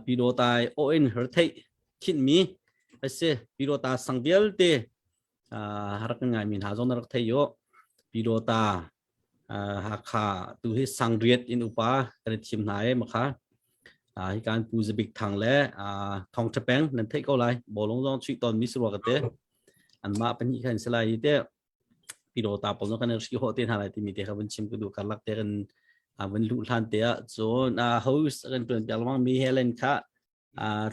ปีโรตายโอเอ็นเฮอร์ไทคิดมีไปเสียปีโรตาสังเดียลเตรักงานมีหาจงรักไทยโยปีโรตาหักขาตัวที่สังเรียดอินอุปาการชิมไหนมาค่ะการปูจะบิกทางและทองจะแปงนั่นเทก็ไรบอลงจงชีตอนมิสรัวกันเตอันมาเป็นอีกขั้นสลายเตปีโรตาผมต้องการรู้สึกหัวเตียนอะไรที่มีเตะวันชิมก็ดูการลักเตกันวันลุทันเตะจนhost กันเป็นอย่างว่างมีเฮเลนค่ะ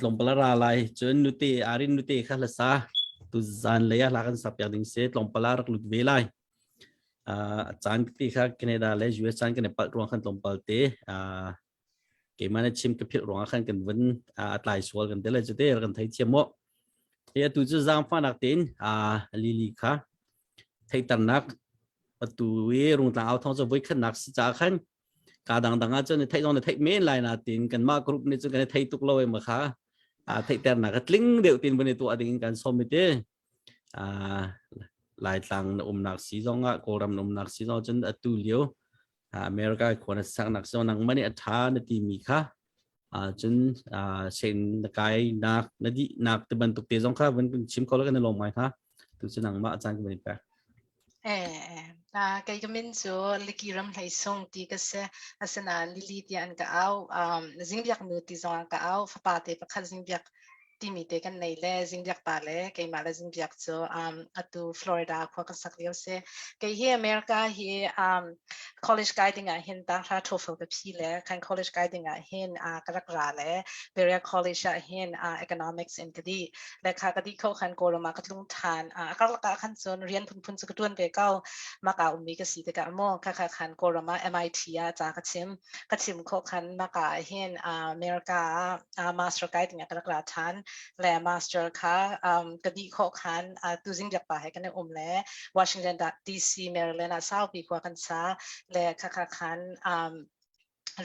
ลงปลาอะไรจนนุติอารินนุติค่ะละซาตุจานเลยหลักกันสับอย่างดิ่งเสร็จลงปลารักลุดเวลัยจานที่ค่ะแคนาดาและ US จานกันในปัจจุบันกันลงปลาเตะเกมมันชิมกับพิรองกันกันวันอัตไลสวอลกันเดลจะเตะกันไทยเชียมว่าเฮียตุจจามฟันนักเต้นลิลิค่ะไทยตันนักประตูรุ่งต่างเอาทองจะไว้ขึ้นนักสิจากขันkadang-kadang aja nih thay dong thay main lain natin kan ma group nih juga thay tuk loe maka thay terna katling deu tin bune tu ading kan somite lai tang na nak si zong a koram na nak si zong chen atu liu America ko na sang nak so nang mani atha na ti mi kha chen sen na kai na di nak te ban tuk te zong kha ban chim ko la kan long mai kha tu chen nang ma chan kan pa kay gamin so likiram hay song ti kasi asana lilitian ka aw zingbiak no ti zong ka aw fapate pa zingbiak timite kan naile zingbiak pale kay mala zingbiak so atu Florida ko ka saklio se kay hi America hi college guiding hin ta ra TOEFL ka phile kan college guiding hin karak rale Berea College hin economics in kadi le kha kadi ko kan ko ma katlung than akal ka kan son rian phun su katun pe kaw maka umi ka si ka mo ka kan ko ma MIT cha ka chim ko kan maka hin America master guiding karak ra than le master ka kadi ko kan tu jing jak pa he kan le Washington DC Maryland South bi ko kan sa le ka kan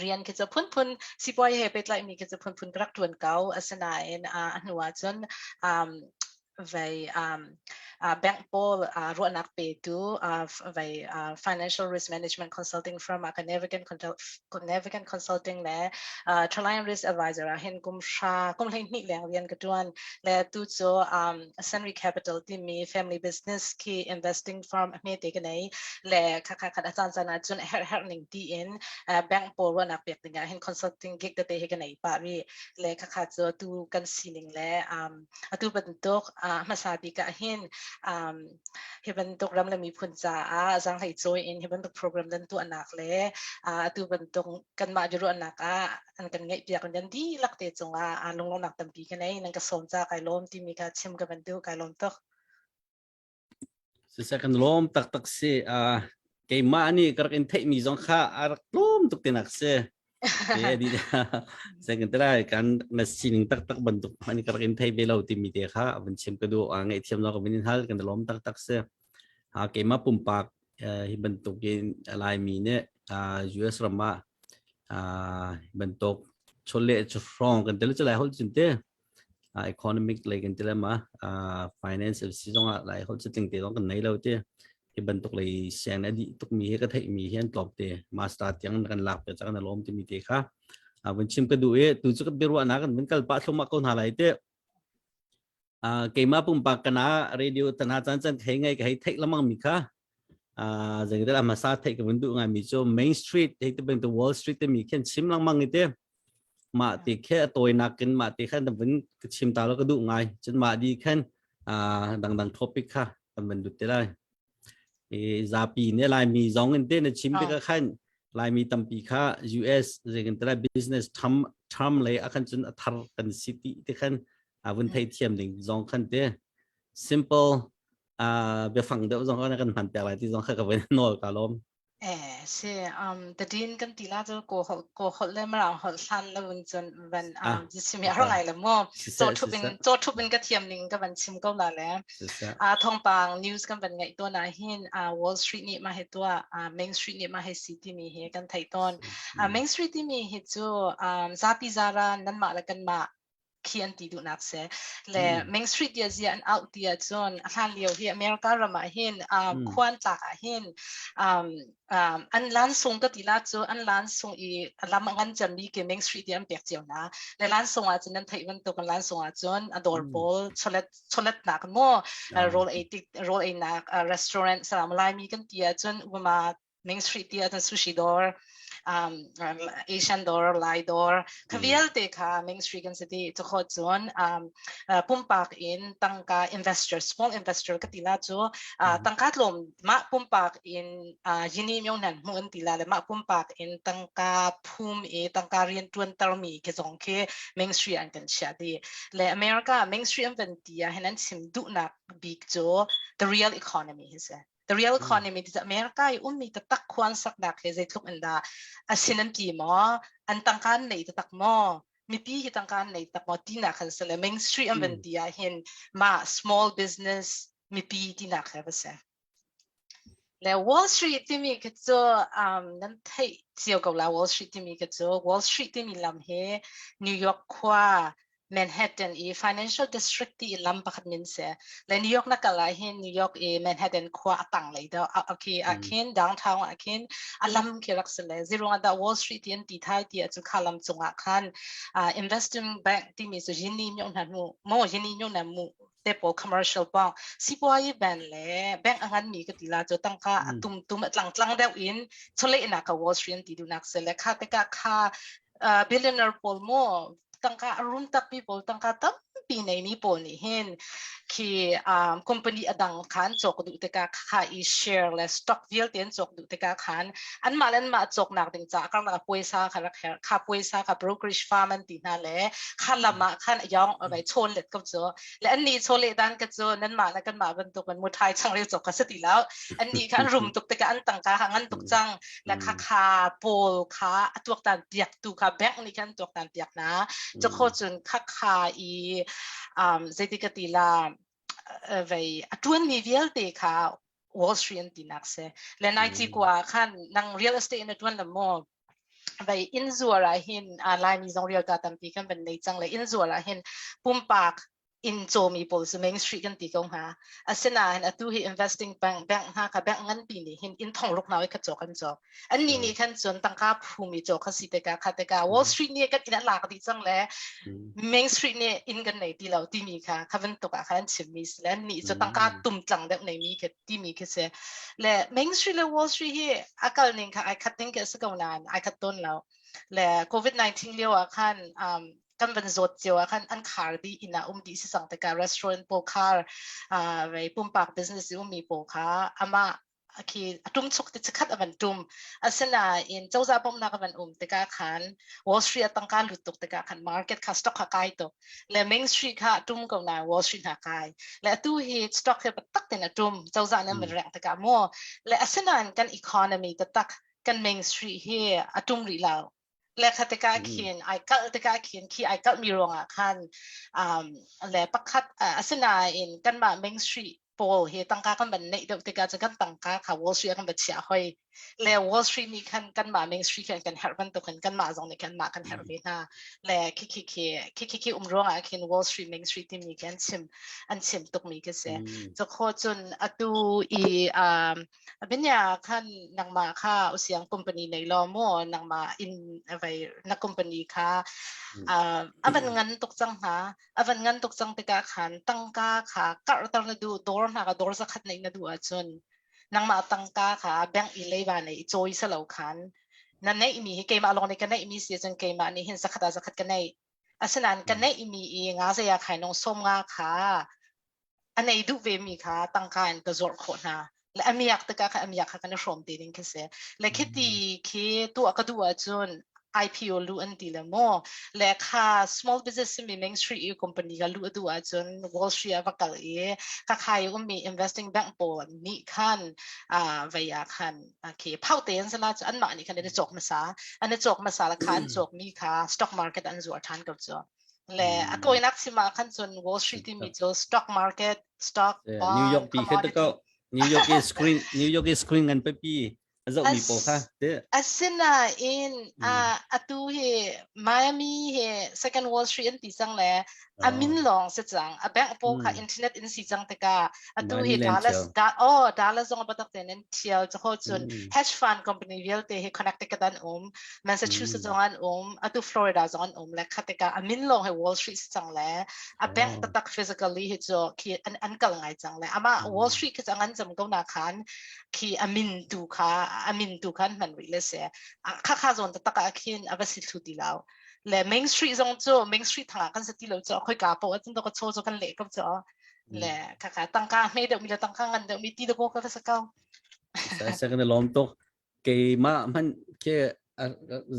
เรียนก็จะพุ่นสิบวัยเหตุเป็นไรมีก็จะพุ่นรักตวนเก่าอาศัยหนัวจนไปแบงก์โปลรวนักเปิดูไป financial risk management consulting firm Navigant consulting และ Trilium risk advisor เห็นกุมเห็นนี่แหล่งเรียนกระดวนและตู้โจSunry Capital ที่มี family business ที่ investing firm เมติกันไหนและค่ะอาจารย์จนหนึ่งดีเอ็นแบงก์โปลรวนักเปียกติงเห็น consulting gig เตะกันไหนปารีและค่ะโจตู้กันซีลิงและตู้บรรทุกมาสาบิกะเห็นเฮบันตุกรำละมีพุนจ่าจังให้จอยอินเฮบันตุกโปรแกรมดันตัวนักเล่ตัวบันตุกกันมาจุรุนักอันกันไงเปียกันดันดีลักเตจงลงนักตั้มปีกันไงนั่งก็สนจ่าไก่ล้มที่มีการชิมกับบันตุกไก่ล้มตกสิกันล้มตักเสียเกมมานี่กระกันเทมีจงข้าล้มตุกเตนักเสียjadi sementara kan mesin tak bentuk ini kerana Thai belau tim itu kah mencim kedua angai tiam nak kemudian hal kan dalam tak se kema pumpak bentuk lain mine US rama bentuk cole strong kan terus lah hol cinte economic lagi kan terus mah finance season lah hol citing terus kan naik lau tu bentuk lagi siang nadi tuk mi ka thai mi hian tlop te master tiang kan lak pe chang na lom ti mi te kha bunchim ka due tu chu ka biru ana kan bin kal pa thloma ko halai te keima pum pa kana radio tana chan chan khai ngai khai thai lamang mi kha jang da ma sa thai ka bundu ngai mi cho main street te ben to wall street te mi khen chim lang mang ni te ma ti khe toy na kin ma ti khan da bin chim ta lo ka du ngai chen ma di khan dang topic kha kan ben du te lai zapi ne lai mi zong in te na chim te ka khan lai mi tampi kha US zeng tra business tham le akan chun athar kan city te khan avun thai thiam ding zong khan te simple be phang de zong kan han pe lai ti zong kha ka wen nol ka lom ใช่แต่ดินกันตีละจะโกหกเลยมาเราหดสั้นแล้ววันจนวันจะชิมอะไรไงละมั่วโจทุบเป็นกระเทียมหนึ่งก็วันชิมก็มาแล้วทองปังนิวส์กันเป็นไงตัวไหนเห็นWall Street นี่มาให้ตัวMain Street นี่มาให้ซิตี้มีเฮกันไทยตอนMain Street ที่มีให้ตัวซาปิซารานั่นมาแล้วกันมา เขียนตีดูนักเสียและ Main Street เดียเสียอันเอาเดียจนอาคารเลี้ยวที่อเมริการามาเห็นควันตากเห็นอันล้านส่งก็ตีละจนอันล้านส่งอีลำงันจะมีเกี่ยว Main Street เดียอันเปียกเจียวนะและล้านส่งอาจจะนั้นไทยวันตัวกันล้านส่งอาจจะadorable ชลดหนักมั่วroll เอนักrestaurant สลามลายมีกันเดียจนอุมา Main Street เดียจน sushi door Asian door, Lai door. Kavial te ka Main Street kan city to kho zon pumpak in tangka investor, small investor katila jo tangka lom ma pumpak in yini myong nan mo tila le ma pumpak in tangka phum e tangka rian tuan tarmi ke zong ke Main Street an kan sha di le America Main Street an ventia henan sim du na big jo the real economy he said The real economy is America ay umi tatak kwan sak na kaya zay tluk anda asinampi mo ang tangkan na itatak mo mipi hitangkan na itatak mo tinakan sila Main Street ang ventia hin ma small business mipi tinakan basa le Wall Street timi katso nantay siyo ko la Wall Street timi katso Wall Street timi lam he New York kwa Manhattan financial district ti lambakat minse le New York nakalahin New York Manhattan kwa atang lay daw okay akin downtown akin alam kirak sila zero nga da Wall Street yan ti thai ti at kalam tsunga kan investing bank ti mi so yini nyong na mo yini nyong na mo tepo commercial bank sipuay ban le bank angan mi katila jo tangka tum tlang daw in chole ina ka Wall Street ti du nak sila ka billionaire pol mo tangka aruntak people tangka pinay ni po ni hin ki company adang kan chok du teka kha I share le stock deal ten chok du teka kan an malan ma chok nak ding cha kang na poisa kha poisa ka brokerage firm an ti na le khalama khan yong abai chon let ko cho le an ni chole dan ka cho nan ma na kan ma ban to kan mu thai chang le chok ka sati law an ni kan room tuk teka an tangka hangan tuk chang le kha pol kha atuak tan piak tu ka bank ni kan tuk tan piak na cho kho chun kha I zedikatila vai atuan mi vial te kha Wall Street tinakse le nai chi kwa khan nang real estate na tuan la mo vai inzura hin lai mi zong real ka tampi kan ben nei chang le inzura hin pumpak in zomi pol so Main Street kan ti kong ha asena an atu hi investing bank ha ka bank ngan pi ni hin in thong lok nawi ka chok kan chok an ni kan chon tangka phumi chok kha si te ka Wall Street ni kan ina la ka ti chang le Main Street ni in kan nei ti lo ti mi kha khavan to ka khan chim mi slan ni cho tangka tum tlang de nei mi ke ti mi ke se le Main Street le Wall Street hi akal ning kha ai khating ke sa kaunan ai khaton lo le COVID-19 lewa khan kan ban zot jewa kan an khar di ina di si sang te ka restaurant po khar vai pumpak business mi po kha ama ki atum chok te khat aban tum asena in chawza pom na ka ban te ka khan Wall Street atang ka lutuk te ka khan market ka stock ka kai to le Main Street kha tum ko na Wall Street ha kai le tu hi stock ke patak te na tum chawza na man rang te ka mo le asena kan economy te tak kan Main Street hi atum ri lao le khateka khin ai kal teka khin ki ai kal mi ronga khan le pakhat asena in kan ma Main Street pol he tangka kan ban nei dok teka kan tangka kha Wall Street kan bachia hoi le Wall Street ni kan ma Main Street kan herban to kan ma zong ni kan ma kan herbe na le ki ronga khin Wall Street Main Street ni kan chim tok mi ke se so kho chun atu I abenya kan nang ma kha usiang company nei lo mo nang ma in vai na company kha avan ngan tok chang ha avan ngan tok chang te ka khan tangka kha kar tar na du dor na ka dor sa khat nei na du a chun nang ma tangka kha bank ilei ba nei choi sa lo khan na nei mi he ke ma long nei ka nei mi si chen ke ma ni hin sa khat ka nei asanan ka nei mi nga sa ya khai nong som nga kha anei du ve mi kha tangka an ka zor kho na le amiyak te ka amiyak ka na from te ding ke se le khiti ke tu akadu a chun IPO lu an ti le mo le kha small business mi Main Street company ga lu adu a chun Wall Street avakal ka khai mi investing bank po ni khan vaya khan ke phauten sala an ma ni khan de chok masa la khan chok mi kha stock market an zuar than ko cho le akoi nak sima khan chun Wall Street mi cho stock market stock New York pi khet ko New York is screen kan pe pi zo mi po kha te asina in atu he Miami he second Wall Street in tisang le amin long se chang a bank po kha internet in si chang te ka atu he Dallas zong batak ten en tial cho ho chun hedge fund company vial te he connected ka dan Massachusetts zong an atu Florida zong an le khate ka amin long he Wall Street se chang le a bank tatak physically he cho ki an kal ngai chang le ama Wall Street ka chang an jam ko na khan ki amin tu khan man wi le se kha zon tatak a khin avasil thu di lao le Main Street zong cho Main Street thang kan sa ti lo cho khoi ka po at ndo ko cho cho kan le ko cho le kha tang ka me de mi la tang ka ngan de mi ti de ko ka sa ka sa kan lom to ke ma man ke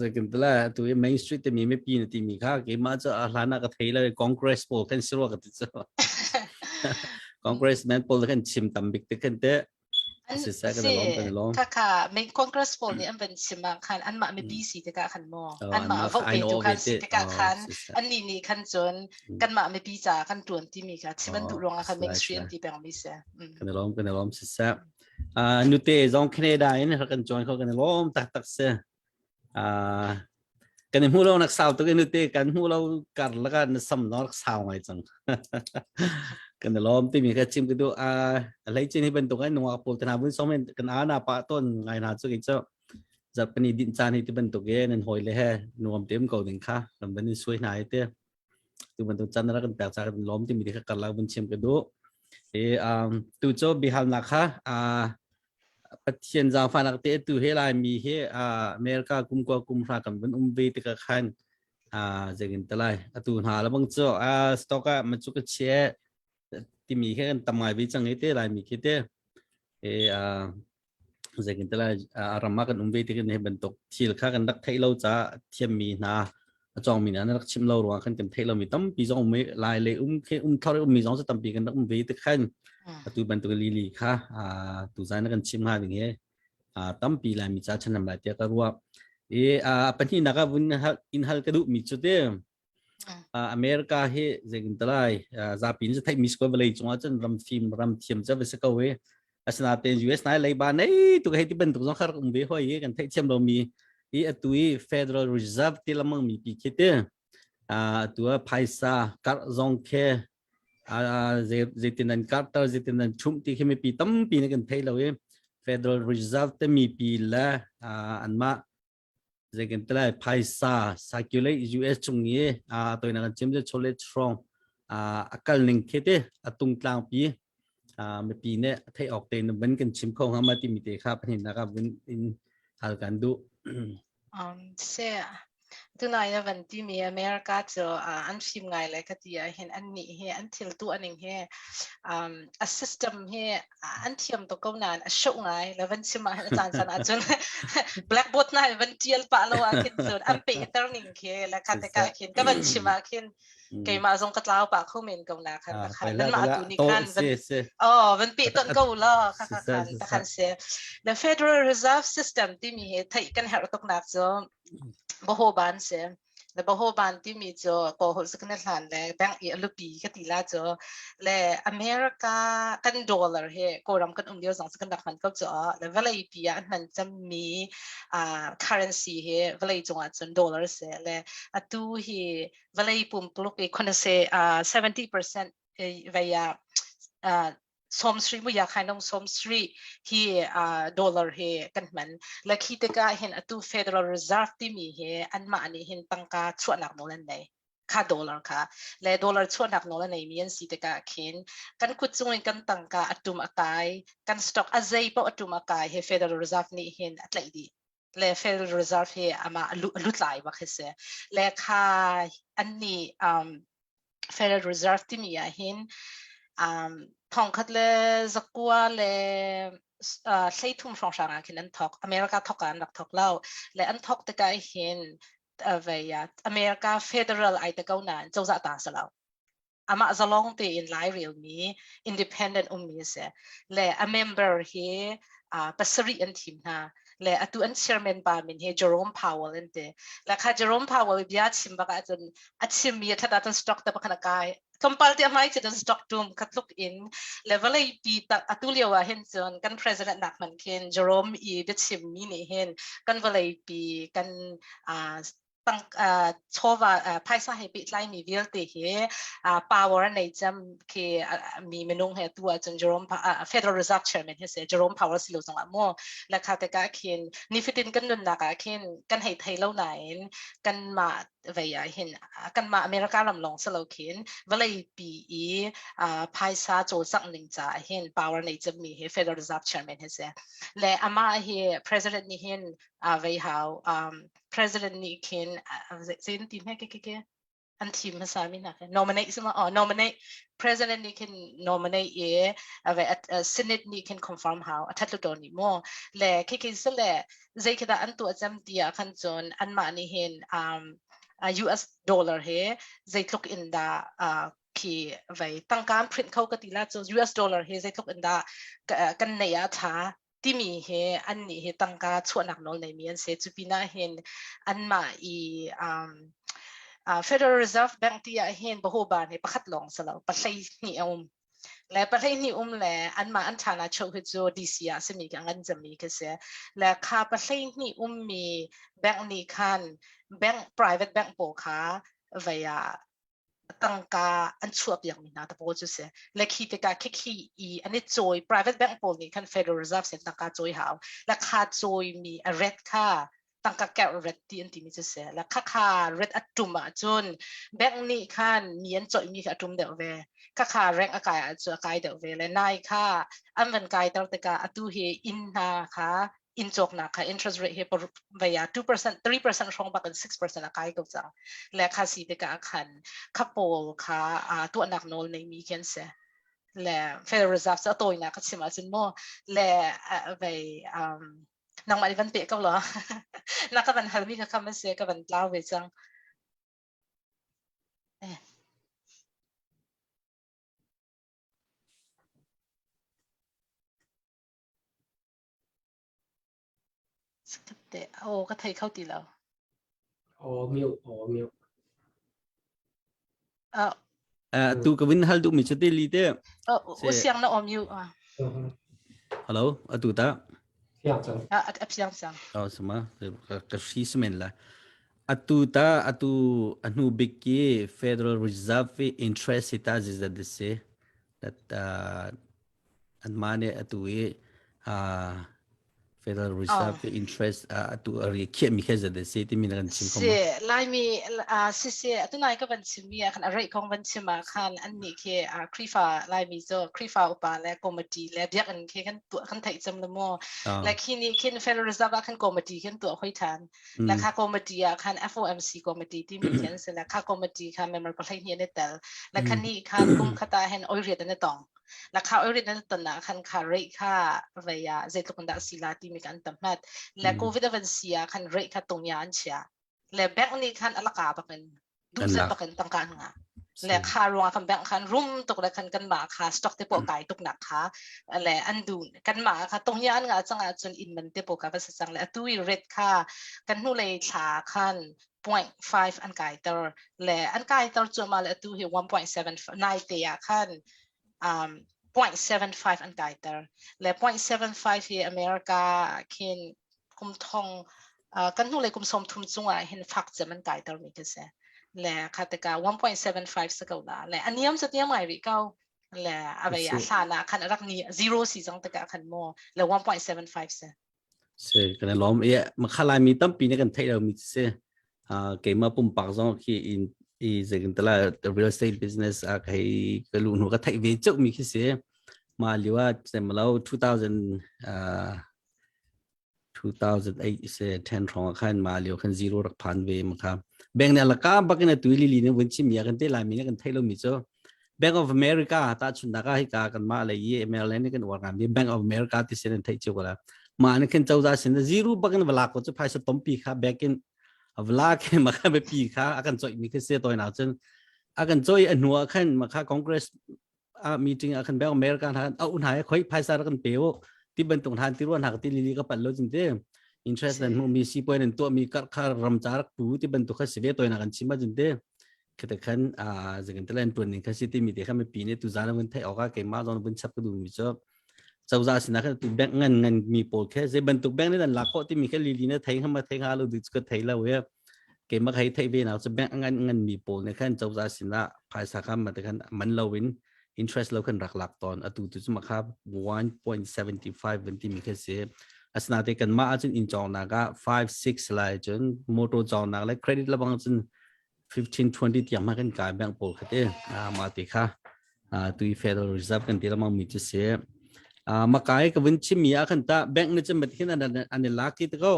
zakin tla tu Main Street te mi me pi ni ti mi kha ke ma cha hlana ka thei la Congress pol kan siro ka ti cho Congressman pol kan chim tam bik te kan te sa kan lom kha main Congress pol ni an ben chima khan an ma me BC te ka khan mo an ma vote pe tu khan te ka khan an ni khan chon kan ma me pi cha kan tuan ti mi ka chiman du rong khan Main Street ti bang mi se kan lom sa nu te zong Canada in kan join ko kan lom tak se kan mu lo nak saw to kan nu te kan mu lo kar la kan sam nor saw ngai chang kan lom ti mi ka chim ke do lai chin hi ban to kan no apol tana bun som kan ana pa ton ngai na chu ki cho Japanese din chan hi ti ban to ge nan hoi le he nuam tem ko ding kha kan ban ni suai nai te tu ban to chan ra kan ta cha kan lom ti mi ka kar la bun chim ke do tu cho bihal na khaปัจเจียนจางฟันอักเตตุเฮลายมีเฮอเมริกากุมกว่ากุมรากันเป็นเวติกขันจะกินตะไลตูนหาแล้วบางเจ้าสต็อกมันจุกเชียที่มีแค่กันตำไงวิจังเฮเตลายมีคิดเตจะกินตะไลรามากันเวติกันให้บรรทุกที่ข้ากันรักไทยเราจะเทียมมีนาจองมีนะรักชิมเราหรวงกันกันไทยเรามีตั้มปีจองไม่ลายเลยแค่เท่าไรมีจองจะตั้มปีกันรักเวติขันtu bantu lili kha tu zana kan chim ha ding he tampi la mi cha chanam la te ka ruwa pani naga bun in hal ka du mi chu te America he zegin talai za pin za thai mis ko balai chunga chan ram thiam cha be ka we asna te US na lai ba nei tu ka he ti bantu zong khar um be hoi kan thai chem lo mi atui Federal Reserve ti lamang mi pi khete tu phaisa kar zong khe zetinan Carter zetinan chum ti kheme pi tam pi ne kan thei lo Federal Reserve te mi pi la anma zegen tla phaisa circulate US chung ye toy na kan chim je chole strong akal ning khete atung tlang pi me pi ne thei ok te ban kan chim khong ha ma ti mi te kha phin na ka bin in hal kan du se tunai na van ti mi America cho an sim ngai le ka ti hen an ni he an thil tu aning he a system he an thiam to ko nan a show ngai le van sim a chan san a chun blackboard na van tial pa lo a khin chun an pe turning ke la ka te ka khin ka van sim a khin ke ma zong ka tlaw pa ko men ko na khan nan ma tu ni khan van pe ton ko lo khan ta khan se the Federal Reserve System ti mi he thai kan her tok nak cho baho ban se le baho ban ti mi cho ko hol sa kana hlan le bank e alupi ka ti la cho le America kan dollar he ko ram kan dio sang sa kan dak han ko cho le valai pi an han cham mi currency he valai chonga chon dollar se le atu he valai pum pluk e khona se 70% via som sri mu ya khainong som sri hi dollar he kan man la khi te ka hen atu Federal Reserve ti mi he an ma ani hen tangka chuanak nolan nei kha dollar kha le dollar chuanak nolan nei mi an si te ka khin kan kut chungin kan tangka atum akai kan stock azai po atum akai he Federal Reserve ni hen atlai di le Federal Reserve he ama lutlai ba khese le kha anni Federal Reserve ti mi ya hen thong khat le zakua le hlei thum rong rang kin an thok America thok an rak thok lau le an thok te kai hin veya America Federal ai te kau nan chau za ta sa lau ama zalong te in lai real mi independent mi se le a member he pasari an team na le atu an chairman ba min he Jerome Powell ente la kha Jerome Powell bia chim ba ka chun achim mi tha ta stock ta khana kai compal ti amai che stock tum katluk in level ai pi ta atulia wa hen chon kan president nak man ken Jerome e de chim mi ni hen kan valai pi kan tăng cho và phái xã hệ bị lại mi việc thì he power này chăm khi mi mình nông hệ tua chân Jerome Federal Reserve Chairman he say Jerome Powell silo song amo là khá tất cả khi ni fitin kan nun na cả khi kan hay thấy lâu này kan mà vậy hiện kan mà America làm long silo khi vậy là bị phái xã tổ chức ninh trả hiện power này chăm mi he Federal Reserve Chairman he say là ama he President ni hiện vậy hao President ni kin sin team he ke an team ma sa mi na nominate sama nominate President ni kin nominate ye ave Senate ni kin confirm how athatlu don ni mo le ke sele zai ke da an tu acham tia khan chon an ma ni hin US dollar he zai tluk in da ki vai tangkan print khau ka tila cho US dollar he zai tluk in da kan nei a tha ti mi he an ni he tangka chuanak nol nei mi an se chupina hen an ma I Federal Reserve Bank ti a hen baho ban he pakhat long salo pahlai ni le pahlai ni le an ma an thana chho he jo DC a semi ka ngan jami ke se le kha pahlai ni mi bank ni khan bank private bank po kha via tăng ca an chuap yang mi na ta po chu se le khi te ka khi I an choi private bank pol ni kan Federal Reserve sen tăng ca choi hao la kha choi mi a red kha tăng ca ka red ti an ti mi chu se la kha red atuma chun bank ni khan mi an choi mi ka atum de ve kha rank a kai a chu kai de ve le nai kha an van kai tar te ka atu he in na kha in chok na kha interest rate he por via 2% 3% rong ba kan 6% a kai ko cha le kha si te ka khan couple kha tu anak nol nei mi ken se le Federal Reserve sa toy na ka chima chin mo le vai nang ma van pe ka lo na ka van halmi ka kam se ka van tlaw ve chang te ka thai khau ti lo mute tu ka win hal du mi chete li te u siang na mute hello atu ta siang chang siang sang sama ka shi semen la atu ta atu anu biki Federal Reserve interest ita is that they say that an mane atu Federal Reserve interest atu ari kia mi khaza de se ti min kan sim ko se lai mi se atu nai ka ban sim mi kan arai kong ban sim ma khan an ni ke krifa lai mi zo krifa upa le committee le biak an ke kan tu kan thai cham le mo la khini kin Federal Reserve kan committee kan tu hoi than la kha committee kan FOMC committee ti mi ken se la kha committee kan member ko lai ni ne tel la khan ni kan kum khata hen oi ri da ne tong la kha oi ri na tan na khan kha rei kha vaya zai tu kan da sila ti mi kan tamat le covid avan sia kan rei kha tong yan chia le bank ni kan alaka ba kan du se ba kan tang kan nga le kha ruang kan bank kan room tok le kan ma kha stock te po kai tok nak kha le an du kan ma kha tong yan nga changa chun in man te po ka ba sa chang le atui red kha kan nu le tha khan 0.5 an kai tar le an kai tar chu ma le atu hi 1.7 nai te ya khan 0.75 an kai tar le 0.75 hi America kin kum thong kan nu le kum som thum chunga hin fak chaman kai tar mi ke se le khateka 1.75 sa ka la le aniam sa tiam ai ri kau le avaya sana khan rak ni 0 si jang ta ka khan mo le 1.75 se kan lom ye ma khala mi tam pi ne kan thai mi se ke ma pum pak zong ki in zekin tala real estate business kai kalu no ka thai ve chok mi ki se ma liwa se malau 2008 se 10 rong khan ma liwa khan 0 rak phan ve ma kha bank ne la ka bakin tu li li ne won chim ya kan te la mi ne kan thai lo mi cho Bank of America ta chun da ka hi ka kan ma le ye ML ne kan war ngam Bank of America ti se ne thai chu la ma ne kan chau da sin 0 bakin wala ko chu phai sa tom pi kha bakin avla ke ma kha be pi kha akan choi mi ke se toy na chen akan choi anua khan ma kha Congress meeting akan Bank of America han au un hai khoi phai sa kan peo ti ban tung than ti ron ha ti li ka pan lo jin te interest นั้น Se. มีซีพอยนั้นตัวมีกัดค่ารำจารักปูที่บรรทุกข้าสิเวตัวนักชิมาจนเด้คือแต่ขันจากนั้นแต่ละตัวนึงข้าสิที่มีเด็กข้าไม่ปีนี้ตุจานมันไทยออกก็เก่งมากตอนบนชับก็ดูมีเจ้าเจ้าสินะข้าตุแบงเงินมีโปรแค่จะบรรทุกแบงนี่นั่นหลักก็ที่มีแค่ลีนี่ไทยเข้ามาไทยหาเราดูก็ไทยแล้วเว้ยเก่งมากไทยเวนะจะแบงเงินมีโปรในขั้นเจ้าสินะภายสักคำมาแต่ขันมันเราวิน interest เราขึ้นหลักตอนตุตุมาครับ 1.75 วันที่มีแค่เสียอาสนะที่กันมาจนอินจองนัก5-6เลยจนมอเตอร์จองนักเลยเครดิตระบังจน15-20ที่ยังมากันกายแบงก์โปรคดีมาติค่ะตุย Federal Reserve กันที่ระบังมีจะเสียมาขายกับวันชิมีอาคันตาแบงก์นี่จะมาที่นั่นอันนี้ลักที่ตะก็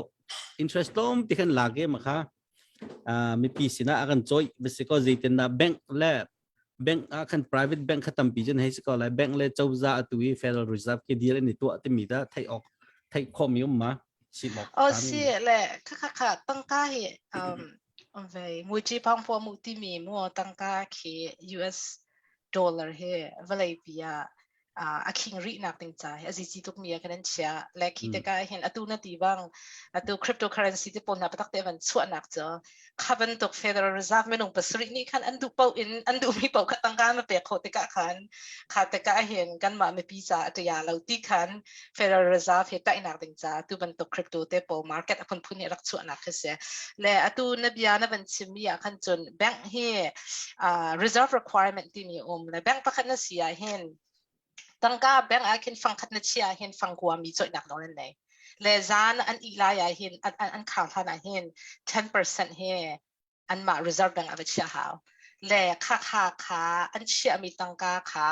interest ล้มที่ขันลักเองมาค่ะมีปีสินะอาคันจอยวิศก็จะเป็นนะแบงก์และแบงก์akan private bank ขัดตั้มปีจนให้สกอลเลยแบงก์เลยเจ้าจ้าตุย Federal Reserve ที่ดีเลยในตัวที่มีได้ไทยออกไทยข้อมีมาสิบอก Oh se le kaka tangka he ve muji pang po muti mi mo tangka ke US dollar he valai pia a king ri nak ting chai azizi tuk mi kan chia le ki te ka hen atu na ti bang atu cryptocurrency te pon na patak te van chuan nak cho khaban tok Federal Reserve menung pasri ni kan andu pau in andu mi pau ka tangka ma pe kho te ka khan kha te ka hen kan ma me pi sa te ya lo ti khan Federal Reserve he ta inak ting cha tu ban tok crypto te po market apun phun ni rak chuan nak se le atu na bia na ban chimi ya kan chun bank he reserve requirement ti mi le bank pakhat na sia hen tangka bank akin fang khat na chia hen fang kwa mi choi nak non nei le zan an ila ya hen an khang thana hen 10% he an ma reserve bank ava chia haw le kha an chia mi tangka kha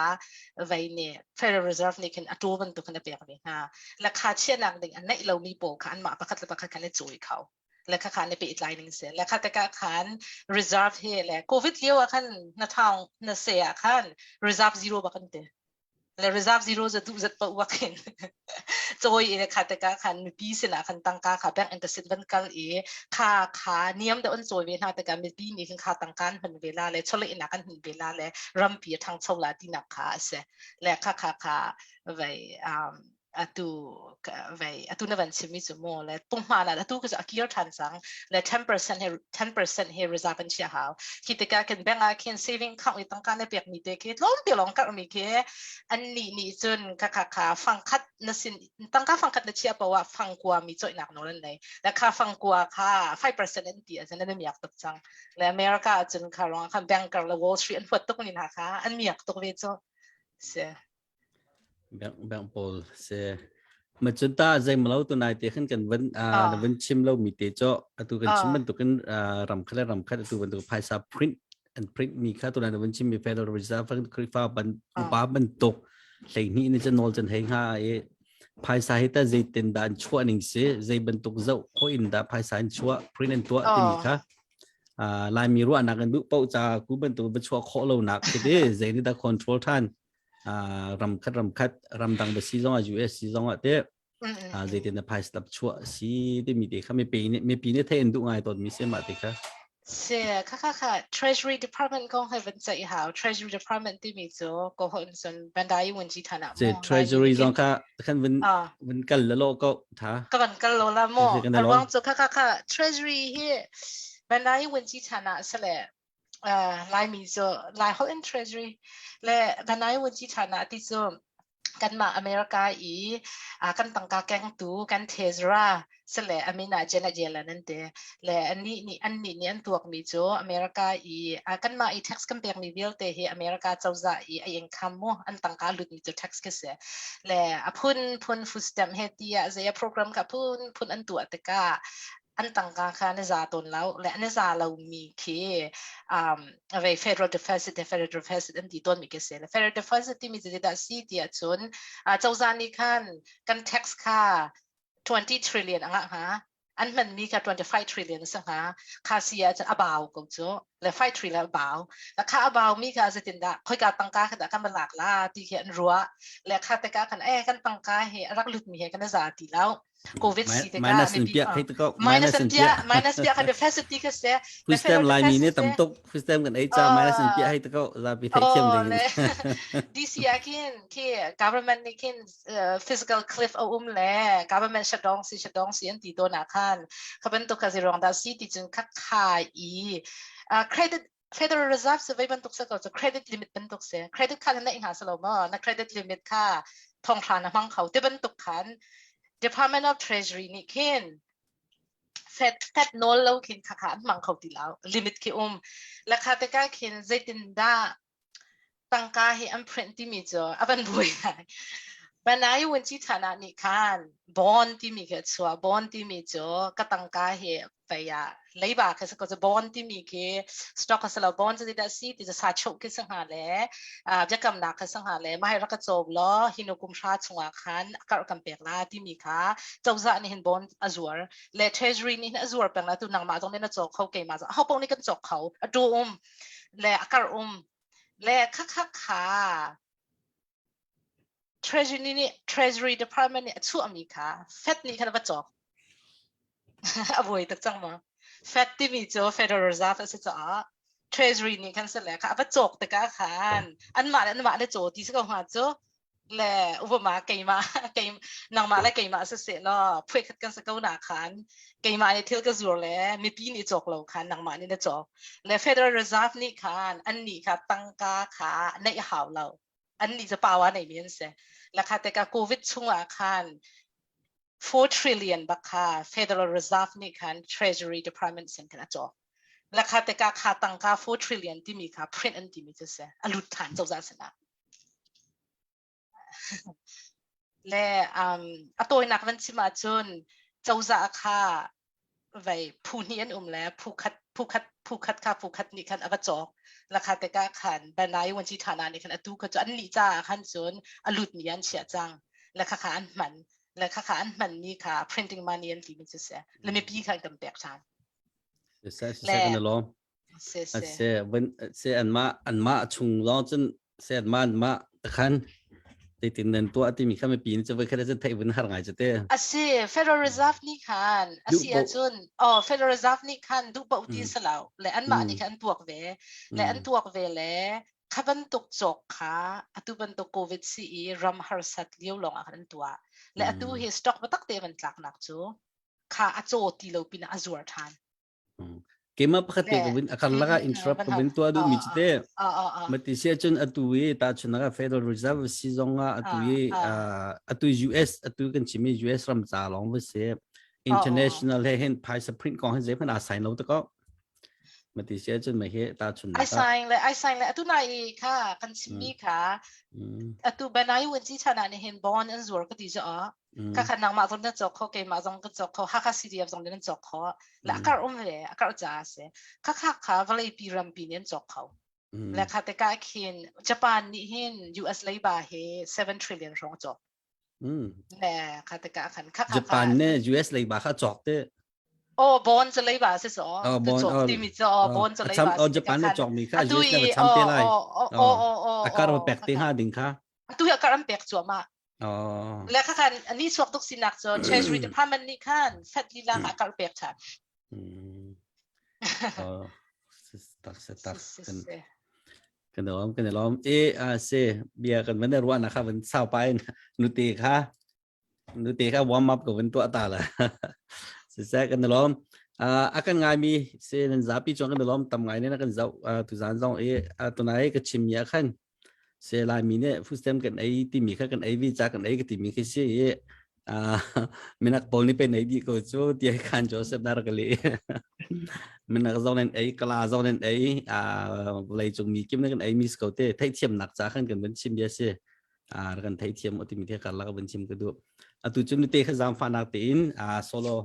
vai ne Federal Reserve ni kin atu ban tu kan pe ni ha le kha chia nak ding an nei lo mi po kha an ma pakhat kan le choi khaw le kha ne pe itlining se le kha ta ka khan reserve he le covid liu khan na thang na se khan reserve zero ba kan te le reserve zero za tu zat pa wakin choi e khata ka khan mi pi sina khan tangka kha bank and sit kal e kha niam da on choi ve na ta ka mi pi ni kha tangkan han vela le chole ina kan hin vela le ram pi thang chola ti na kha se le kha vai atu na van simi su mo le pungma na atu ka akir than sang le 10% he reserve an chia haw kitika kan bank a ken saving account itang kan na pek mi te ke lom pi long ka mi ke an ni chun kha fang khat na sin tang ka fang khat na chia pa wa fang kwa mi choi nak no len nei la kha fang kwa kha 5% an ti asan na mi ak tok chang le America chun kha rong kha bank ka la Wall Street an phot tok ni na kha an mi ak tok ve cho se bank pol se mà chúng ta dành một lâu tuần này thì khăn cần vẫn chim lâu mi tế cho tụ cần chim mình tụ cần rầm khát tụ vẫn tụ phải sa print mi khát tuần này vẫn chim mi Federal Reserve vẫn khởi phát ban ban tục lấy ní nên chân nol chân hay ha ấy phải sa hết ta dây tiền đàn chua nín xe dây ban tục dậu coin đã phải sa chua print and tua thì mi khá lại mi ruộng nạc gần bự bao cha cú ban tục vẫn chua khó lâu nạc cái đấy dây đi ta control than rầm khát rầm đằng bờ xí giống US xí giống thế dây tiền là phải tập chua xí để mi để khá mấy pin này thấy đủ ngay tụi mi xem mà thế khá se kha Treasury Department kong hai vẫn chạy hảo Treasury Department ti mi cho ko hon son bandai wen ji thana mo Treasury zong kha khan vẫn cần là lo ko tha ka ban kal lo la mo arwang cho kha Treasury he bandai wen ji thana sale lai mi cho lai hol in Treasury le bandai wen ji thana ti cho kan ma America i kan tangka keng tu kan Tesla sele amina jena jela nante le ani an tuak mi cho America i kan ma i tax kan pek mi bil te he America chawza i income mo an tangka lut mi cho tax ke se le apun food stamp he ti a ze program ka pun an tu ateka an tangka kha ne za ton lau le ne za lau mi ke ave federal deficit an ti ton mi ke se le federal deficit ti mi ze da si ti a chun chawza ni kan tax kha 20 trillion anga ha an man mi ka 25 trillion sa ha kha sia cha abaw ko cho และไฟทรีแล้วเบาและค่าเบามีค่ะจะตินดาค่อยการตั้งค่าขนาดกันมันหลากหลายที่เขียนรัวและค่าแต่การกันกันตั้งค่าเหรักลุดมีเหกันนะจ๊ะทีแล้วโควิดสิแต่ก็ minus ไม่ in ปี pia kai to ko minus minus in เปีย pia minus เปียค่ะเดฟเฟสติก็เสีย first time lai mi ne tam tok first time kan ai cha minus in pia hai to ko za pi thai thiam ding เลย DC อาคินที่ government นี่คินphysical cliff เอาเลย government shutdown สิอันตีตัวหนักขันเขาเป็นตัวกสิรองดาซีที่จึงคักขายcredit Federal Reserve จะไว้บรรทุกเสกจะ credit limit บรรทุกเสีย credit ค่านั้นเองหาสโลมนะ credit limit ค่าทองคำนะมั่งเขาที่บรรทุกขัน Department of Treasury นี่คินFed โน้ตแล้วคินค่ามั่งเขาตีแล้ว limit คิและค่าแต่ก็คินใจตินดาตั้งค่าให้อันพรินที่มีจ่ออันบุยบันไดวันที่ฐานะนี้คันบอนที่มีเกิดชัวบอนที่มีจ่อก็ตั้งค่าให้ไปเลยบ้าคือสักจะบอนที่มีเกิดสต็อกก็สลับบอนจะได้สิที่จะสาชุกสังหารเลยจะกำนักสังหารเลยไม่ให้รักจบล้อหินุกุมชาชงอาคันก็กำเปียกลาที่มีค่ะเจ้าจะนี่เห็นบอนอัซวร์และ Treasury นี่อัซวร์เป็นแล้วตัวนางมาตรงนี้นะจ่อเขาเก่งมาจ่อเขาพวกนี้กันจ่อเขาดูและอากาศและค่ะ Treasury Department นี่ชั่วอเมริกา Fed นี่คันว่าจ่ออภัยตักจังมา Fed ที่มีจ่อ Federal Reserve สิจ่อ Treasury นี่คันเสร็จแล้วค่ะว่าจ่อแต่ก็คันอันมาเลยจ่อที่สก็หาจ่อและอุปมาเก่งมาเก่งนางมาและเก่งมาเสร็จแล้วเพื่อกันสก็หนาคันเก่งมาเนี่ยเที่ยวก็จ่อแล้วมีปีนี่จ่อเราคันนางมานี่นะจ่อและ Federal Reserve นี่คันอันนี้ค่ะตั้งค่าค่ะในหาวเราอันนี้จะป่าวในมีนเสและค่ะแต่ก็โควิดช่วงอาคาร4 trillion บักค่ะ Federal Reserve นี่ค่ะ Treasury Department เซ็นกันนะจ๊อและค่ะแต่ก็ค่าตั้งค่า4 trillion ที่มีค่ะ print อันที่มีจะเสียอลุดฐานเจ้าศาสนาและตัวนักวันที่มาจนเจ้าจะค่ะไว้ผู้นี้อันแล้วผู้คัดนี่คันอาจจะราคาแต่ก็คันบรรณาวันที่ฐานะนี่คันอตุก็จะอันนี้จ้าคันจนอลุดมีอันเฉียจังและค่าอันมันนี่ค่ะ printing money อันที่มันจะเสียและไม่ปีคันกำแพงทางse kan lo se ben se an ma chung lo chen se an ma khan ti tin nen to ati mi kha me pi ni che ve kha se thai ben har ngai che te Federal Reserve นี่คันจนFederal Reserve นี่คันดูปอุติสลาวและอันมานี่คันตัวกเวและอันตัวกเวและขับันตุกจกค่ะอตุบันตุกโควิดซีรัมฮาร์สัตเลี้ยวลงอันตัวและอตุเฮสต็อกบัตักเตมันหลักนักจูค่ะอโจตีเราปินะอจวร์ทานkema pakhate ko bin akar laga interrupt ko bin to adu mi chite mati se chun atuwe ta chunaga Federal Reserve si zonga atuwe atu US atu kan chimi US ram cha long we se international he hen pai print ko hen je phan a sign lo to ko mati se chun ma he ta chun I sign le atu naiค่ะkan chimiค่ะatu banai wen chi chana ni hen bon an zur ka ti ja ka khan nang ma zong na chok kho ke ma zong ka chok kho ha ka CDF zong den chok kho la akar le akar ja se ka vale pi ram pi nen chok kho la kha te ka khin Japan ni hen US labor he 7 trillion rong chok le kha te ka khan Japan ne US labor kha chok te bond จะเลยบ่าสิสอบจบที่มีbond จะเลยบ่าJapan ne chok mi kha US ne cham te lai akar ba pek te ha ding kha ตุยการอันเปียกจัวมาและค่ะอันนี้สวกตุกสินักจอ Treasury Department นี่ค่ะเฟดลีลาการเปียกชัดกันล้อมเซเบียกันมันได้รู้นะครับมันเศร้าไปนุติค่ะวอร์มอัพกับมันตัวตาละเซกันล้อมakan ngami se nan zapi chong kan lom tam ngai ne kan zau tu zan zong tu nai ka chim ya khan se la mi ne fu stem kan ai ti mi kha kan ai vi cha kan ai ka ti mi ke se menak pol ni pe nei di ko cho ti khan jo se dar ka le menak zong nen ai kala zong nen ai lai chung mi kim ne kan ai mi sko te thai thiam nak cha khan kan ban chim ya se kan thai thiam oti mi the ka la ka ban chim ka du tu chum ni te kha zam fa nak te in solo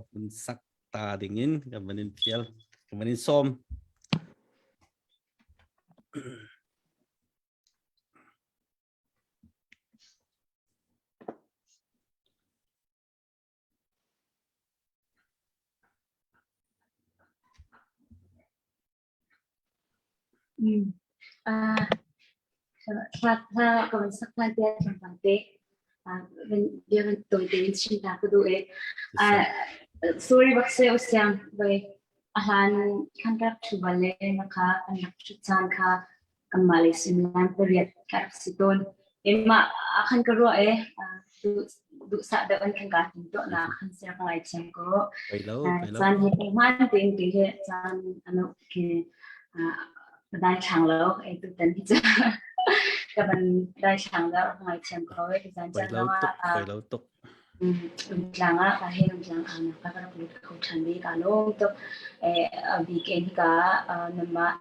sak ta dingin kemudian pial kemudian som ถ้าก็มันสักพักเดียวทำฟังเตะเป็นเดี๋ยวมันตัวเต็มชิ้นตาก็ดูsorry บักเซลเสียงไปอาหารขั้นรับชุบเลยนะคะอันนักชุดจานค่ะกันมาเลยสิมันเปรียบกับสิตนมาขั้นก็รู้ดูสัตว์เดินขั้นการถึงตัวนะขั้นเสียงอะไรเช่นก็จานเห็นมันเป็นที่จานอันนั้นคือได้ช่างแล้วตัวเต็มที่จะกับมันได้ช่างแล้วอะไรเช่นก็จานจะว่าlang kahit lang ang pagkakulit ko chandi kalong to weekend ka nama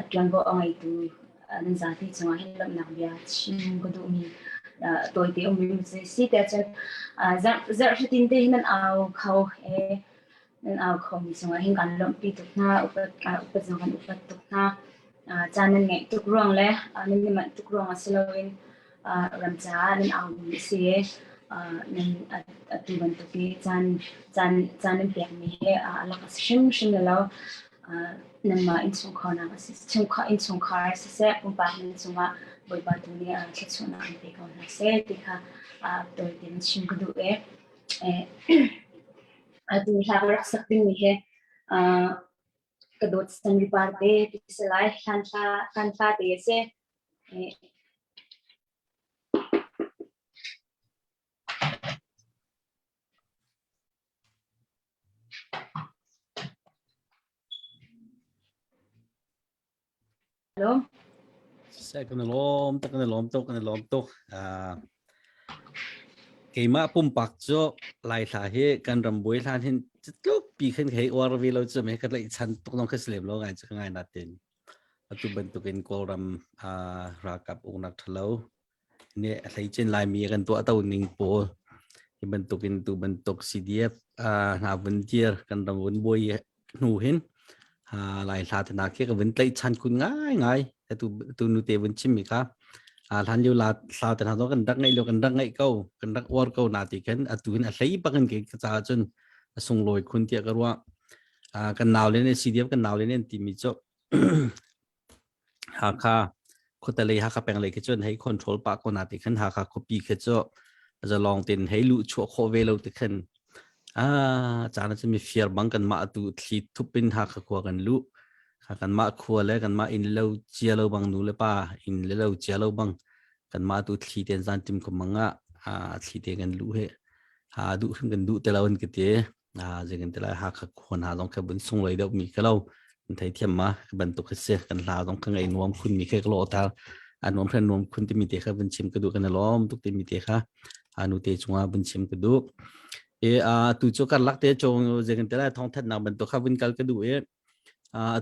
tuango ang itu nan zati chunga helam nak bia chin ko du mi toy te umi si te chen zar tin te nan au khau nan au khau mi chunga hin kan lom pi tuk na upat chunga kan upat tuk na chanan ngai tuk rong le nan ni man tuk rong asilawin ramcha nan au mi si nên tụi mình tụi kia chan nên việc mi he là cái sim là nên mà in chung khó nào in chung khó sẽ cũng bạn nên chung mà bởi bạn tụi này cái chung nào thì còn là sẽ thì ha tụi tiền chung cái đủ tụi là rất sắc tính mi he cái đồ sang điবার để thì sẽ lại khăn pha để sẽ Hello. Saya kena lom tok keima pumpak jo lai tha he kan ramboi than hin chitlo pi khen khei or vi lo chu me ka lai chan tok nong khaslem lo ngai chu ngai na tin atu ban tukin koram ra kap unak thalo ne lai chen lai mi kan to atau ning po ban tukin tu ban tok CDF na volunteer kan rambon boi nu hin lại là thế nào kia cái vấn đề chăn cún ngay tu nu tê vấn chim mi cả thành như là sao thế nào đó cần đắc ngay câu cần đắc word câu nào thì cái tu hình lấy bắt cái giá chân sung lôi khuôn tiệt cái ruộng cần nào lên CDF cần nào lên tìm mi cho khaคนแต่เลยหาข้าแปลงเลยก็จนให้ control ปากคนอาทิตย์ขึ้นหาข้า copy ก็จะลองเต็นให้รู้ชั่วโคเวลติขึ้นจานจะมีเฟียร์บังกันมาตุที่ทุบเป็นหาข้าขวากันรู้กันมาขวาแล้วกันมาอินเล่าเจียเล่าบังนู้เลยป่ะอินเล่าเจียเล่าบังกันมาตุที่เต็นจานจิมกับมังที่เต็นกันรู้เหดูขึ้นกันดูแต่ละวันก็เตะจะกันแต่ละหาข้าขวาหาต้องแค่บนส่งเลยเดี๋ยวมีก็เล่าไทยเทียมมาบรรทุกเสียกันลาต้องข้างไอ้นวมคุณมีแค่กลัวตานวมเพื่อนนวมคุณที่มีเตะค่ะบนชิมกระดูกกันล้อมทุกที่มีเตะค่ะนุเตะจงว่าบนชิมกระดูกตุจกันลักเตะจงจะกันแต่ละท้องทัดนาบรรทุกค่ะบนกัลกระดูก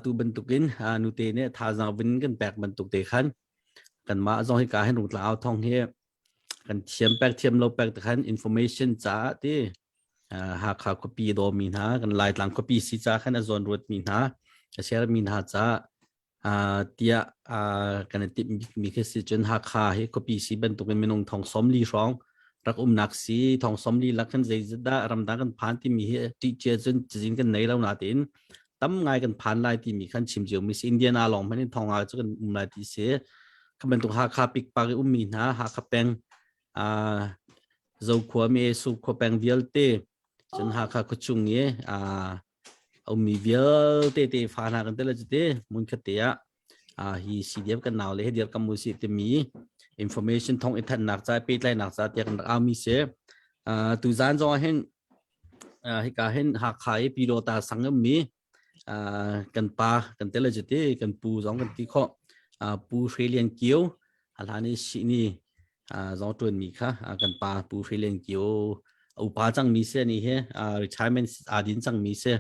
ตุบรรทุกินนุเตะเนี่ยท่าจางบนกันแบกบรรทุกเตะขันกันมาจงให้การให้หนุ่มลาวท้องเฮียกันเทียมแบกเทียมเราแบกแต่ขัน information จ้าที่หากขา copy โดมีนะกันลายหลัง copy สิจ้าขันจนรวดมีนะเชื่อมีนาจ้าเดียกันติมีแค่สิจนหักขาให้ก็ปีสีบรรทุกเป็นนงทองสมลีร้องรักนักสีทองสมลีลักขันใจจะได้รำดังกันผ่านที่มีที่เจจนจริงกันในเราหน้าดินตั้มไงกันผ่านลายที่มีขันชิมเจียวมีอินเดียนาลองพันธุ์ทองอาจจะกันลายที่เสียขบรรทุกหักขาปิกปากมีนาหักขาแปงเจ้าขวามีสุขแปงเดียลเตจนหักขาขจุงเงี้ยมีเวลเตะฟ้าหน้ากันเตลจุดเตะมุนขัดเตะฮีซีเดียบกันหนาวเลยเดียร์กันมุสิเตมี information ท่องอินเทอร์เน็ตใจไปไล่หนักใจเดียกันมีเสียตุจานจอเห็นให้การเห็นหักขายปีโรตาสังมีกันปากันเตลจุดเตะกันปูสองกันที่ข้อปูเฟรเลียนเกียวฮัลโหลนี่สินี่สองตัวมีค่ะกันปาปูเฟรเลียนเกียวอุปาจังมีเสียนี่เretirement ดินจังมีเสีย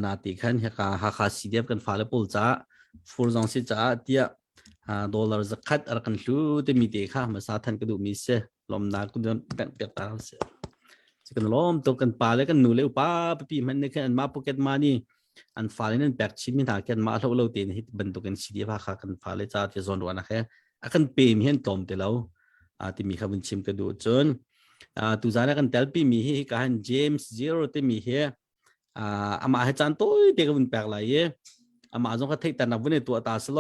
นาติขันหากสีเดียบกันฟ้าเลปุลจ้าฟูร์จงสิจ้าเดียดอลลาร์จะคัดอะไรกันรู้แต่มีเด็กค่ะมาสาทันก็ดูมีเสียลมนากุนแบ่งเปียกตาเสียจะกันล้อมตัวกันป่าแล้วกันหนูเลี้ยวป้าปีมันเนี่ยกันมาโปเกตมานี่อันฟ้าเลยนั่นแบกชิมินหากันมาเราเตียนฮิตบรรทุกกันสีเดียบหากันฟ้าเลยจ้าที่โซนวันนะแค่กันเปย์มีเห็นตอมแต่เราที่มีข้าวบุญชิมก็ดูจนตุจานะกันเตลปีมีให้กันเจมส์เจโร่ที่มีให้อามาให้จานตัวเด็กมันแปลกหลาย มาจงก็เทตันนับวันในตัวตาสโล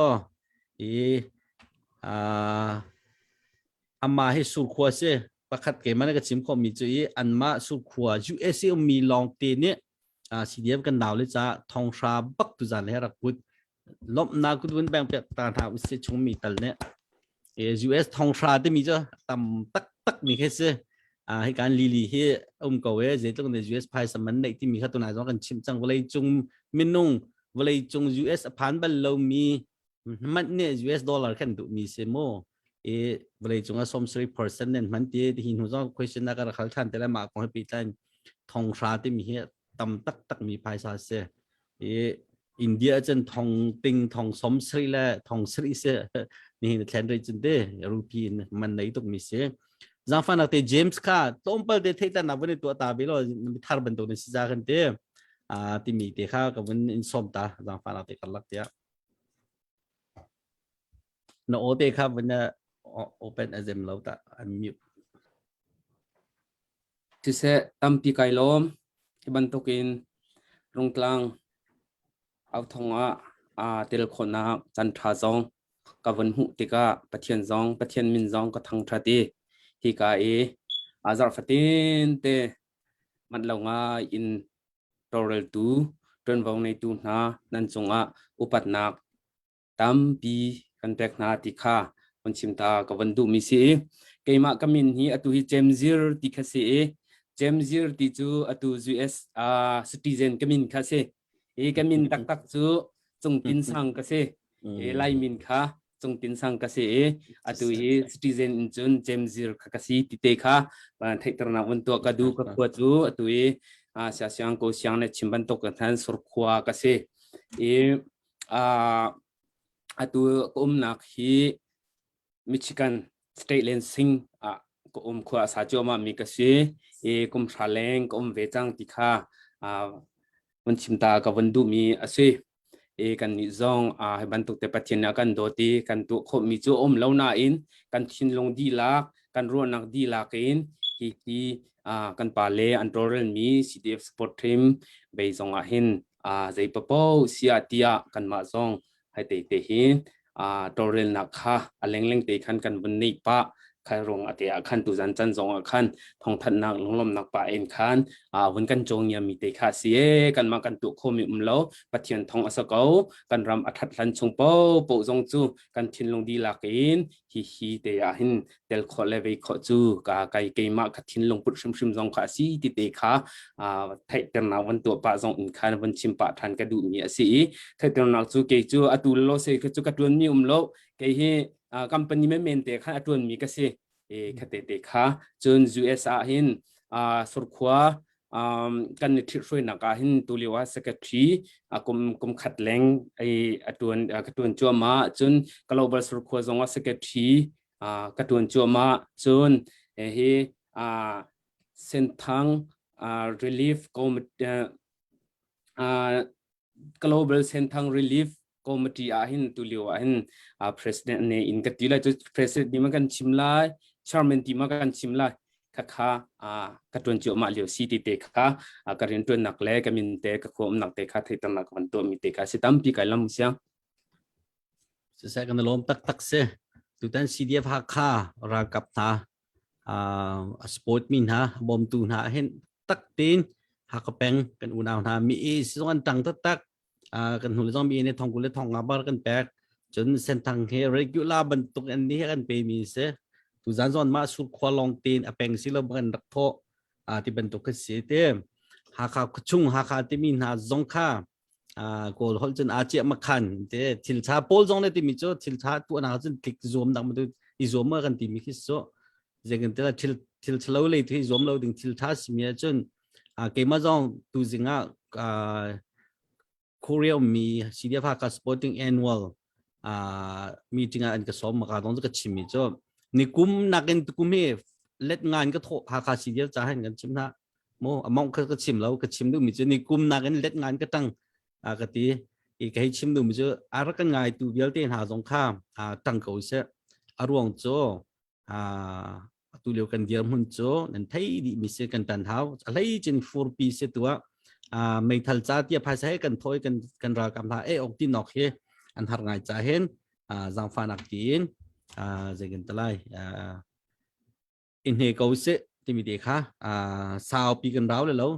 มาให้สุขวัวเสประคัดเกมันก็ชิมข้อมีจุยอันมาสุขวัว US มีลองเตเนี่ยCDF กันดาวเลยจ้าทองชาบักตุจันให้รักพุดลบนากุดวันแบ่งเปียตาทาวิเศษชงมีตัลเนี่ยUS ทองชาที่มีจ้าต่ำตักมีแค่เสให้การลีให้ก็เว้เจตรงใน US พายสมันในที่มีข้าตัวไหนต้องกันชิมจังเวลาจงมินงเวลาจง US พันบัลเรามีมันเนี่ย US ดอลลาร์กันดูมีเสโมเวลาจงอาสม3%เนี่ยมันที่หินหัวจง question นักการขัดขันแต่ละมาของให้ปีตันทองชาที่มีให้ต่ำตักมีภายซาเสอินเดียจนทองติงทองสมศรีและทองศรีเสนี่แทนได้จนเดรูปีนมันในตุกมีเสจางฟันนักเตะเจมส์ค่ะต้มเปิลเดทแต่นับวันนี้ตัวตาบิโลมีทาร์บันตัวนี้สิจากันเตะที่มีเตะข้ากับวันอินสมตาจางฟันนักเตะกันลักเตะโนโอเตะครับวันนี้open as em เราตาอันมิวที่เสตั้มปีไก่ล้อมที่บรรทุกินลงกลางเอาทองเตลคนนักจันทราซองกับวันหุติกาปะเทียนซองปะเทียนมินซองก็ทั้งทราตีที่กาอาซาฟตินเตมันลงอินโตเรลตูจนวงในตูนานันจงอุปัตนักตั้มปีกันแปลกนาติคาวันชิมตากับวันดูมิสีเกมากมินฮีอตุฮิเจมซิร์ติคาสีเจมซิร์ติจูอตุ US citizen กมินคาสีกมินตักจูจงตินสังกาสีไลมินคาจงตินสังกาสีอตุฮิ citizen จุนเจมซิร์คาสีติเตคาบันเทตรนาวันตัวกดูกับขวดจูอตุฮิเสียเสียงโกเสียงในชิมบันตกกันทันสุรขวากาสีอตุนักฮีมิชิกันสเตทเลนซิงขวาสาจวมามีกษีกุมชาเลงกุมเวจังติคาวันชิมตากับวันดูมีอาศัยกันนิจงให้บรรทุกแต่ปัจจัยกันโดตีกันตัวขมีจูเล่าหน้าอินกันชินลงดีลักกันรัวนักดีลักอินที่กันปาเลอันโตเรนมี CDF Sport Team ไปจงหินใจปะเป้าเสียตียกันมาจงให้เตะหินตัวเรนนักค่ะเล็งเตะขันกันบนนี้ปะใครลงเตะขันตุจันจันจงขันทองทันนักลงลมนักปะเอ็นขันวันกันจงยามีเตะขาเสียกันมากันตุโคมิเล่าปัจเจียนทองอสกาวกันรำอัฐลันชงเป้าโปจงจูกันทินลงดีลักอินฮีเตะหินเดลขอเลเวขอจูกาไกเกมาขัดทินลงปุดชิมจงขาสีติเตะขาไทยเตนาวันตัวปะจงอินขันวันชิมปะทันกระดูมีสีไทยเตนาจูเกจูอตุโลเซกจูกระดวนมีเล่าเกฮีcompany ไม่เมนเตะค่ะอตุนมีก็สิคเตเตค่ะจน US หินสุรขวากันทิศช่วยนักหินตุลิวาสกัดทีกุมขัดแรงอตุนจัวมาจน global สุรขวาจงว่าสกัดทีกตุนจัวมาจนเส้นทางrelief global เส้นทาง relief committee ahin tulio ahin president ne in katila to president di makan chimla chairman di makan chimla kha katun chu ma lio city te kha karin tu nakle kamin te ka khom nak te kha thai tanak man to mi te ka sitam pi kailam sia se kan lom tak se tu tan CDF ha kha ra kap ta sport min ha bom tu na hen tak tin ha ka peng kan unaw na mi son tang takกันหุ่นต้องมีในทองกุลทองอาบาร์กันแปกจนเส้นทางเฮเรกูล่าบรรทุกอันนี้กันไปมีเสตุจานซอนมาสุดควาลองตีนอเปงสิลบันรักโพที่บรรทุกเสียเต็มหาข่าวชุ่งหาข่าวที่มีหาจงค่าโกลฮอลจนอาเจียมาขันเจทิลชาโพลจงเลยที่มีโจทิลชาตัวน่าจนคลิกzoomดังมาดูอีzoomมากันที่มีคิดโซเจกันแต่ละทิลชาเลยที่ zoom เราถึงทิลชาสิมีจนเกมมาจงตัวจริงKorea มี CDF กับ Sporting Annualมีจริงอันก็สมมาต้องจะชิมจ้ะนี่กุมนักเรียนกุมเฮเล็ดงานก็โทรหา CDF จะให้กันชิมนะโมมองก็ชิมแล้วก็ชิมดูมีจ้ะนี่กุมนักเรียนเล็ดงานก็ตั้งก็ตีอีกให้ชิมดูมีจ้ะอะไรกันง่ายตัวเดียวเต้นหาสงครามตั้งเขาเสียอารมณ์จ้ะตัวเดียวกันเดียวมันจ้ะนั่นไทยดีมีเสียกันตันเท้าอะไรจน4 ปีเสียตัว ไม่ทันจ้าที่ภาษาให้กันถอยกันรากำลาองที่นอกเฮอันหาง่ายจ้าเห็นจังฟันอักตีนจะกันตะไลอินเฮก็วิเศษที่มีเด็กค่ะสาวปีกันเราเลยแล้ว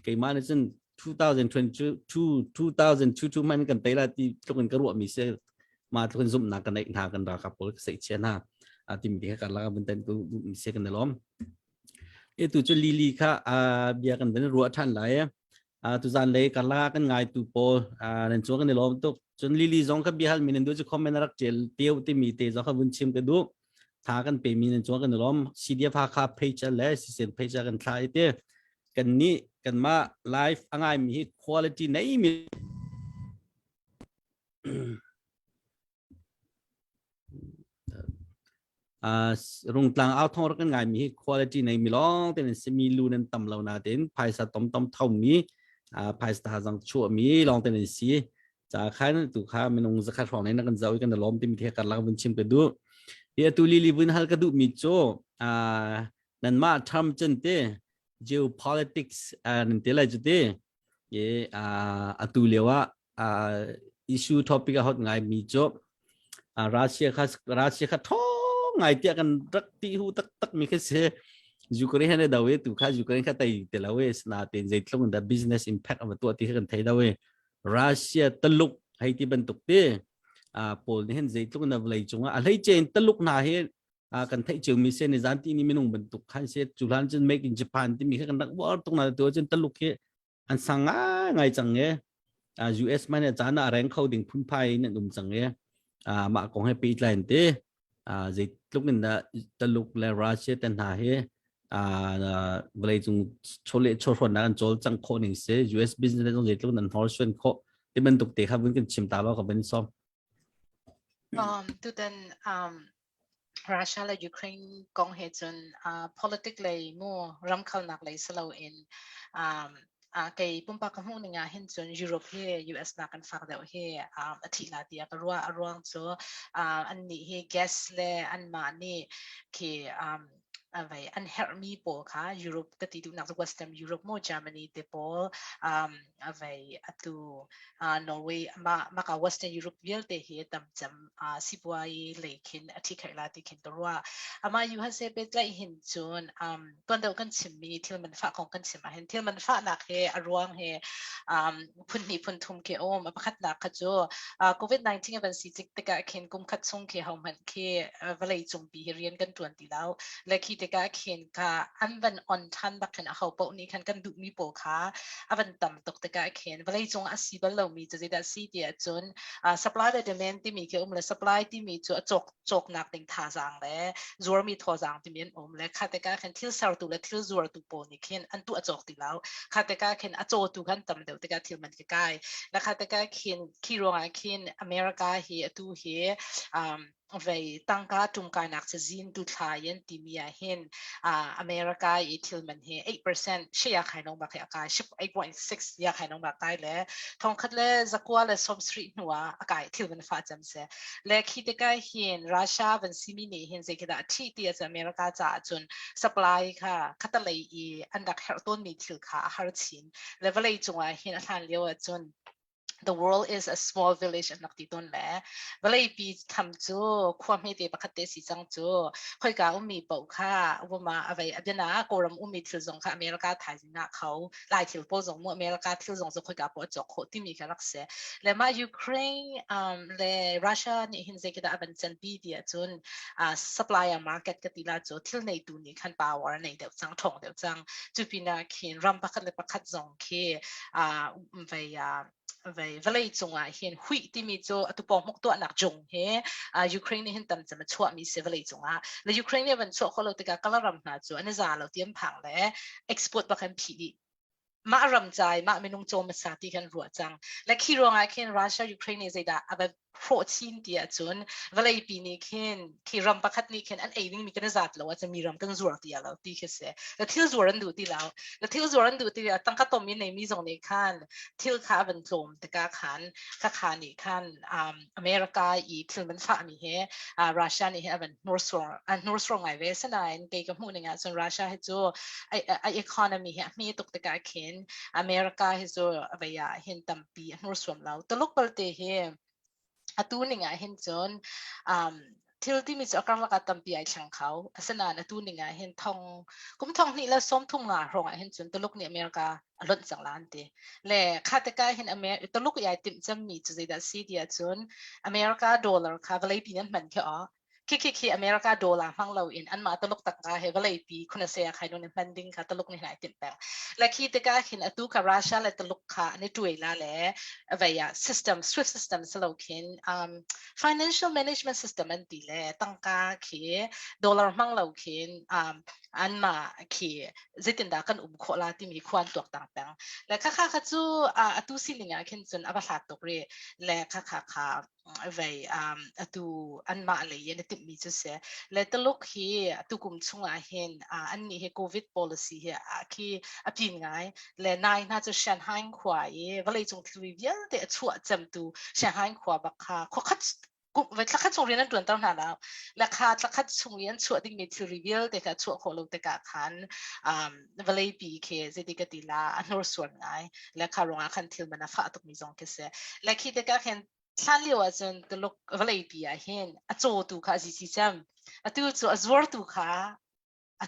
เกี่ยมาในเช่น2022มันกันเตล่าที่ทุกคนก็รู้มีเสมาทุกคนซุ่มนักกันในทางกันราครับผมเสียเชียนะที่มีเด็กกันแล้วก็เป็นเต็มตัวมีเสกันในล้อมตัวจุลีลีค่ะเบียกันเป็นรัวท่านไหลตุจานเลยกันละกันง่ายตัวโปในช่วงกันในล้อมตุจนลีลีจงกับเบียฮัลมีนดูจะคอมเมนต์รักเจลเตียวที่มีเตจงกับวุ้นชิมกันดูทากันเป็นมีในช่วงกันในล้อมซีเดียพาคาเพจเลยสิเซนเพจกันทายเตกันนี้กันมาไลฟ์ง่ายมีคุณภาพไหนมีรุ่งกลางเอาทองรักกันง่ายมีคุณภาพไหนมีล้องแต่เนี่ยมีลูนันต่ำเหล่านาเด่นภายสะต้มเท่ามีภายสะจังชั่วมีลองแต่เนี่ยสิจากขั้นตุข้ามันองค์สักขั้นของในนักการเจ้ากันล้อมที่มีเทกันลักบุญชิมกันดูเฮียตุลีลีบุญฮัลกันดูมีโจนั่นมาทำจนเตgeopolitics nanti lah jadi ye atu lewa isu topik hot ngai mi job Russia kha thong ngai tia kan rakti hu tak mi khe se Ukraine ne dawe tu kha Ukraine kha tai te lawe sna te zai tlong da business impact of tu ti kan thai dawe Russia taluk hai ti ban tuk te pol ne hen zai tlong na blai chunga a lai chen taluk na heกันไทยเจอมีเส้นในจานที่นี่ไม่นุ่งบรรทุกขันเสียจุฬาจน make in Japan ที่มีแค่กันนักว่าตรงนั้นตัวจนตลุกเฮอันสังง่ายจังเงี้ยUS มันเนี่ยจานอะไรเขาดิ่งพุ่นไพ่เนี่ยดุมจังเงี้ยมาของให้ปีแลนด์เต้จิลุกนี่นะตลุกและรัสเซียแต่หาเฮเวลาจงโชว์เล่โชว์คนนั้นโจลจังโคนิ่งเสีย US business จงจิลุกนั่นฮอร์ชวนโคที่บรรทุกเตะครับวิ่งกันชิมตาล้อกับเป็นซ้อมตัวนั้นRussia และ Ukraine กองเหตุจนpolitics เลยมั่วรำเข้าหนักเลยสโลว์อินเกี่ยปุ่มปากกหูนี่ไงเห็นจนยุโรปเฮ US นักกันฝากเดียวเฮอาทิตย์ละเดียวก็รัวจ้อันนี้เฮ gas เลยอันมานี่คืออะไรอันเฮอร์มีโปค่ะยุโรปก็ติดอยู่นักจากเวสเทิร์นยุโรปโมเยอรมนีเดโปอะไรตัวนอร์เวย์มากับเวสเทิร์นยุโรปเวลเดเฮตั้มจำสิบวันเลยคินอาทิตย์ละที่คินตัวมาอยู่ฮัสเซเบตไลเห็นจนตอนเดียวกันชิมมีที่มันฝากของกันชิมมาเห็นที่มันฝากหนักเฮอรวงเฮพุ่นนี่พุ่นทุ่มเกโอมาพัดหนักขจูโควิด-19เป็นสิ่งที่กะเข็นกุมขัดส่งเกเขามันเกเวลาจงปีเรียนกันตัวที่แล้วและคิดกะเข็นกะอันวันอ่อนทันบักขันเขาปนี้ขันกันดุมีโปค่ะอันวันต่ำตกตะกะเข็นเวลาจงอาศัยบัลเรามีจะได้สิ่งเดียจนsupply และ demand ที่มีเกเลย supply ที่มีจะจกหนักถึงท่าจังเลยจัวมีท่าจังที่มีเลยขัดกะเข็นที่สาวตัวและที่จัวตัวปนี่เข็นอันตัวจกที่แล้วขัดกะเข็นจตัวขันต่ำเดียวตะกะที่มันใกล้และขัดกะเข็นขี้รวงเข็นอเมริกาเฮตัวเฮไปตั้งการจุ่มการนักจะจินตุทายันที่มีเห็นอเมริกาอีทิลมันเฮ 8% เชียร์ใครน้องบักเฮอากาศ 8.6 อยากใครน้องบักได้เลยทองคัดเลยจักว่าเลยสมสตรีทนัวอากาศทิลมันฟ้าจำเสียและคิดก็เห็นรัสเซียเป็นซิมินีเห็นสิคิดว่าที่ที่จะอเมริกาจะจน supply ค่ะคัดเลยอีอันดับต้นมีทิลค่ะหาชินและเวลาจงเห็นอันเลี้ยวจนThe world is a small village นักที่ต้นแหละเวลาปีทำจูความเหตุประคัตเตสิจังจูค่อยกามีเป่าค่ะว่ามาอะไรอันนั้นก็รำมีทิลจงค่ะอเมริกาไทยนะเขาหลายทิลโปจงมั่วอเมริกาทิลจงจะค่อยกาปวดจกโคที่มีการรักษาและมายูเครนและรัสเซียนี่เห็นใจกันอันจันบีเดียจนsupplier market ก็ตีละจูทิลในตัวนี้ขัน power ในเดียวจังทองเดียวจังจูปีน่าเขียนรำประคัตเลยประคัตจงเคเวลาจงเห็นหุยที่มีโจตุปองมุกตัวหนักจงเฮยูเครนนี่เห็นตำจะมาช่วยมีเซเวลาจงและยูเครนเนี่ยมันช่วยเขาเราติดกับกระรำหนาโจอันนี้จะเราเตรียมผังและ export ประกันผีมารำใจมาไม่นุ่งโจมสาธิกันรัวจังและคีรองเห็นรัสเซียยูเครนนี่จะได้แบบ โปรตีนเดียจนเวลาปีนี้เห็นที่รำประคัดนี้เห็นอันเองมีกันจัดแล้วจะมีรำกันจวดเดียวแล้วที่คือเสียแล้วที่จวดดูที่แล้วที่จวดดูที่แล้วตั้งข้าต้มมีในมีส่งในขั้นที่ข้าเป็นโจมแต่การขันข้านี่ขั้นอเมริกาอีที่มันฝ่ามีเหรัสเซียนี่เป็นนอร์สตรองไอเวสนายเกี่ยวกับหูนี่ไงส่วนรัสเซียให้จูไอeconomy มีตกแต่การเห็นอเมริกาให้จูอะไรอย่างเห็นตั้มปีนอร์สตรองแล้วตลกเปิดเตะatu ninga hin chon thil ti mi chu akar la ka tampi ai chang khau asana atu ninga hin kum thong ni la som thung nga ronga hin chon toluk ni america alon chang lan te le khate ka hin toluk ya tim cham mi chu da si dia chon america dollar ka valai pi nan man khe ki america dollar hang lo in an ma toluk tak ka he valai pi khuna se khai don pending ka toluk ni hai tim pa la ki te ka hin atu ka russia le toluk kha ni tuai la le avaya system swift system salokin financial management system an ti le tangka ki dollar hang lo kin an ma ki zitin da kan kho la ti mi khwan tok tang pang le kha chu atu silinga khin chun aba hlat tok re le kha vai atu an ma le yen ti mi chu se le taluk hi atu kum chunga hen an ni he covid policy he ki apin ngai le nai na chu shanghai khwa ye valai chung trivial de chua cham tu shanghai khwa ba kha kho khatเวลาคัดส่งเรียนนั้นด่วนตั้งนานแล้วราคาคัดส่งเรียนชั่วที่มีทีรีวิลแต่ก็ชั่วโคลแต่ก็คันเวลาปีเคสที่ก็ตีละอันนู้นส่วนไงและคารองอาคันทิลมันฟ้าตุกมีจงคิดเสียและคิดแต่ก็เห็นท่านเลี้ยวจนตลกเวลาปีเห็นโจตุค่ะสิจำตัวโจอวร์ตุค่ะ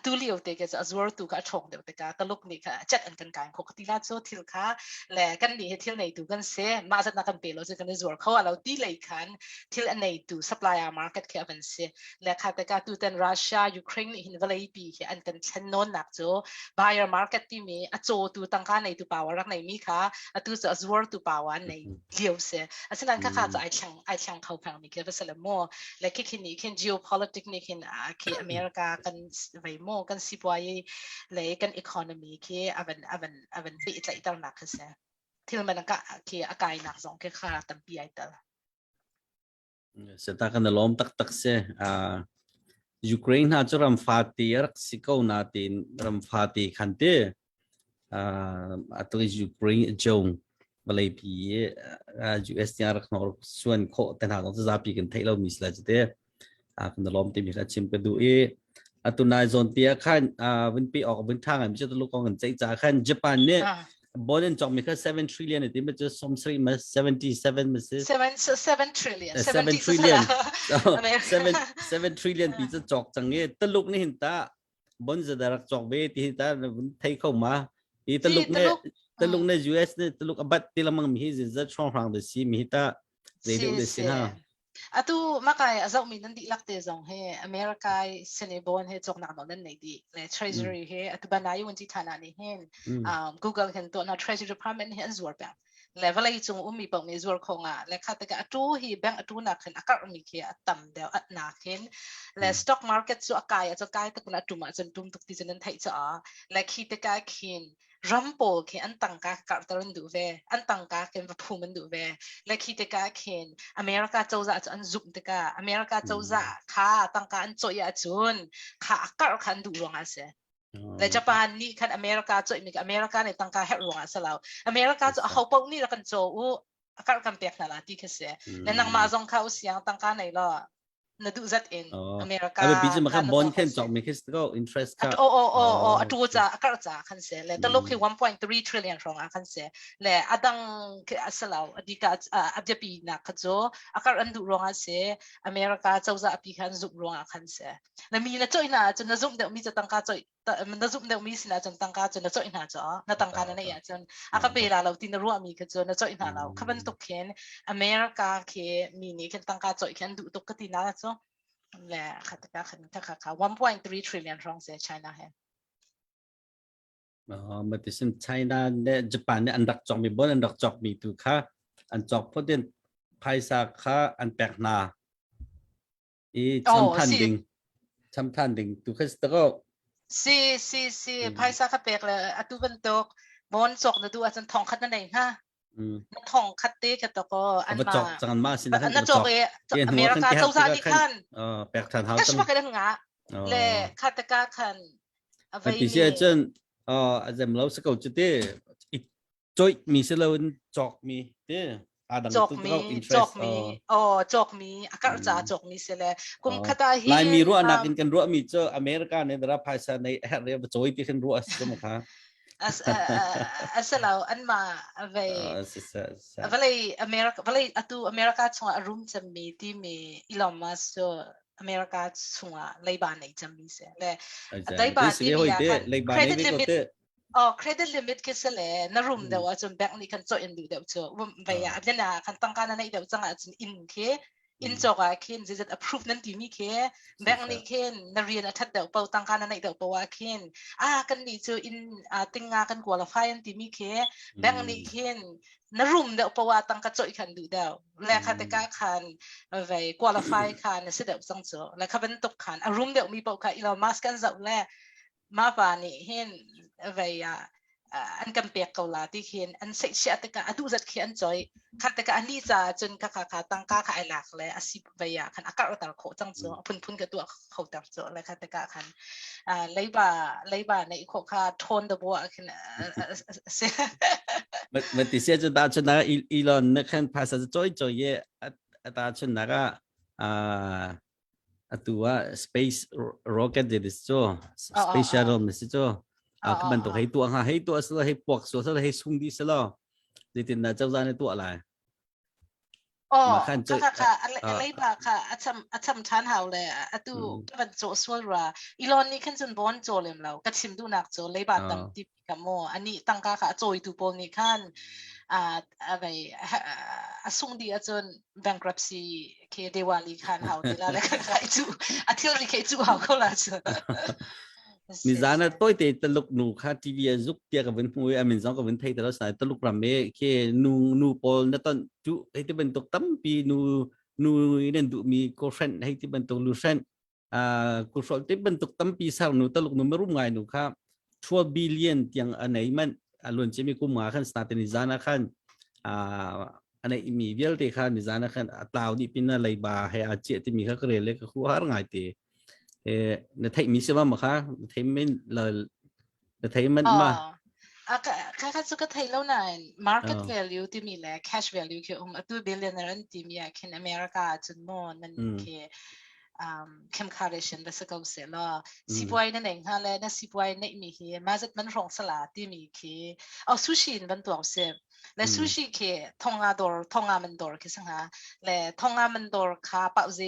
ตัวเลี้ยวแต่ก็จะอวร์ตุค่ะชงเดียวแต่ก็ตลกนี่ค่ะจัดอันกันการขกติลาโจทิลค่ะและกันนี่ทิลในตัวกันเสียมาจากนักการเปล่าจะกันในอวร์เขาเราตีเลยคันทิลอันในตัว supplier market แค่เป็นเสียและค่ะแต่ก็ตัวเป็นรัสเซียยูเครนนี่เห็นเวลาปีแค่อันกันเช่นนนหนักโจ buyer market ที่มีโจตัวตั้งค่าในตัวป่าวรักในมีค่ะตัวจะอวร์ตัวป่าวในเลี้ยวเสียฉะนั้นค่ะจะไอช่างเขาพังนี่คือเป็นสลัมโมและคิดนี่คือ geopolitics นี่คืออเมริกากันไว้โมกันสิบวัยเลยกัน economy คืออันปีอิตาลีตั้งหนักคือเสียที่มันก็คืออากาศหนักสองคือค่ะตั้งปีไอตลsetakan dalam tak se Ukraine ha churam fati Mexico natin ram fati khante atoi Ukraine jong balai pi US ni arak nor suan kho ten ha dong za pi kan thailo misla jete kan dalam ti mi kha chim pe du atunai zon tia khan win pi ok win thang am chu lu kong kan chai cha khan Japan ne Boden jong mi kha 7 trillion ti ma chu som sri ma 77 ma 7 trillion 7 trillion pi chu chok chang nge taluk ni hin ta bon za darak chok be ti ta thai khau ma i taluk ne US ne taluk abat ti lamang mi hi za chong rang de si mi ta radio de sin ha atu makai azau mi nan di lakte zong he America senebon he chok na no nan nei di le treasury he atu banai won ji thana ni hen Google kan to na treasury department he azur ba level ai chung umi pang ni zur khonga le khat ka atu hi bank atu na khan akar mi ke atam de at na khen le stock market chu akai chu kai ta kuna tuma chen tum tuk ti chen thai cha le khi te ka khin rampol ke an tangka kartaran du ve an tangka ken va phuman du ve le khi te ka khen America chawza an zum te ka America chawza kha tangka an choya chun kha akar khan du ronga se le Japan ni khan America choi mi America ne tangka he ronga salau America chu a hopau ni la kan cho u akar kan pek na la ti khase le nang ma jong kha u siang tangka nei lo na du zat in America abe biji ma kha bond ken chok mi khis go interest ka atu cha akar cha khan se le talok hi 1.3 trillion rong khan se le adang ke asalau adika abjapi na khajo akar andu rong se America chawza api khan zup rong khan se na mi na choi na chun na zum de mi cha tangka choi na zum de mi sina chun tangka chun na choi na cha na tangka na ya chun akapela lo tin ru mi khajo na choi na lo khaban tok khen America ke mi ni khen tangka choi khen du tok ka ti na cho le khataka khan ka 1.3 trillion rong se China hai mà thì xin China ne Japan ne andak chok mi bon andak chok mi tu kha an chok poten paisa kha an pek na I cham than ding tu khis to si paisa ka pek le atu ban tok bon chok na tu asan thong khat na nei ha นักท่องคัดเตะกันตะก็อัน มา มา จอกจังมาสินะคัน นักจอกเออเมริกาเจ้าซาดิคัน แปลกทันเฮา ก็ จั ส ง มัครกันงะและคาตกาคันเอาไว้ ปีเสียจนอาจจะเราสกาวจุดเตอีจอยมีเสลวนจอกมีเตดัง จอก ตุ้ มี เขาอินเทร จอ ส กมีจอกมีอากาศจะจอกมีเสียเลยกุมคาตาฮิ ลายมีรั้วนักอินกันรั้วมีเจออเมริกาในระดับภาษาในเรียบจอยที่ขึ้นรั้วสมค่ะ asเราอันมาเอาไว้เอาไว้อเมริกาเอาไว้อตูอเมริกาช่วงอารมณ์จะมีที่มีอีลอนมัสก์อเมริกาช่วงเลยบานในจะมีเสียเลยได้บานที่มีเครดิตลิมิตเครดิตลิมิตคือเสียเลยนรุมเดี๋ยวจนแบงค์นี่คันจ่อยอินดูเดี๋ยวเจอว่าไปอ่ะอันนี้นะคันตั้งการนั้นเดี๋ยวจังอ่ะจนอินเคอินจอกอ่ะคินจะ approve นั่นที่มีเคแบงค์นี่คินนเรียนทัดเดี๋ยวเป่าตั้งการนั้นเดี๋ยวเป่าว่าคินกันนี่เจออินติงงากัน qualify นั่นที่มีเคแบงค์นี่คินนรุมเดี๋ยวเป่าว่าตั้งการจ่อยคันดูเดี๋ยวและคันตะก้าคันไป qualify คันเสด็จจังเจอและคันเป็นตกคันอารมณ์เดี๋ยวมีเป่าคันอีลอนมัสก์กันจะและมาบานี่เห็นไปอันกำเปียกเกาลาที่เห็นอันเสียตะกาดูจัดเขียนจอยคันตะกาอันนี้จะจนกะตั้งกาขายหลักเลยอาศิบไปคันอากาศเราตลอดโคจังเจอพุ่นกับตัวเขาตัดเจอเลยคันตะกาคันเลยบ่าในอีกข้อโทนเดบัวคันมันติเสียจนตาชนะอีลอนนักขันภาษาจอยเย่ตาชนะก็ตัว space rocket เดี๋ยวจ้ะ space shuttle นี่จ้ะก็มันตัวให้ตัวสละให้ปอกสละให้ซุ่มดีสละดิตินน่ะเจ้าจานตัวอะไรค่ะอะไรบ้าค่ะอาจำทานเฮาเลยตูมันโจสวลราอีลอนนี่ขึ้นจนบอนโจเลมเราก็ชิมดูนักโจเลยบ้าตั้งที่กับโมอันนี้ตั้งค่ะโจยตูปนี่ขั้นอะไรส่งดีจน bankruptcy เคเดวาลีขั้นเฮาเวลาแล้วก็จูที่เราเคจูเฮาเขาละจ้ะมิจานะตัวเตะตลกนูค่ะทีวีจุกเตียกับวันมวยอเมซอนกับวันไทยแต่ละสายตลกรำเมย์เคนูปอลนั่นตอนจุให้ที่เป็นตกตั้มปีนูนั่นดูมีโคเฟนให้ที่เป็นตกลูเซนโคเฟนที่เป็นตกตั้มปีสาวนูตลกนูไม่รู้ไงนูค่ะ12 billion yangอันไหนมันล้วนจะมีกุมหาขันสตาร์ทนิจานะขันอันไหนมีเวลเตะขันนิจานะขันตาวนี่เป็นอะไรบ้าให้อาเจที่มีข้ากระเรเล็กก็คู่หาไงเตะในไทยมีใช่ไหมมั้งคะในไทยไม่เลยในไทยมันมาค่ะสุดก็ไทยแล้วนะ market value ที่มีแหละ cash value คือตัว billionaire ที่มีแค่ในอเมริกาจนมอนมันคือKim Kardashian แล้วก็เสร็จแล้วสิบวัยนั่นเองฮะแล้วนั่นสิบวัยนี่มีคือมาจากมันรองสลัดที่มีคือซูชิมันตัวเสร็จและซูชิคือทองอามันดอร์คือสังหาและทองอามันดอร์ค่ะเป่าเจ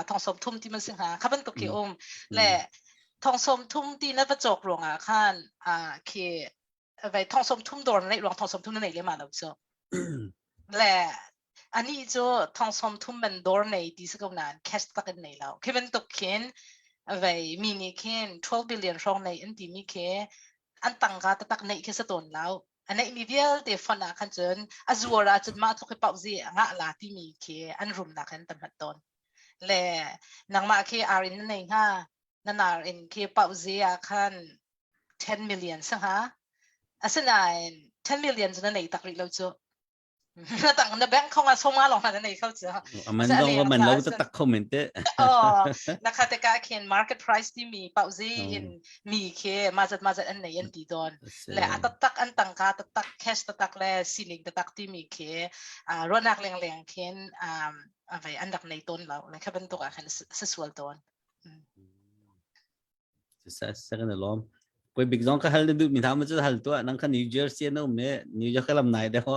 ทองสมทุ่มที่มันสังหาข้าเป็นตัวเกี่ยวและทองสมทุ่มที่นั่นประจกหลวงขั้นคือไปทองสมทุ่มดอร์ในหลวงทองสมทุ่มนั่นเองเลยมาแล้วจ้ะและอันนี้จะทองสมทุ่มมันดอร์ในที่สกุลนั้นแคชตักในแล้วคือเป็นตัวเขียนไปมินิเขียน12 billion รองในอันที่มีแค่อันตั้งการตักในแค่สตูนแล้วอันนี้มีเวลเดฟอนนักขันจนอาจจะจุดมาทุกข์เป่าเสียงะลาที่มีแค่อันรุมนักขันตั้งแต่ต้นและนังมาแค่อารินนั่นเองฮะนั่นอารินแค่เป่าเสียขัน10 million สังหาอาศัย10 million จะนั่นเองตักริเราจะต่างกันแบงค์เข้ามาส่งมาหลงนั่นเองเขาจะมันต้องว่ามันเราจะตักคอมเมนต์นะคะแต่การเขียน market price ที่มีเป่าเสียมีแค่มาจากอันไหนอันที่โดนและตักอันต่างกันตัก cash ตักและ ceiling ตักที่มีแค่รถนักแรงๆเขียนอะไรอันดับในต้นเราและแค่เป็นตัวกันส่วนต้นสักนั่นล้อมकोई big John का हल दे मी था मुझे हल तो नंका new Jersey है ना मैं न्यू जर्सी लम नाइ देखो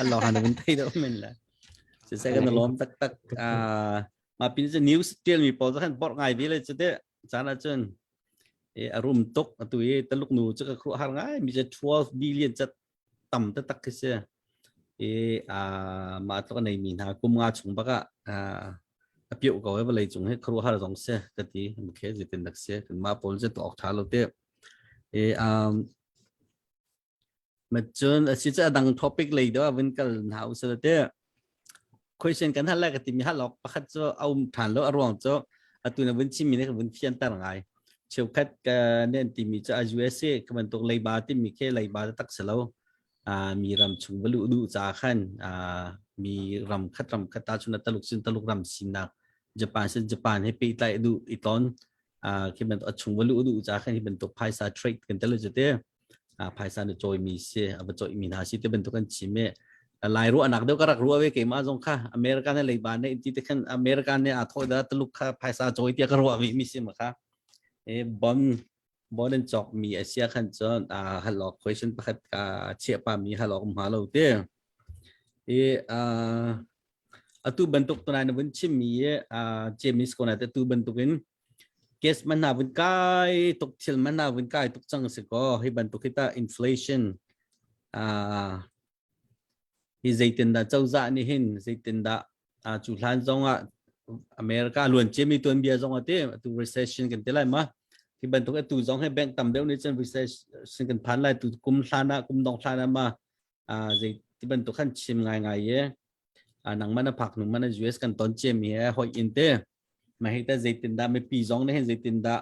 अल्लाह खाने बनते ही तो मिलला जैसे कि नलोम तकมาปีนี้จะนิวส์เตียนมีปอจะขันปอดไงพี่เลยจะได้จานอาจารย์อารมณ์ตกตัวตลกหนูจะกระครุหางไงมีจะ12 billion จะต่ำจะตักเสียมาตัวในมีนากุมงาชงปะก็เปียวก็ไว้เวลาจงให้ครัวหาสองเสียก็ดีมันแค่จะเป็นนักเสียถึงมาปนจะตอกทาเราเตี้ยมาจนสิ่งจะดังท็อปิกเลยด้วยวันกันหาอุตสาหเตี้ยคุยเช่นกันท่านแรกก็ติมีฮัลโหลประคัตจะเอาฐานแล้วอารมณ์จะตัวนั้นวันที่มีเนี่ยวันที่อันตรายเชื่อคัดกันเนี่ยติมีจะอายุเอสก็มันตกเลยบาที่มีแค่เลยบาตักเสลา มีรำชุงบลุดูจาขันมีรำคัดตาชุนตลุกซินตลุกรำสินักญี่ปุ่นซึ่งญี่ปุ่นให้ปีไตดูอีตอนที่เป็นตัวชุงบลุดูจาขันที่เป็นตัวไพศาลเทรดกันตลอดจะเด้ไพศาลโจยมีเสียบโจยมีนาสิที่เป็นตัวกันชิมเมลายรู้อันนักเดียวก็รักรู้เอาไว้เกี่ยมาจงค่ะอเมริกันเนี่ยเลยบ้านเนี่ยที่ที่อเมริกันเนี่ยทอยดาตลุกค่ะไพศาลโจยที่ก็รู้ว่ามีสิมั้งค่ะบอลจอกมีเอเชียขันจนฮัลโหล question ประคัดเชียปามีฮัลโหลมาฮัลโหลเด้tu bentuk tu nana pun cimi jemis ko nate tu bentukin kes mana pun kai tuk cil mana pun kai tuk cang seko hi bentuk kita inflation hi zaitin da chau za ni hin zaitin da chu hlan zonga America luan cimi tuan bia zonga te tu recession kan te lai ma hi bentuk tu zong hai bank tam deu ni chen recession kan phan lai tu kum hlana kum dong hlana ma zai ti bentuk khan chim ngai ye nang mana phak nung mana US kan ton che mi hoi in te ma hita zaitin da me pi zong ne hen zaitin da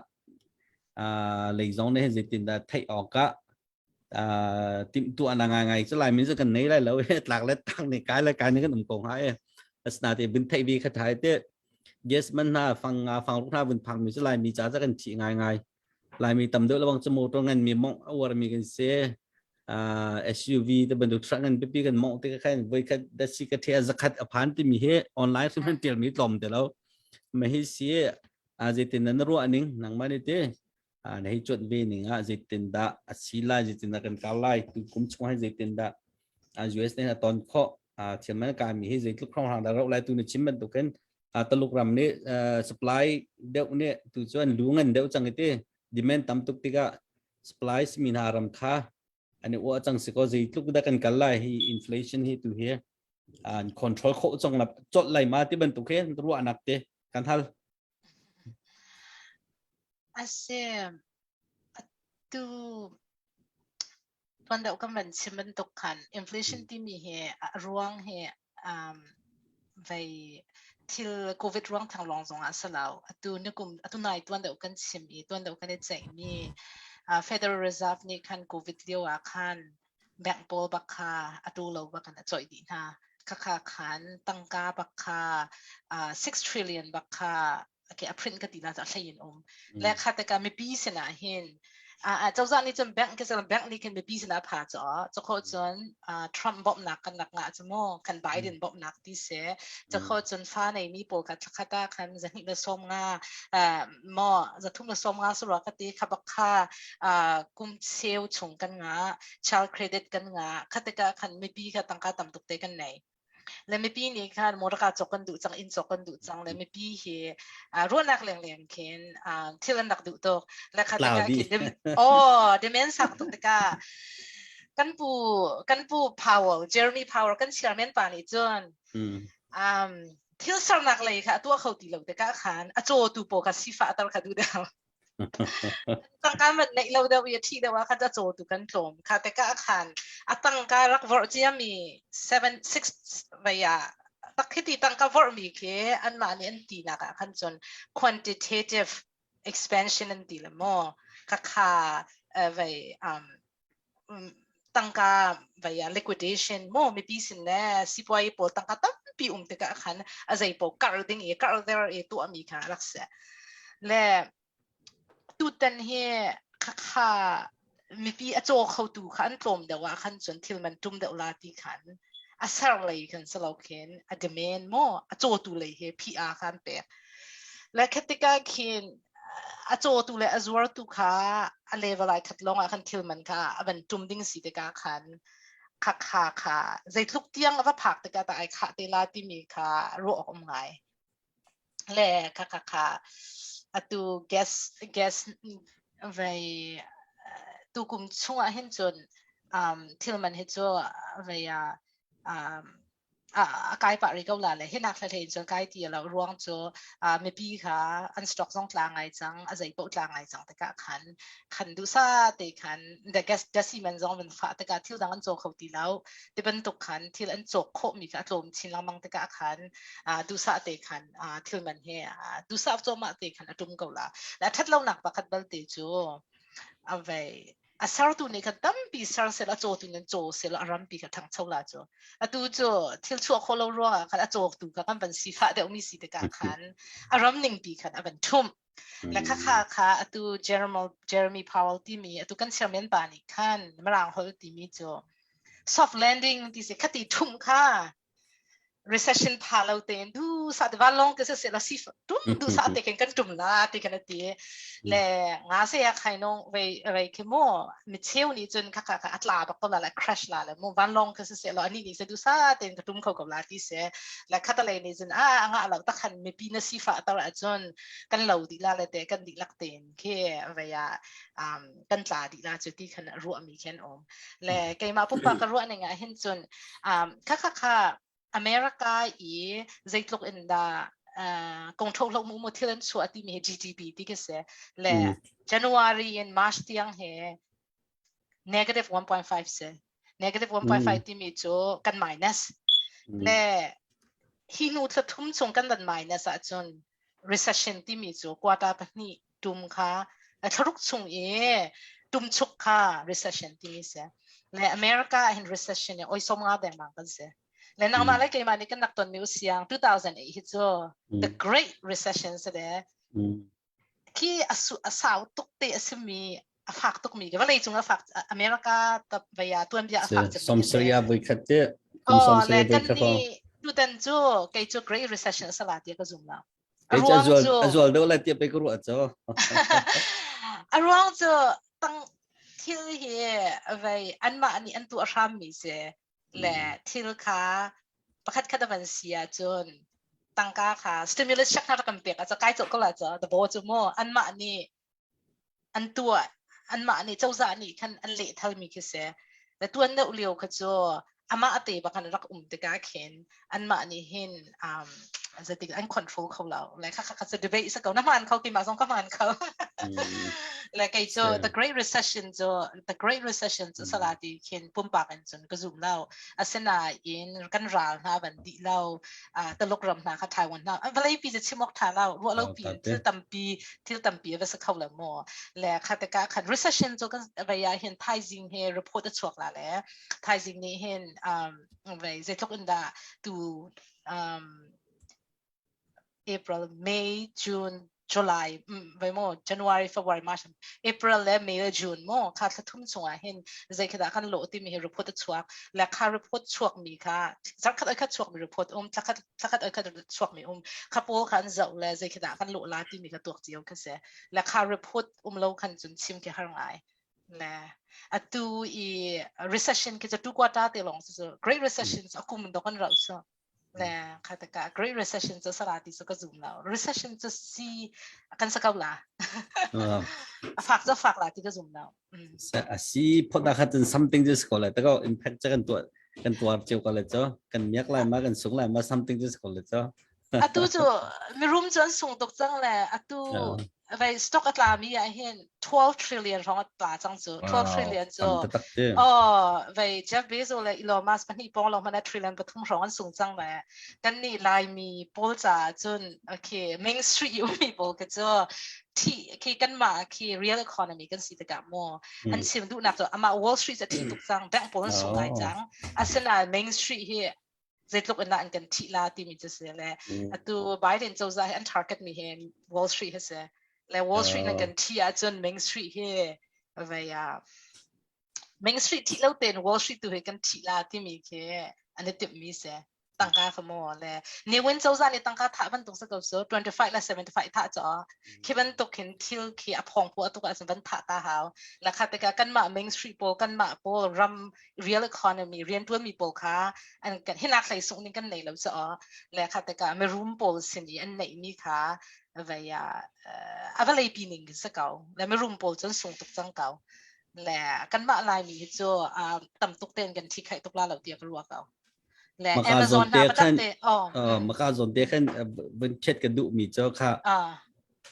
lei zong ne hen zaitin da thai oka tim tu ana ngai so lai min so kan nei lai lo tlak le tang ni kai la kai ni kan um kong hai asna te bin thai bi kha thai te yes man na phang lu na bin phang mi so lai mi cha kan chi ngai lai mi tam de lawang chmo to ngan mi mong awar mi kan se SUV แต่บรรทุกทรัคกันปีกันมองที่แค่ไว้แค่ดัชนีก็เทียจักรอภันที่มีให้ออนไลน์ซึ่งเป็นเตียงมีลมแต่แล้วไม่ให้เสียจิตนั้นรู้อันนึงนังมันนี่ในจุดเวนิงจิตนั้นได้ศิลาจิตนั้นกันกาไลตุกุมช่วยจิตนั้นUS เนี่ยตอนข้อเชื่อมันการมีให้จิตลูกครองทางดาวไลตุนชิมมันตุกันตลุกรำนี้ supply เดี๋ยวนี้ตุจวนลุงเงินเดี๋ยวจังที่ demand ต่ำตุกติกา supply มีนารำค่าอันนี้ว่าจังสิก็จะลุกได้กันกันไล่ให้ inflation ให้ตัวเหี้ยcontrol เขาจังนับจดไล่มาที่บรรทุกเห็นรู้อันนักเตะกันทัลtuวันเดียวกันมันชิมมันตกขัน inflation ที่มีเหร่วงเหไปที่โควิดร่วงทางรองสองอันสลาวtuนึกtuนายตัวเดียวกันชิมอีตัวเดียวกันได้ใจมีFederal Reserve นี่คันโควิดเดียวคันแบงก์โปลบักคาตูเราบักกันจ่อยดีนะค่าขันตั้งกาบักคา6 trillion บักคาโอเคพริ้นกันดีละจะใช้ยินและค่าแต่การไม่ปีเสนาเห็นเจ้าจ้านี่จำแบงก์ก็จะแบงก์นี่คันไม่ปีเสนาผ่าจ่อจะเขาจนทรัมป์บอกหนักกันหนักงะจะโม่คันไบเดนบอกหนักที่เสียจะเขาจนฟ้าในมีโปรกัดค่าตาคันจะหิบส้มงาหม้อจะทุ่มส้มงาสุรกติขับบักค่ากุมเซลชงกันงาchild credit กันงาค่าแต่การคันไม่ปีค่ะตั้งค่าต่ำตกเตกันไหนและไม่ปีนี้ค่ะมรดกจกันดูจังอินจกันดูจังและไม่ปีเหรุ่นนักเลี้ยงเข็นที่เล่นนักดูตกและค่ะแต่การคิดเดเมนสักตกแต่กันปู power Jeremy Power กันเชียร์แมนปานิจนที่สนักเลยค่ะตัวเขาตีเหล่าแต่การขันโจตูโปกัสซีฟ้าตลอดดูดาวตั้งการมันในเราเดียววิธีเดียวว่าเขาจะโจตุกันกลมค่ะแต่ก็อาคารตั้งการรักวอร์จีมี6ใบยาตักที่ตั้งการวอร์มีแค่อันมาเนี่ยอันตีนะคะขั้นจน quantitative expansion อันตีละโม่ค่ะใบตั้งการใบยา liquidation โม่ไม่ปีสินแน่สิบวัยโปตั้งการตั้งปีแต่ก็อาคารอะไรโปการ์ดิ้งการ์เดอร์ตัวมีค่ะรักษาและตูตันเฮค่ะมีปีอโจเขาตูขันกลมเดี๋ยวว่าขันจนที่มันจุ่มเดี๋ยวลาตีขันอาศัยเลยขันสลาวเข็นอเดเมนโมอโจตูเลยเฮพีอาขันเปะและคติกาเข็นอโจตูเลยอจวรตูค่ะอเลเวลขัดลงขันที่มันค่ะมันจุ่มดิ้งสีตะกาขันค่ะใจทุกเตียงว่าผักตะกาแต่ไอค่ะเตลาที่มีค่ะรู้ออกมาและค่ะtu guess ไปตุกุมช่วงเห็นจนที่มันเห็นจนไปกายปาริกาลาเลยเห็นนักเรียนจนกายที่เราร่วงจนไม่ปีค่ะอันสต็อกต้องกลางไงจังอะไรพวกกลางไงจังแต่ก็ขันดูซาแต่ขันแต่ guess มันจงเป็นฟ้าแต่ก็ที่ดังอันโจเขาตีแล้วที่เป็นตุกขันที่อันโจโคมีก็โจมชินลังมังแต่ก็ขันดูซาแต่ขันที่มันเฮดูซาโจมาแต่ขันจุ่มกาลาและถ้าเราหนักปากกัดบัลติจูเอาไป asar tu ni kan tam pi sar se la cho tu nen cho se la ram pi ka thang chau la cho atu cho thil chu kholo ro kan a chok tu ka kan ban si fa de mi si de ka khan aram ning pi kan aban thum la kha atu Jeremy Powell ti mi atu kan chairman ba ni khan marang hol ti mi cho soft landing ti se khati thum kha recession palo ten du sa de valong ke se la sif du sa te kan tum la te kan ti le nga se ya khai nong ve ke mo mi cheu ni chun kha atla ba ko la crash la le mo valong ke se la ni se du sa ten ka tum ko ko la ti se la khata le ni chun nga la ta khan me pi na sifa ta ra chun kan lo di la le te kan di lak ten ke ve ya kan tla di la chu ti khan ru mi ken om le ke ma pu pa ka ru ni nga hin chun kha America i zeitlok in da kong thok lok mu thilen chu ati mi GDP ti ke se le January and March tiang he negative 1.5 se negative 1.5 ti mi chu kan minus le hi nu tla thum chung kan dan minus a chun recession ti mi chu kwata pa ni tum kha tharuk chung e tum chuk kha recession ti mi se le America in recession oi som nga de ma kan se le nang ma le ke ma ni kan nak ton mi siang 2008 hi cho the great recession se de ki asau tuk te asmi afak tuk mi ke wala chung afak America ta vaya tuan bia afak som seria boi khatte som seria boi khapo tu tan cho ke cho great recession sala ti ka zum la azol do la ti pe ku ru cho around cho tang thil hi vai anma ani an tu asham mi se le thil kha pakhat kha da ban sia chon tangka kha stimulus chak na kan pe ka cha kai cho ko la cha da bo chu mo anma ni an tu anma ni chauza ni khan an le thal mi ki se le tuan na ulio kha cho ama ate ba kan rak te ka khen anma ni hin zatig an control ko la le kha cha debate sa ko na man ko ki ma song ka man ko like I so the great recession so salati kin pumpa kan chun ka zoom lao asena in kan ral na ban di lao ta lokram na ka Taiwan na valai pi je chimok tha lao ro lo pi til tampi va sa khawla mo le khata ka khan recession so kan vaya hin thaizing he report the chok la le thaizing ni hin vai ze tok inda to April May June July vai mo January February March April le May June mo kha thum chunga hin zai khada kan lo ti mi report chuak la kha report chuak mi kha zakhat ai kha chuak mi report zakhat ai kha chuak mi kha pol khan zau le zai khada kan lo la ti mi ka tok chiu kha se la kha report lo khan chun chim ke har ngai le atu I recession ke tu kwata te long so great recessions akum do kan ra so le khata ka great recession so sarati so ka zoom lao recession so si akan sa kaula afak la ti ka zoom lao si phoda khatin something just call it ko impact kan tu cheu ko le cho kan miak lai ma kan sung lai ma something just call it cho atu cho mi room chon sung tok chang le atu vai stock atla mi a hin 12 trillion rong atla chang chu 12 trillion cho vai Jeff Bezos le Elon Musk pani pong lo mana trillion pathum rong sung chang le kan ni lai mi pol cha chun okay Main Street you people ka cho ti ki kan ma ki real economy kan si ta ka mo an sim du na cho ama Wall Street cha ti tuk chang bank pol sung lai chang asena Main Street here zai tluk ina an kan ti la ti mi je se le atu Biden cho za an target mi he Wall Street he se le Wall Street na kan ti a chun Main Street he vai Main Street ti lo ten Wall Street tu he kan ti la ti mi ke an tip mi se tangka ka mo le ni wen cho za ni tangka tha ban tok sa ko so 25 la 75 tha cho ki ban tok kin til ki apong po atu ka san ban tha ta haw la kha te ka kan ma Main Street po kan ma po ram real economy rian tuan mi po kha an kan hina khai sung ni kan nei lo so le kha te ka me room po sin ni an nei mi kha vaya avalai pining sa kaw le me room po chon sung tok chang kaw le kan ma lai mi cho tam tok ten kan thi khai tok la lo ti ka ruwa kaw le Amazon na patate maka zon te khan ben chet ka du mi cho kha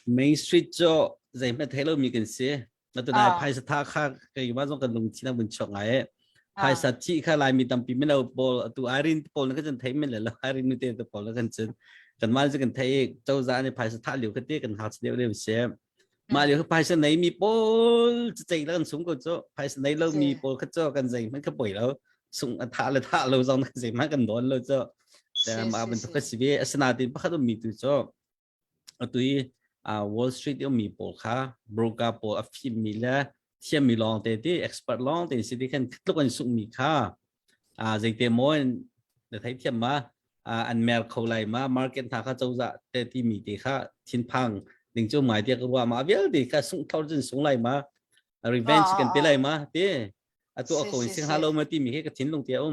Main Street cho zai ma thelo mi kan se na tu nai phai sa tha kha kai ma zong kan lung china bun chok ngai phai sa chi kha lai mi tam pi me lo pol tu irin pol na ka jan thai me le irin ni te to pol kan chen kan ma kan thai chau za ni phai sa tha liu ka te kan ha cheu le se มาเดี๋ยวภายในมีโปลจะใจแล้วสูงก็จะภายในเรามีโปลก็จะกันใจมันก็ป่วยแล้วสูงท่าเลยท่าเราจองกันใจมันกันโดนเราจะแต่มาเป็นตัวสิเวสนาดินพักต้องมีตัวจะตัวWall Street ยังมีโปลค่ะ broker โปลฟิมมีแล้วเทียมมีลองแต่ที่ expert ลองแต่สิ่งที่กันทุกคนสูงมีค่ะใจเต็มมวยแต่ไทยเทียมมาอันเมลเขาไล่มา market ทางเขาจะแต่ที่มีที่ค่ะทิ้งพังดึงเจ้าหมายเดียกว่ามาเบี้ยดีก็ส่งเขาจะส่งไล่มา revenge กันไปไล่มาเด้ตัวเขาสิ่งฮัลโหลมาที่มีแค่กระทิ้งลงเดียว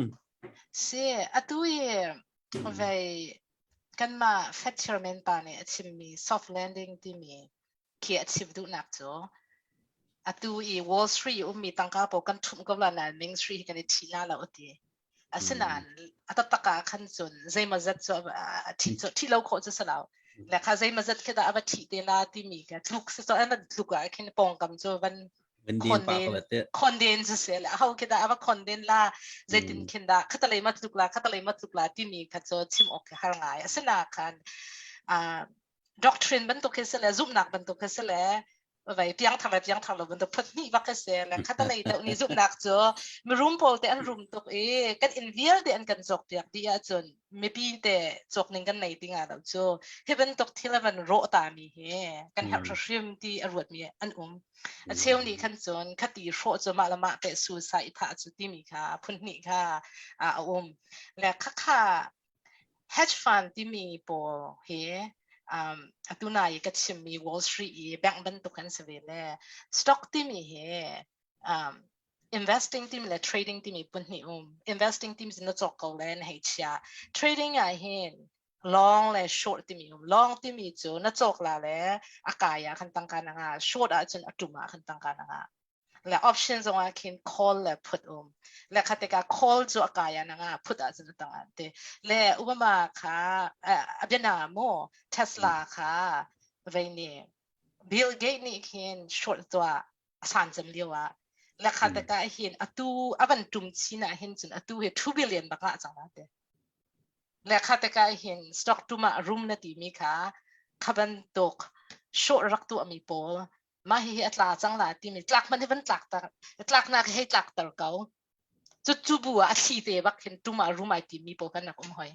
เสียตัวไปกันมา fetcherman ปาเนี่ยชิมมี soft landing ที่มีเขียนชิมดูนักจ้ะตัวWall Street มีตั้งค่าโปกันทุ่มกับลานา Main Street กันที่น่าเราดีสนานตัดตะกาขันจนใจมาจัดจ้ะที่เราขอจะสลาวแล้วข้าใจมาจัดแค่ได้อาบัติเดลาที่มีกันลูกสุดอันนั้นลูกอะแค่ปองกำจ้ะวันคนเดนจะเสียแล้วเขาแค่ได้อาบัติคนเดนล่าใจตินแค่ได้ขัดอะไรมาลูกละที่มีกันจ้ะชิมออกหางายสนากันdoctrine บรรทุกแค่แล้วซุ่มหนักบรรทุกแค่แล้วไปเพียงทำเราบรรทุกพัดนี่บักเสียแล้วขัดอะไรแต่นี่ซุ่มหนักจ้ะมีรูมโพลแต่อันรูมตกกันอินเวียร์แต่อันกันจกเปียกดีอ่ะจนไม่ปีแต่จกหนึ่งกันไหนติงอ่ะเราจ้ะเฮ้ยบรรทุกที่ละมันโรตามีเฮกันหักริมที่อรวดมีอันเชี่ยวนี้ขันจนขัดตีโรจะมาละมาแต่สุดสายท่าจุดที่มีค่ะพุ่นนี่ค่ะแล้วค่ะ hedge fund ที่มีโปเฮตัวนายก็จะมี Wall Street แบ่งเป็นตัวกันเสวีเลย stock ที่มีเฮinvesting ที่มีและ trading ที่มีปุ่นนี่ investing ที่มีจะน่าจะเก่าเลยนะเฮีย trading อ่ะเห็น long และ short ที่มี long ที่มีจะน่าจะกลาเลยอากาศขันตั้งกันนะ short อ่ะจนอัตุมาขันตั้งกันนะและ options ว่าเห็น call และ put และคัตติกา call จะอากาศนะ put อ่ะจนตั้งกันและอุปมาค่ะเบียนาโม Tesla ค่ะเวนี่ Bill Gates นี่เห็น short ตัวสันจำเดียวและคัตติกาเห็นอับันจุ่มชีนะเห็นจนเห็น2 billion บักละจังนะและคัตติกาเห็น stock ตัวมารุมนาทีมีค่ะขับันตก short รักตัวมีโปลมาเฮียตลาดจังหวัดที่มีตลักมันที่เป็นตลักนักให้ตลักตะเกาจุบัวที่เดบักเห็นตัวมารู้ไหมที่มีโปกันนักหอย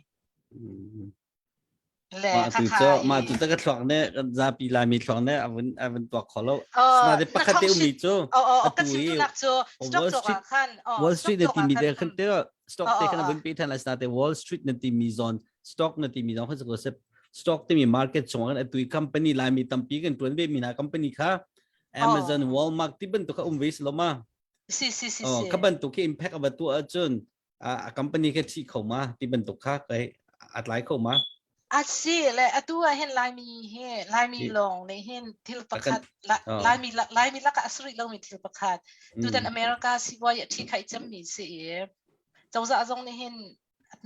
มาตุตะกะทองเนี่ยซาปีลามีทองเนี่ยอันตัวขอแล้วสนาเดปะคาเตอุมีโจก็ชิมนักโจ Wall Street Wall Street เนี่ยที่มีเดคันเตอ stock เตคันเป็นปีทันแล้วสนาเด Wall Street เนี่ยที่มีโซน stock เนี่ยที่มีโซนเขาจะก็เซฟ stock ที่มี market ชงกันตัว company ลามีตั้มปีกันตัวนี้มีนะ company ค่ะ Amazon Walmart ที่เป็นตัวเขาเวสลมาเขาเป็นตัวที่ impact กับตัวจนcompany แค่ที่เข้ามาที่เป็นตัวค่ะไปอัดไลค์เข้ามาสิและตัวเห็นลายมีลงในเห็นที่ประคัดลายมีลักษณะเรามีที่ประคัดตัวในอเมริกาสิว่าที่ใครจะมีสิเจ้าจะจงในเห็น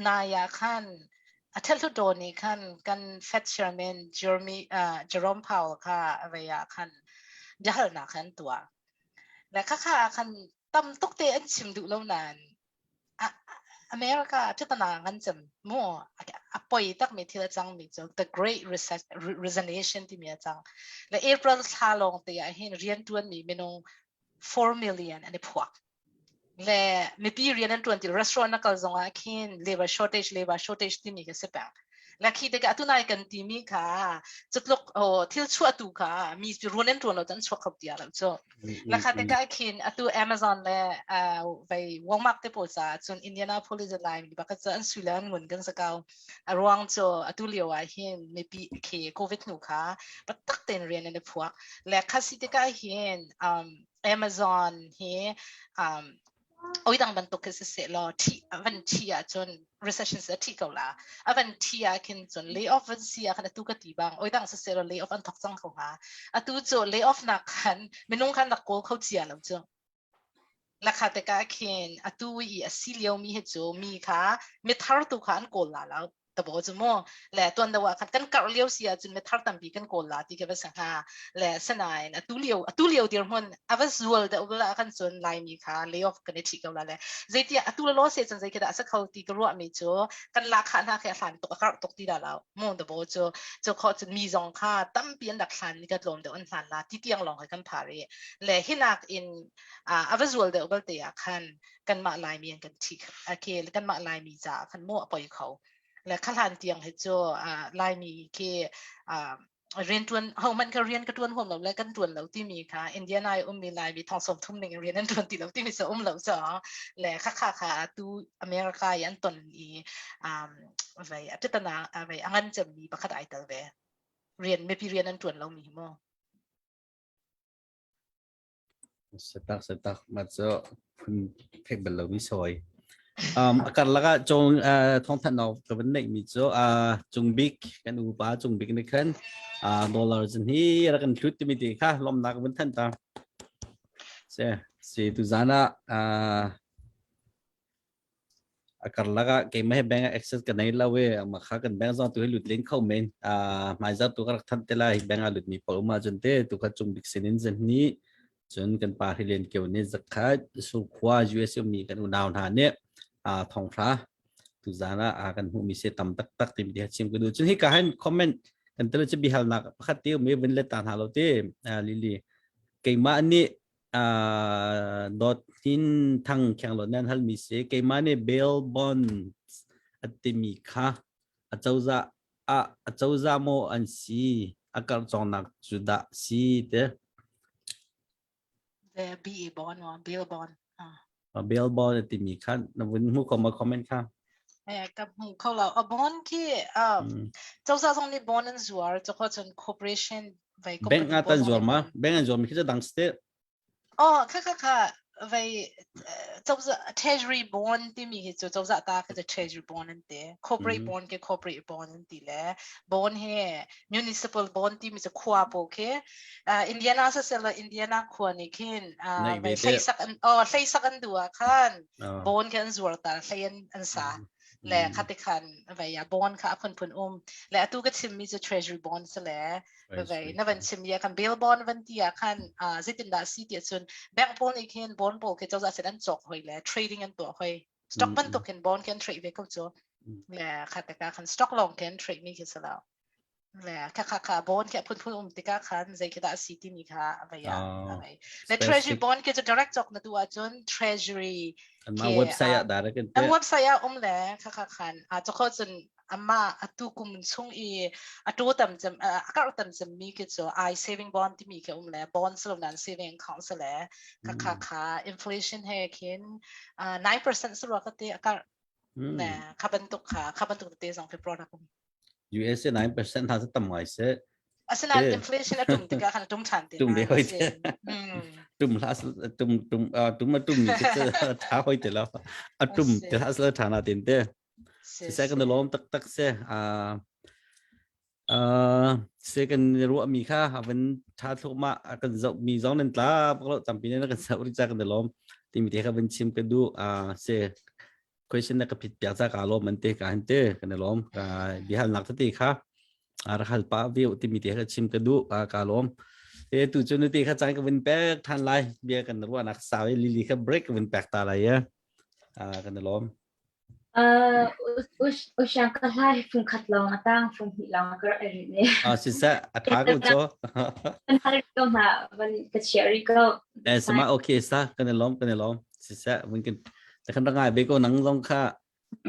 นายขันเทลทุโดนี่ขันกันเฟดเชอร์แมนเจอร์มพาวค่ะอะไรขันจะเห็นนักขันตัวและค่ะขันตั้มตุกเตอันชิมดูแล้วนานอเมริกาที่ตนากันจำมั่วปอยตักมีที่ละจังมีจ้ะ The Great Resignation ที่มีจังและ April ท่าลงแต่เห็นเรียนตัวนี้มีน้อง4 million อันนี้พวกและมีปีเรียนตัวที่ restaurant นักจงอาคิน labor shortage ที่มีก็เสียแปงและคิดว่าตัวนายกันที่มีค่ะจุดลุกที่ชั่วตัวค่ะมีรู้นั่นตัวเราจะชั่วขับเดียวแล้วจ้ะและค่ะแต่ก็คิดตัว Amazon และไป Walmart ที่พูดซะจน Indianapolis ไลน์มีบักจะอันสุดแล้วเงินกันสักเอาระวังจ้ะตัวเลี้ยวเห็นมีปีโควิดหนูค่ะปัตตักเต็นเรียนในพวกและค่ะสิแต่ก็เห็นAmazon เห็นโอ้ยดังบรรทุกคือเสียแล้วที่วันที่จน recession เสียที่เกาหลีวันที่คินจน lay off วันเสียขนาดตุกตีบางโอ้ยดังเสียแล้ว lay off อันทักจังเขาหาตัวจน lay off นักขันไม่นุ่งขันนักโกเขาเจียแล้วจ้ะและค่ะแต่ก็คินตัวอีสิเลียวมีเหตุมีค่ะไม่ทารุตุขันโกลาแล้ว ตะโบจุโมแหละตัวนั้นว่ากันกะเลียวเสียจนไม่ทักตัมปีกันโกลาที่ก็สังหาแหละสนายอะตุเลียวเดียวมันอวัสวลเดอเวลากันส่วนไลมีค่ะเลย์ออฟกันได้ที่กันแล้วแหละใจที่อะตุลล้อเสียจนใจก็ได้สักเขาตีก็รู้ว่ามีจ่อกันลักขันหาแค่ขันตกตีได้แล้วมองตะโบจ่อเขาจะมีจงค่ะตั้มเปลี่ยนหลักขันนี่ก็ลงเดี๋ยวอันขันละที่เตียงลองให้กันพารีแหละให้นักอินอวัสวลเดอเวลเตียขันกันมาไลมีกันที่โอเคกันมาไลมีจ่าขันมั่วปล่อยเขาและขลันเตียงให้จ่อไลมีเคเรียนตวนเฮามันก็เรียนกระตวนห่มเราและกันตวนเราที่มีค่ะอินเดียนายมีไลมีทองสมทุ่มหนึ่งเรียนนั่นตวนที่เราที่มีสเราจ่อและค่ะตูอเมริกายันตนอีอะไรพิจารณาอะไรอันจะมีประคัดไอเตอร์เวเรียนไม่พี่เรียนนั่นตวนเรามีมั้ง setak macho pun phek bel lo mi soi akan laga chong thong than no ka ban nei mi cho chung big kan u pa chung big ni khan dollar jin hi ra kan thut mi ti kha lom na ka ban than ta se tu zana akan laga ke mai bank access kan nei lawe ma kha kan bank zong tu lut link khau men mai za tu ka than te la hi bank lut mi pol ma jun te tu ka chung big sinin jin niจนกันปาที่เรียนเกี่ยวกับสักคัดสุขว่า US มีกันอุดาวฐานเนี่ยทองพระตุจานะกันหูมีเสตำตักติมที่ชิมกันดูจนที่การคอมเมนต์กันตลอดจะบิฮัลนักพักที่มีเป็นเล่ตานหาเราเต้ลิลีเกี่ยมาอันนี้ดอททินทั้งแข่งรถนั้นฮัลมีเสเกี่ยมาเนี่ยเบลบอนอัติมีค่ะเจ้าจะโมอันซีอาการจงนักจุดซีเต้ the BA bond ว่า Bill bond เบลบอลติมีขั้นนับวันมุกมาคอมเมนต์ค่ะกับหมู่เขาเราบอนที่เจ้าจะต้องในบอนนั้นส่วนจะเขาจน corporation ไปแบงก์อาตันจวลมาแบงก์อันจวลมีแค่ดังสเตทค่ะไปเจ้าจะ treasury bond ที่มีเจ้าจะตาคือ treasury bond นั่นเอง corporate bond คือ corporate bond นั่นเองแหละ bond เฮ municipal bond ที่มีจะขวาโอเคอินเดียนาเสร็จแล้วอินเดียนาขวานี่ขึ้นไปใส่สักอันดูขั้น bond คืออันส่วนแต่ใส่อันสาและคัดคันไปบอนค่ะเพิ่นและตู้ก็ชิมมีจะ treasury bond ซะแล้วไปนั่นวันชิมยาคัน bail bond วันที่คันจิตินดาซีเดียส่วน bank bond อีกเห็น bond โปคือเจ้าจะเสร็จอันจอกหอยแล้ว trading อันตัวหอย stock มันตกเห็น bond กัน trade ไปก็จบและคัดคัน stock long กัน trade มีคือซะแล้วและค่ะ bond แค่เพิ่นติกาคันใจคิดว่าซีที่มีค่ะไปอะไรและ treasury bond คือจะ direct จอกนะตัวจน treasuryมาเว็บไซต์ได้แล้วกันเว็บไซต์แหละค่ะจะเข้าจนมาตุกุมช่วงตัวต่ำจะก็ต่ำจะมีก็จะ I saving bond ที่มีก็แหละ bond สำหรับนั้น saving account แหละค่ะ inflation ให้คิน9% สำหรับก็ที่ก็แหละค่าบรรทุกเตี้ย2 February ครับ US 9% ถ้าจะต่ำกว่าเสียอาศัย inflation ตุ่มที่ก็ขนาดตุ่มชันเตี้ยตุ่มเดียวเตี้ยตุ่มล่าสุดตุ่มมาตุ่มนี่ก็จะท้าหอยเตี้ยแล้วตุ่มแต่ถ้าสุดฐานะเตี้ยเตี้ยเสียกันเดี๋ยวล้มตักเสียเสียกันรู้ว่ามีค่าเป็นท้าทุกมากันจะมีสองนั่นตาพวกเราจำเป็นนะกันจะบริจาคกันเดี๋ยวล้มที่มีที่เขาเป็นชิมกันดูเสียquestion นักพิจารณาการล้มมันเตะกันเตะกันเดี๋ยวล้มกันบิฮัลนักที่ค่ะrahal pa view ti mi te kha chim ka du ka lom tu chun ti kha chang ka win pack than lai bia kan ru anak sawi lili kha break win pack ta lai ya kan lom usang ka lai phung khat long atang phung hi long ka ri ne sisa atha ko cho kan har ko ma ban ka share ko sama okay sa kan lom sisa win kan ta kan ngai be ko nang long kha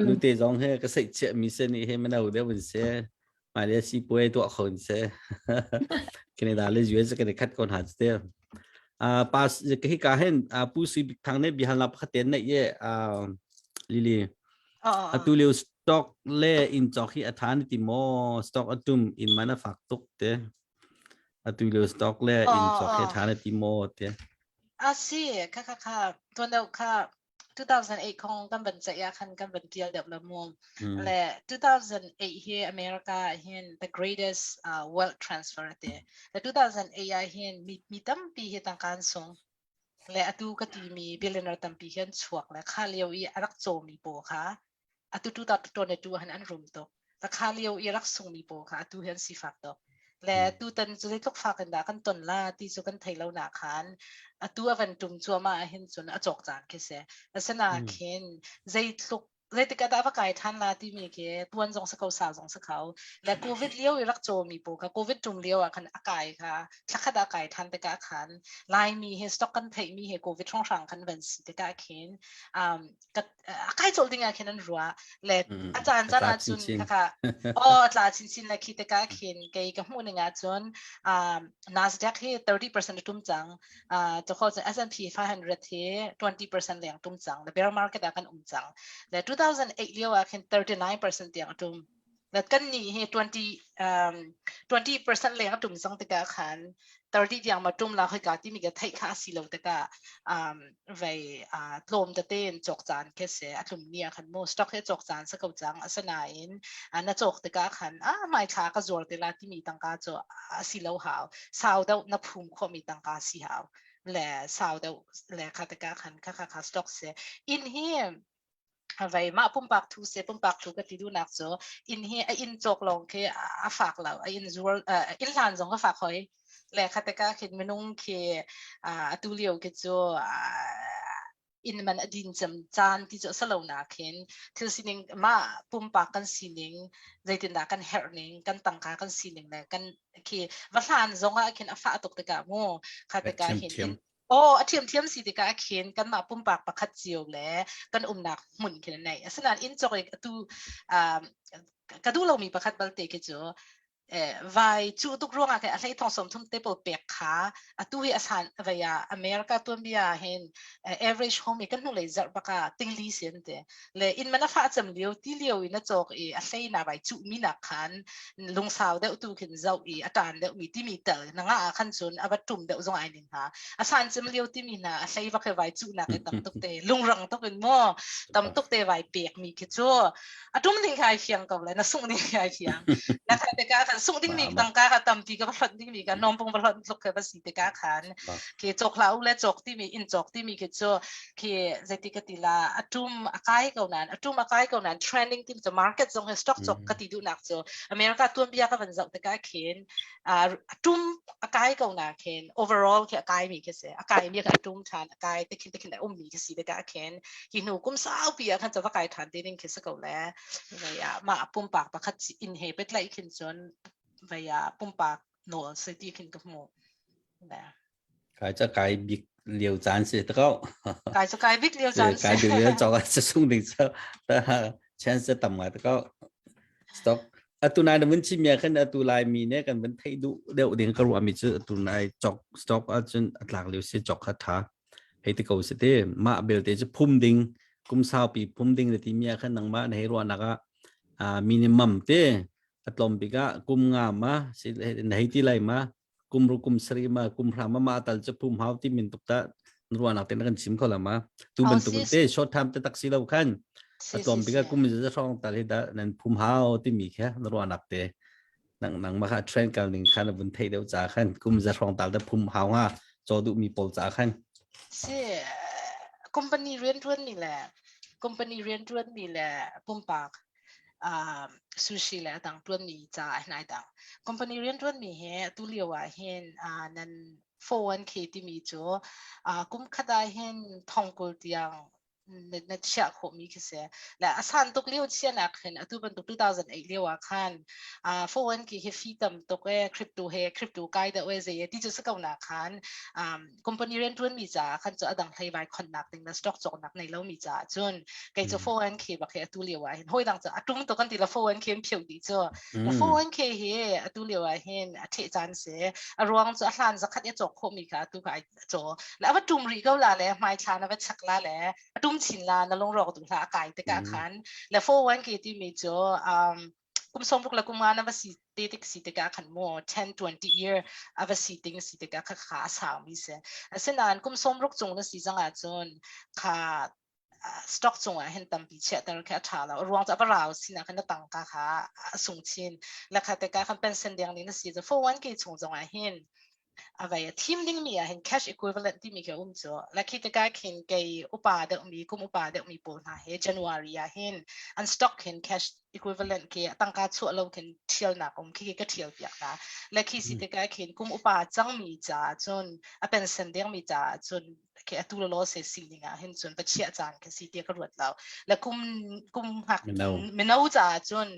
lu te jong he ka sai che mi se ni he mana u de win seมาเลเซียป่วยตัวคนเสียแคนาดาเลยUSก็ได้คัดคนหาเสียปัสจะให้การเห็นผู้ซื้อทางนี้บิฮันรับขัดเต็นในเย่ลิลีตัวเลี้ยวสต็อกเล่อินจอกที่อัฐานติโมสต็อกอัตุมอินมันฝักตุกเตะตัวเลี้ยวสต็อกเล่อินจอกที่อัฐานติโมเตะสิค่ะตัวเดียวค่ะ2008 ของกันเป็นจะยาคันกันเป็นเดียวเดียวละมุมและ2008 here America เห็น the greatest wealth transfer เตะและ2008เห็นมีตั้มปีเหตุการณ์ส่งและอตูก็ที่มี billionaire ตั้มปีเห็นชวกและค่าเลี้ยวอีรักโจมีโปค่ะอตูตัวในตัวหันอันรุมตก ราคาเลี้ยวอีรักส่งมีโปค่ะตูเห็นสิฟักดอกและตูตันจะได้ทุกฟักกันดากันตนล่าที่จะกันไทยเราหนาคันตัววันจุ่มจัวมาเห็นจนจอกจานแค่เสียสนาเข็นใจทุกเลยติดกระดาษว่าไก่ทันลาที่มีเกตัวนจงสกาวสาวจงสกาวและโควิดเลี้ยวอีรักโจมีโปค่ะโควิดจุ่มเลี้ยวคันอากาศค่ะชักขดาไก่ทันติกาคันลายมีเฮสต็อกกันไทยมีเฮโควิดช่องสั่งคันวันสิติกาเข็นกับอากาศโจลดิงาเข็นนั่นรัวและอาจารย์จะน่าจุนค่ะอ๋อตลาดชินและคิดติกาเข็นเกี่ยกับหูหนึ่งอาจุนNASDAQ เฮ30%ตุ้มจังจะเข้าใจ S&P 500 เฮ20%เหลียงตุ้มจังและ bear market อากันจังและ2008เลี้ยวอากัน39%อย่างตุ้มและกันนี้เฮ20% เหลียงตุ้มจังติกาขัน30อย่างมาตุ้มแล้วให้การที่มีการไทยค่าสิโลติกาไว้ลมจะเต้นจกจานแค่เสียตุ้มเนี่ยขันโมสต็อกให้จกจานสักจังสนายน่าจกติกาขันไม่ช้าก็จวดเวลาที่มีตั้งการจะสิโลหาวสาวเดานับภูมิความมีตั้งการสิหาวและสาวเดาและคาติกาขันค่าสต็อกเสียอินเฮียไว้มาปุ่มปากทูเสปุ่มปากทูก็ติดูนักจ้ะอินเฮียอินจกลงคือฝากเราอินจูอินหลานจงก็ฝากคอยและคาติกาเห็นมันนุ่งคือตูเลียวก็จ้ะอินมันดินจำจานที่จะสลาวนักเห็นที่สิ่งมาปุ่มปากกันสิ่งใจตินดากันเฮร์นิงกันตั้งการกันสิ่งเลยกันคือวันหลานจงก็เห็นฝากตกติกาโมคาติกาเห็นโอ้เทียมสิติกาเขียนกันมาปุ่มปากประคัดเจียวแล้วกันหนักหมุนขึ้นในสนานอินจอยตูกระดูเรามีประคัดบัลเตกจ้ะไว้จู่ทุกเรื่องอะไรอะไรทองสมทุนเตเปิลเปียกขาตูเฮอาสานไว้อเมริกาตัวเบียเห็นaverage home กันหุ่นเลยจัดปากกาติงลีเสียนเตะเลยอินมันน่าฟ้าจำเลี้ยวที่เลี้ยวอินน่าจอกอะไรน่าไว้จู่มีนักขันลงสาวเดาตูขึ้นเจ้าอาจารย์เดามีที่มีเตอร์นั่งขันจนอาบัดตุ่มเดาจงไอ้หนึ่งฮะอาสานจำเลี้ยวที่มีน่ะอะไรว่าแค่ไว้จู่นักตั้มตุกเตลุงรังตุกเป็นมั่วตั้มตุกเตไว้เปียกมีคิดจ้ะตุ้มดิ้งใครเชียงกับเลยนะส่งดิ้งใครเชียงนะใครแต่การส่งดิ้งมีตั้งการตั้มที่ก็พลัดดิ้งมีกันน้องปงพลัดลุกแค่ภาษีแต่การขันคือจกลาวและจกที่มีอินจกที่มีคิดจ้ะคือจะติกติลาตุ้มอากาศเก่านั้นตุ้มอากาศเก่านั้นเทรนดิ้งที่จะมาร์เก็ตจงให้สต็อกจกกติดูนักจ้ะอเมริกาตัวเบียก็เป็นจกแต่การเขียนตุ้มอากาศเก่านั้นเขียน overall คืออากาศมีแค่เสียอากาศมีกับตุ้มทานอากาศแต่คิดได้มีแค่สิแต่การเขียนหินูกุ้มสาวเบียขันจะว่าอากาศทานได้ดิ้งแค่สักเก่าแล้วมาปุ่มปากประคัดอินเฮเปตไลขึ้นจนไปปุ่มปากโนสตีขึ้นกับโมนะกายจะกายบิ๊กเลี้ยวจานสิตะก็กายจะกายบิ๊กเลี้ยวจานกายเลี้ยวจอกจะส่งถึงเจ้าแต่เช่นจะต่ำมาตะก็สต็อกตุนายมันชิมยาขึ้นตุลายมีเนี่ยกันเป็นไทยดูเดี๋ยวเดี๋ยวก็รู้ว่ามีชื่อตุนายจอกสต็อกจนหลักเลี้ยวเสียจอกขัดท้าให้ที่เขาเสด็จมาเบลเตจะพุ่มดิ่งกุมสาวปีพุ่มดิ่งเลยที่มีขึ้นนังมาในรัวนักมินิมัมเตะอัตลอมปิกะกุมงามมาสิในที่ไรมากุมรุกุมสรีมากุมพรามาตัลจะพุ่มหาวที่มินตุกตะรัวนักเตะนักชิมเขาละมาตูเป็นตุกเตะช็อตทำเตะตักสิเราขันอัตลอมปิกะกุมจะช่องตัลให้ได้นั่นพุ่มหาวที่มีแค่รัวนักเตะนังมาค่ะเทรนกันหนึ่งขันบนไทยเดียวจ่าขันกุมจะช่องตัลแต่พุ่มหาวฮะจอดูมีปอลจ่าขันใช่คอมพานีเรียนรุ่นนี่แหละคอมพานีเรียนรุ่นนี่แหละปุ่มปากซูชิแหละต่างรุ่นนี้จ่าไหนต่างคอมพานีเรียนรุ่นมีเฮตุเลียวเห็นนั่น401k ที่มีจ้ะกุมขดาเห็นทองกุลเตียงในเชือกของมีคือเสียและอาสานตุกเลี้ยวเชียนักเห็นตัวเป็นตุก2008เลี้ยวขัน401k เฮฟีตัมตุกคริปโตคริปโตไกด์เอาไว้เสียที่จะสักวันนักขันคอมพานีเรียนรุ่นมีจ้าขันจะดังไทยใบคอนนักติงและสต็อกจอกนักในเลี้ยวมีจ้าจนไกจะ 401k บักเฮตัวเลี้ยวเห็นห้อยดังจ้าตุ้มตัวกันตีละ 401k เพียวดีจ้าและ 401k เฮตัวเลี้ยวเห็นเทจานเสียรวงจะหลานจะคัดยาจอกโคมีค่ะตัวไกจ้าแล้วว่าจุ่มรีก็ลาแล้วไม่ชานะว่าชักลาแล้วตุ้มชินลานลงรอตุลาไก่ตะกะขันและ401k ที่มีจ้ากุมสมบุกละกุมานว่าสิติกสิตะกะขันโม10-20 year ว่าสิติงสิตะกะขาสาวมีเสียเส้นนั้นกุมสมบุกจงนั้นสิจังอาจนขาสต็อกจงเห็นตั้มปีเชตแต่เราแค่ถาเรารวงจะปราวสินะขันตั้งกะขาสูงชินและค่ะตะกะขันเป็นเส้นเดียงนี้นะสิจะ401k จงเห็น อะไรทีมดิ้งมีเห็น cash equivalent ที่มีแค่จ่อและคิดก็เห็นเกี่ยอุปาเดมีกุมอุปาเดมีปูนะเฮ January เห็น อัน stock เห็น cash equivalent เกี่ยตั้งการชัวเราเห็นเที่ยวหนักคิดก็เที่ยวเปียกนะและคิดสิก็เห็นกุมอุปาจังมีจ่าจนเป็นเส้นเดียงมีจ่าจนเกี่ยตัวเราเสียสิ่งนึงเห็นจนไปเชี่ยจานคิดสิเดียก็รวดเราและกุมหักไม่เอาจ่าจน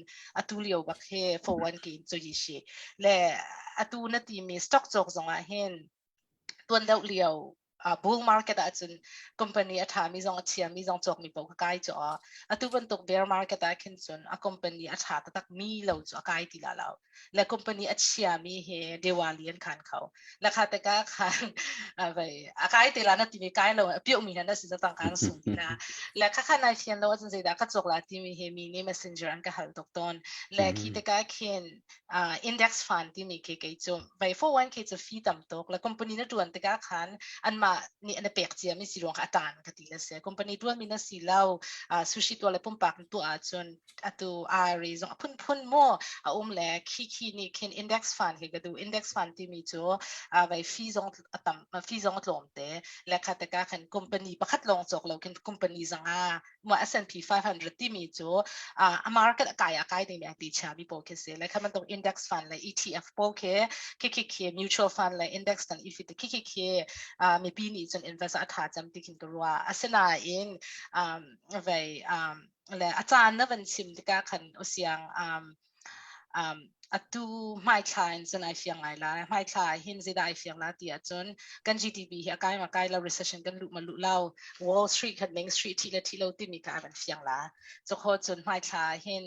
ตัวเลี้ยวบักเฮ for one กินจุยชีและตัวนั่นที่มี stock จกจงเห็นตัวเลี้ยวbull market จน company ถ้ามีจงเชียมีจงจกมีบอกใกล้จ่อตัวเป็นตก bear market เห็นจนcompany ถ้าตักมีเราจ่อใกล้ที่เราและ company เชียมีเฮเดวาลีนขันเขาและค่ะแต่ก็ขันไปใกล้ที่เรานั่นที่มีใกล้เราเปี่ยมมีนั่นสิจะต้องการสูงนะและค่ะในเชียนเราจนสิได้ก็จกละที่มีเฮมีนี่ messenger อันก็หันตกต้นและคิดก็เห็นindex fund ที่มีเกี่ยวกับไป 401k จะฟีต่ำตกและ company นั่นด่วนแต่ก็ขันอันมานี่อันเปียกเจียมีสิรวงอาจารย์ก็ตีละเสีย company ด่วนมีนั่นสิเล่าสุชิตัวเลยปุ่มปากตัวจนตัวIRA จงพุ่นมั่วแหละคีนี่เห็น index fund ก็ดู index fund ที่มีจ่อไปฟีจงต่ำฟีจงลงแต่และค่ะแต่ก็เห็น company ประคัดลงจกเราเห็น company จังมั่ว S&P 500ที่มีจ่อmarket กายที่มีติดชามีโปรเกษและค่ะมันตรง index fund และ ETF โปรเกเค mutual fund และ index fund อีฟิตเคมีปีนี้จน invest อาถาจำติกินกรัวอาสนาเองไปและอาจารย์นั่นเป็นชิมที่ก็ขันอุเสียงตูไม่ใช่จนไอเฟียงไงล่ะไม่ใช่เห็นจะได้เฟียงละเดียจนกัน GDP เฮียใกล้มาใกล้แล้ว recession กันลุมาลุเล่า Wall Street กัน Main Street ที่เราที่มีการเป็นเฟียงละจะโคจนไม่ใช่เห็น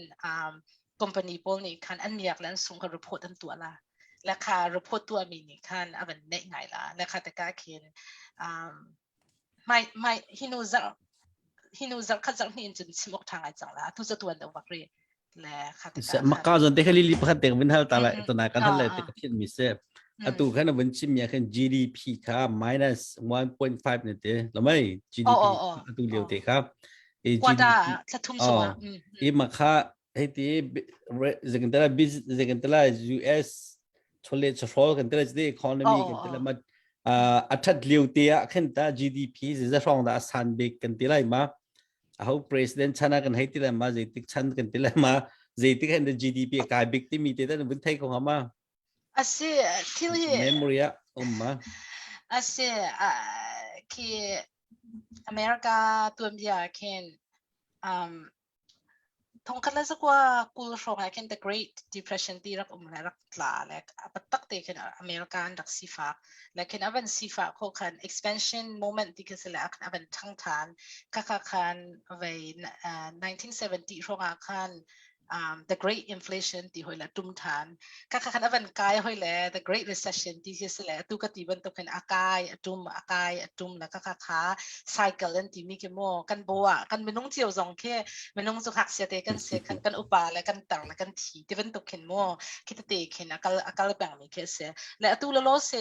company พวกนี้คันอันเมียกแล้วส่งกับ report อันตัวละและค่ะ report ตัวมีนี่คันอันเป็นเน็ตไงล่ะและค่ะแต่ก็เห็นไม่ฮินูซักขจังนี่จนสมกทางไอ้จังละทุกตัวเดียวบักเรและค่ะแต่ก็มักกาจนเด็กลิลิพัดเด็กเป็นเท่าตาละตัวไหนกันเท่าไรเด็กที่มีเซฟตัวแค่นั้นเป็นชิมยาแค่ GDP ค่ะ minus 1.5เนี่ยเด้แล้วไม่ GDP ตัวเดียวเด็กครับกว่าจะสะทุ่มสว่างมักค่ะให้ที่จะกันแต่ละ business จะกันแต่ละ US ชนเลชโฟกันแต่ละที่ economy กันแต่ละมาอัตราเลี้ยวเตี้ยขึ้นแต่ GDP จะรองแต่สันเด็กกันแต่ละมาเอา president ชนะกันให้แต่ละมาจะติดชันกันแต่ละมาจะติดกันแต่ GDP กลายบิ๊กที่มีแต่ละเป็นไทยของเขามาอาเซียที่ memory มาอาเซียที่อเมริกาตัวเมียเคนทงคันแล้วสักว่ากูรู้ว่าเคน the Great Depression ที่รักรักหลาและปัตตักเตะเคนอเมริกันรักซีฟ้าและเคนอเวนซีฟ้าเขาคัน expansion moment ที่คือแล้วคันอเวนทั้งฐานคันไว้1970ช่วงคันthe Great Inflation ที่หอยละตุ่มฐานคันอเวนกายหอยละ the Great Recession ที่คือแล้วตุกติบันตุเป็นอากายตุ่มแล้วขาcycle นั่นที่มีกี่โมกันบัวกันไม่ต้องเจียวจงแค่ไม่ต้องสุขหักเสียเตกันเสียกันอุปาและกันต่างและกันทีที่เป็นตุกเห็นโมคิดเตะเห็นอากาศแบ่งมีแค่เสียและตุลโลเส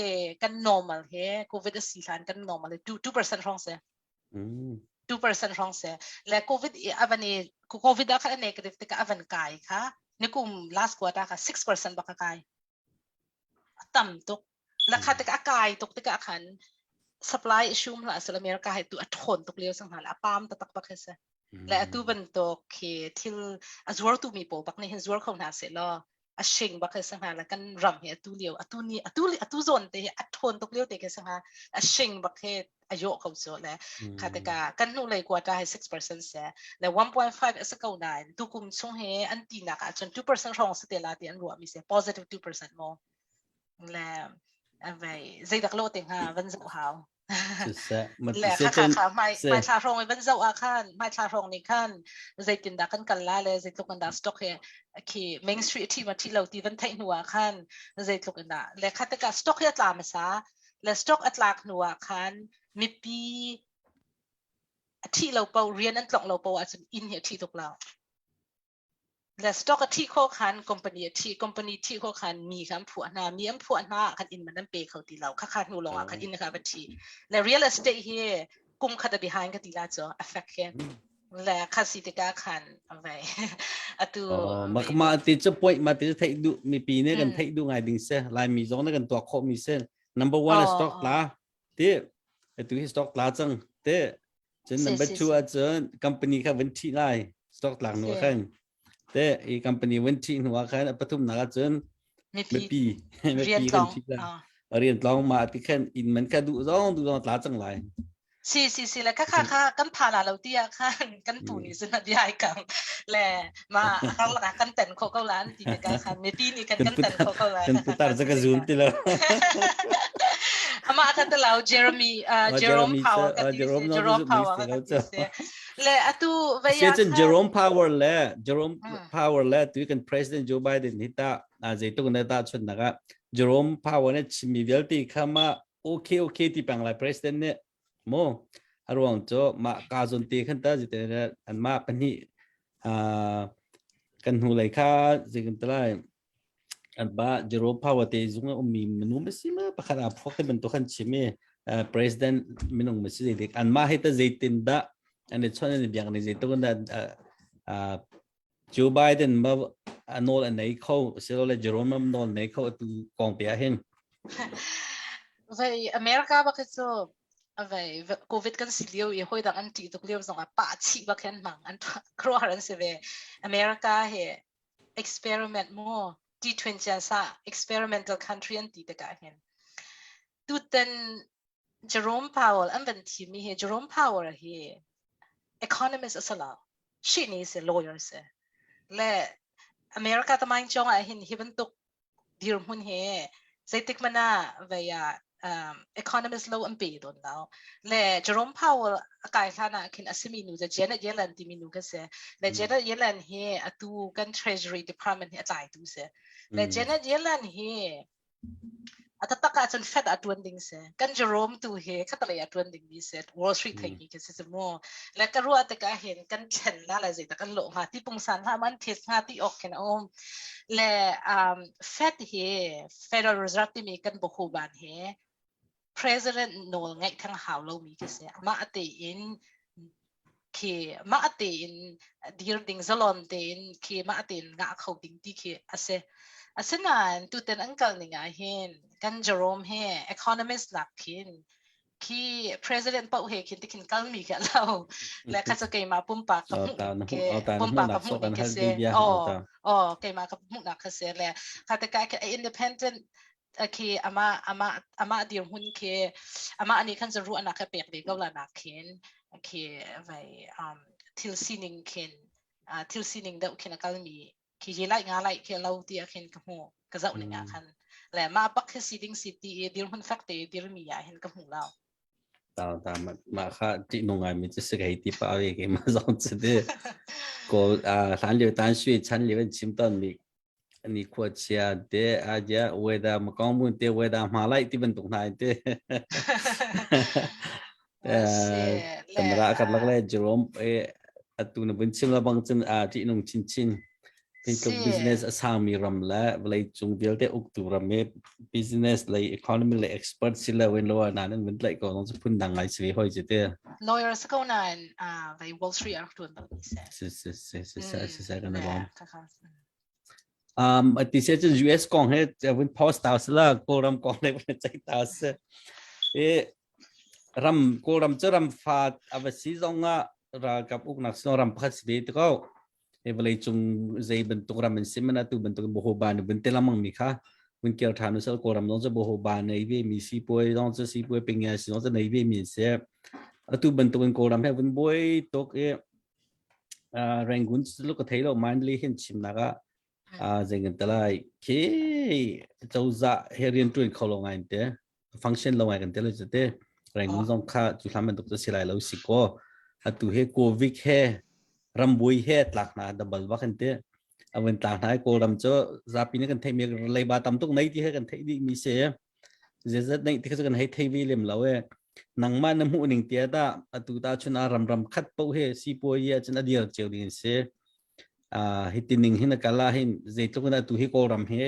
กัน normal เฮ้โควิดสี่ล้านกัน normal เลย2% รองเสีย2% รองเสียและโควิดอันนี้โควิดได้ค่ะ negative แต่ก็อันกายค่ะนี่กุม last quarter ค่ะ 6% บักกายต่ำตุกและค่ะแต่ก็กายตุกแต่ก็ขัน supply issue มาสำหรับอเมริกาให้ตัวอัดทนตุกเลี้ยวสังหารปามตักบักเสียและตัวเป็นตัวเคที่อัวร์ตัวมีโปบักนี่เห็นอัวร์ของน่าเสียล้อชิงบักสังหารแล้วกันรำเห็นตัวเลี้ยวตัวนี้ตัวโซนเตะอัดทนตุกเลี้ยวเตะสังหารชิงบักเห็นอายุเขาสุดแล้วค่ะแต่กันนู่นเลยกว่าได้ 6% เสียและ 1.5 สักเก้าหน่อยตุกุมช่วงเฮอันตีนักจน 2% รองสเตลาที่อันรวมมีเสีย positive 2% มั้งแล้วอะไรใจดักโลติงฮะวันศุกร์เขาและค่ะไม่ชาโรงไม่เป็นเจ้าอาคารไม่ชาโรงนี่ขั้นใจตินดักกันละเลยใจตุกันดักสต็อกเฮคือ Main Street ที่มาที่เราที่วันไทยหนัวขั้นใจตุกันดักและค่ะแต่ก็สต็อกเฮตลามาซะและสต็อกอัตลากหนัวขั้นมีปีที่เราเป่าเรียนนั่นตรงเราเป่าอาจจะอินเหตุที่ตกเราและสต็อกที่โคขันคอมพานีที่โคขันมีคำพูดนามีคำพูดนาคันอินมันนั่นเปย์เขาตีเราค่าหนูลงคันอินนะคะบัญชีและ real estate เฮกุมขัด behind กันตีละจ้ะ affect เฮและค่าสิทธิ์การขันอะไรตัวมาติดจะป่วยมาติดจะไทยดูมีปีนี้กันไทยดูไงดิ้งเสียลายมีจงนั่นกันตัวโคมีเส้น number one Ờ, stock lá thế tụi stock lá chăng thế chân Sì, number sì, two sì. à chân company ka vấn thị lại stock lang nữa Sì. khan thế i company vấn thị nữa khan bắt thum naga chân Mi me pi pi me rian pi kan tong. thị lại Ờ. riêng long mà thì khan in mình ka du dong lá chăng lại Si le ka kan phana lo tia kan kan pu ni sin di ai kang le ma ka la kan ten ko ko lan ti ka kan me pi ni kan ten ko ko la kan putar jaga zul tilo ama ta te lau Jeremy Jerome Power ka ti Jerome se no Jerome du Power mix ka lo ti se le atu ve Siya ya chen kan Jerome Power le Jerome Mm. Power le tu kan President Joe Biden hita zai tu kan ta chun naga Jerome Power ne chimi velti khama okay ti pang lai president ne mo arwang cho ma ka zon ti khan ta jite an ma pani kan hu lai kha jigan tlai an ba Jerome Power te zunga ummi menu masima pakhara phok te ben to khan chimi president minung masi dik an ma hita zaitin da and it's one biang ni zai to kan Joe Biden ma anol an nei kho selo le Jerome anol nei kho tu kong pia hen ve America ba ka so ve covid kan silio i hoi da an ti to kleo zong a pa chi ba ken mang an kro haran se ve America he experiment mo T20 sa experimental country an ti ta ka hen tu ten Jerome Powell an van ti mi he Jerome Powell he economist asala she ni se lawyer se le America ta mang chong a hin hiban tok dir hun he zaitik mana via economist law ang pe don now le Jerome Powell akai sana kin asimi nu the Janet Yellen ti minu kasi le Janet Yellen he atu kan Treasury Department he atai tu se le Janet Yellen he atataka chon Fed atun ding se kan Jerome tu he katalay atun ding ni se Wall Street thing ni kasi se mo le karua te ka hen kan chen la la zai ta kan lo ha ti pung san ha man tes ha ti ok ken om le Fed he Federal Reserve ti mi kan boku ban he President Noel ngay thang hào lâu mi kasi ma ate in ki ma ate in dir ding zalon din ki ma ate nga khau ding ti ki ase nan tu ten uncle ni nga hin kan Jerome he economist lak kin ki president pa he kin tikin kal mi ka law le ka sa kay ma pumpa ka mu ke pumpa ka mu ni kasi kay ma ka mu na kasi le ka ta ka independent ki ama dir hun ke ama ani kan zaru anak ka pek de gawla nakin ki vai til sining da kin akalmi ki jilai nga lai ke lau ti akin ka mo ka zau ni nga kan le ma pak ka siding city dir hun fakte dir mi ya hin ka mu law tao mà khá chị nông ai mình chỉ sẽ cái tiếp bao về cái mà giống như thế có sản liệu tan suy sản liệu chim tân mình anh đi qua chia để giờ về đó mà con muốn để về đó mà lại thì bên tụng này thế tầm ra cái lắc lại Jerome tụi nó bên chim là bằng chân chị nông chín thì cái business sang mi ram la lại chung việc để uk tu ram business lại economy lại expert sila when lo na nên mình lại còn nó phun đằng lại sẽ hơi chứ thế lawyer sa ko na vai Wall Street ar tuan ba sẽ cái này at the same US con hết when post house là cô ram con lại vẫn chạy house ram cô ram cho ram phát avasi zonga ra gặp uk nak so ram phát đi đó Evalai chung zai bentuk ramen simena tu bentuk bohoban bentel amang mika when kier thanu sel koram non se bohoban nei ve mi si poi non se si poi pengya si non se nei ve mi se tu bentuk koram he when boy tok rangun lu ko thailo mindly hin chim naga zengen talai ke chauza herian tu kholongai te function lo ngai kan tele jete rangun zong kha chu thamen tok silai lo siko atu he covid he rambui het lak na double wa kan te awen ta nai ko ram cho zapi ne kan thei me lei ba tam tuk nei ti he kan thei di mi se je zat nei ti kan hei thei vi lem lawe nang ma na mu ning tia da atu ta chuna ram khat po he si po ye chuna dir cheu din se hitining hin kala hin je to na tu hi ko ram he